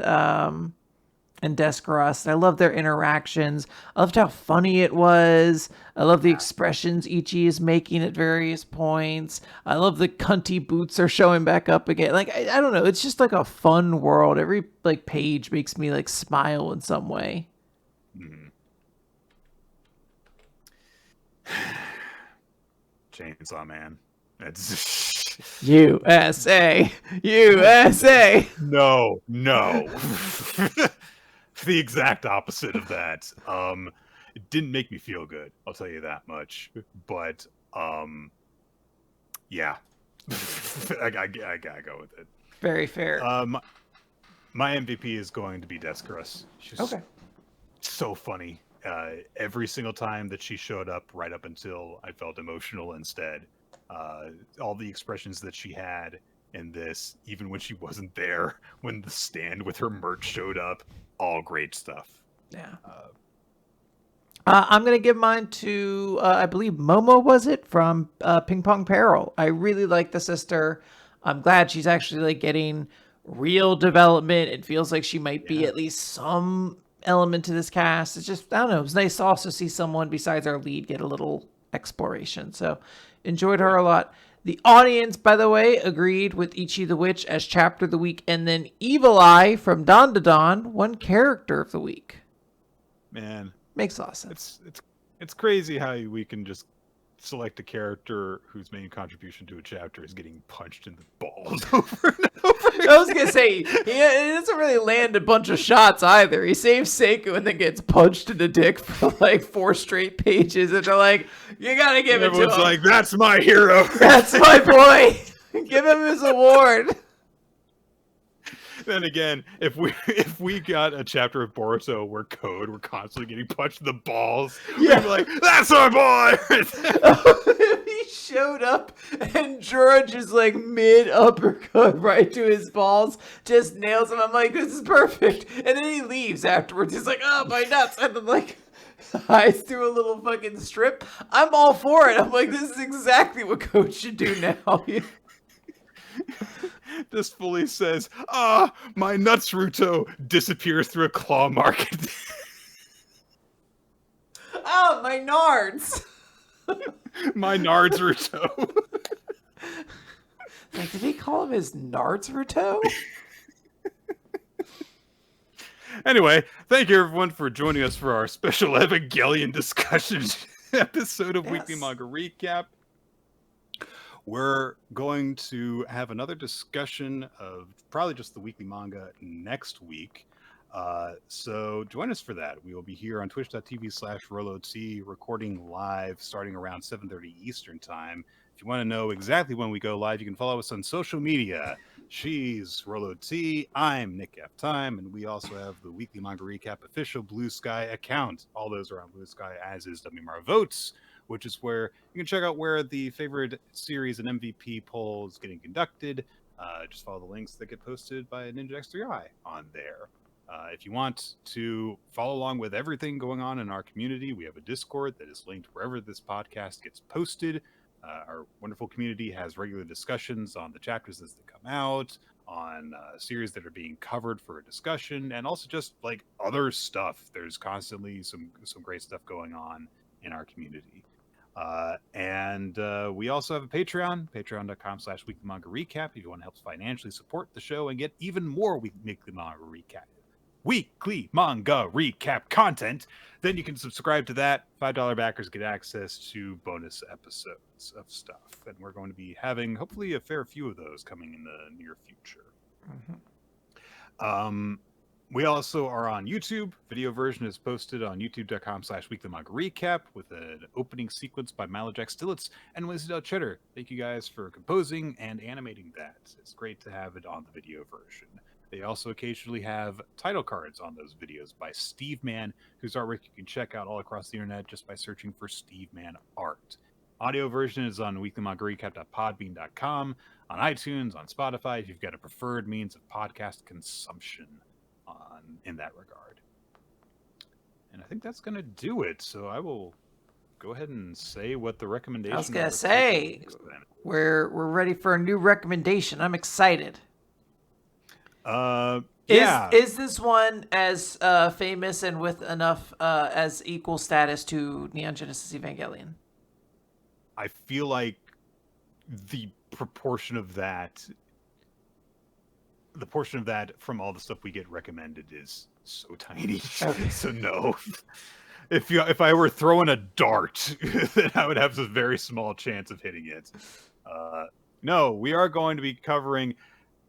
Descaros. I love their interactions. I loved how funny it was. I love the expressions Ichi is making at various points. I love the cunty boots are showing back up again. Like, I don't know. It's just like a fun world. Every like page makes me like smile in some way. Mm-hmm. Chainsaw Man. It's USA. No. The exact opposite of that. It didn't make me feel good, I'll tell you that much. But yeah, I gotta go with it. Very fair. My MVP is going to be Descarus. She's Okay. so funny. Every single time that she showed up, right up until I felt emotional instead. All the expressions that she had in this, even when she wasn't there, when the stand with her merch showed up, all great stuff. Yeah. I'm going to give mine to, I believe Momo, was it, from Ping-Pong Peril. I really like the sister. I'm glad she's actually like getting real development. It feels like she might be at least some element to this cast. It's just, I don't know, it's nice to also see someone besides our lead get a little exploration. So enjoyed her a lot. The audience, by the way, agreed with Ichi the Witch as chapter of the week, and then Evil Eye from Dandadan won character of the week. Man, makes a lot of sense. It's crazy how we can just select a character whose main contribution to a chapter is getting punched in the balls over and over again. I was gonna say he doesn't really land a bunch of shots either. He saves Seiko and then gets punched in the dick for like 4 straight pages, and they're like, "You gotta give it to him." Everyone's like, "That's my hero. That's my boy. Give him his award." Then again, if we got a chapter of Boruto where Code were constantly getting punched in the balls, we'd be like, "That's our boy." He showed up and George is like mid uppercut right to his balls, just nails him. I'm like, this is perfect. And then he leaves afterwards. He's like, "Oh, my nuts," and then like hides through a little fucking strip. I'm all for it. I'm like, this is exactly what Coach should do now. This fully says, my nuts Ruto disappears through a claw mark. Oh, my nards. My nards Ruto. Like, did he call him his nards Ruto? Anyway, thank you everyone for joining us for our special Evangelion discussion episode of Weekly Manga Recap. We're going to have another discussion of probably just the weekly manga next week. So join us for that. We will be here on twitch.tv/RoloT recording live starting around 7:30 Eastern time. If you want to know exactly when we go live, you can follow us on social media. She's RoloT, I'm Nik F Time, and we also have the Weekly Manga Recap official BlueSky account. All those are on BlueSky, as is WMR Votes, which is where you can check out where the favorite series and MVP poll is getting conducted. Just follow the links that get posted by Ninja X3i on there. If you want to follow along with everything going on in our community, we have a Discord that is linked wherever this podcast gets posted. Our wonderful community has regular discussions on the chapters as they come out, on series that are being covered for a discussion, and also just like other stuff. There's constantly some great stuff going on in our community. And we also have a Patreon, patreon.com/weekly manga recap. If you want to help financially support the show and get even more weekly manga recap content, then you can subscribe to that. $5 backers get access to bonus episodes of stuff, and we're going to be having hopefully a fair few of those coming in the near future. We also are on YouTube. Video version is posted on youtube.com/weekly manga recap with an opening sequence by Malajack Stillitz and Wednesday Del Cheddar. Thank you guys for composing and animating that. It's great to have it on the video version. They also occasionally have title cards on those videos by Steve Mann, whose artwork you can check out all across the internet just by searching for Steve Mann Art. Audio version is on weeklymangarecap.podbean.com, on iTunes, on Spotify, if you've got a preferred means of podcast consumption in that regard. And I think that's going to do it. So I will go ahead and say what the recommendation. I was going to say, we're ready for a new recommendation. I'm excited. Yeah. Is this one as famous and with enough as equal status to Neon Genesis Evangelion? I feel like the portion of that from all the stuff we get recommended is so tiny. Okay. So no. If I were throwing a dart, then I would have a very small chance of hitting it. No, we are going to be covering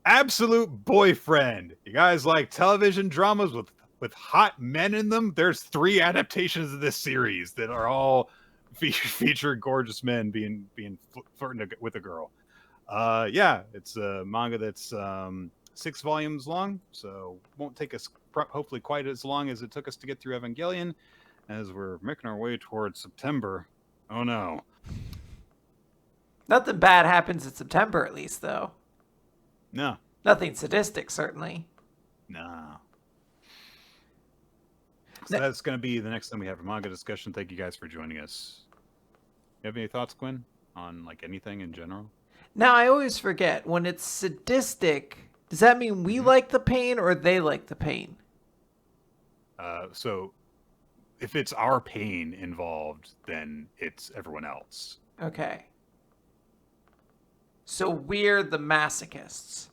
Absolute Boyfriend. You guys like television dramas with hot men in them? There's 3 adaptations of this series that are all feature gorgeous men being flirting with a girl. Yeah, it's a manga that's 6 volumes long, so won't take us hopefully quite as long as it took us to get through Evangelion, as we're making our way towards September. Oh no. Nothing bad happens in September, at least, though. No. Nothing sadistic, certainly. No. So that's going to be the next time we have a manga discussion. Thank you guys for joining us. You have any thoughts, Quinn, on like anything in general? Now, I always forget, when it's sadistic, does that mean we like the pain or they like the pain? So if it's our pain involved, then it's everyone else. Okay. So we're the masochists.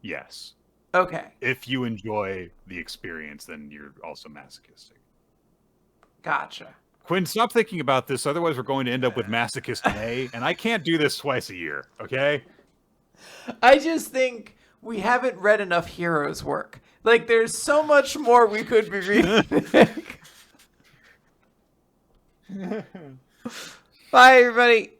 Yes. Okay. If you enjoy the experience, then you're also masochistic. Gotcha. Quinn, stop thinking about this. Otherwise, we're going to end up with Masochist May, and I can't do this twice a year, okay? I just think we haven't read enough Heroes' work. Like, there's so much more we could be reading. Bye, everybody.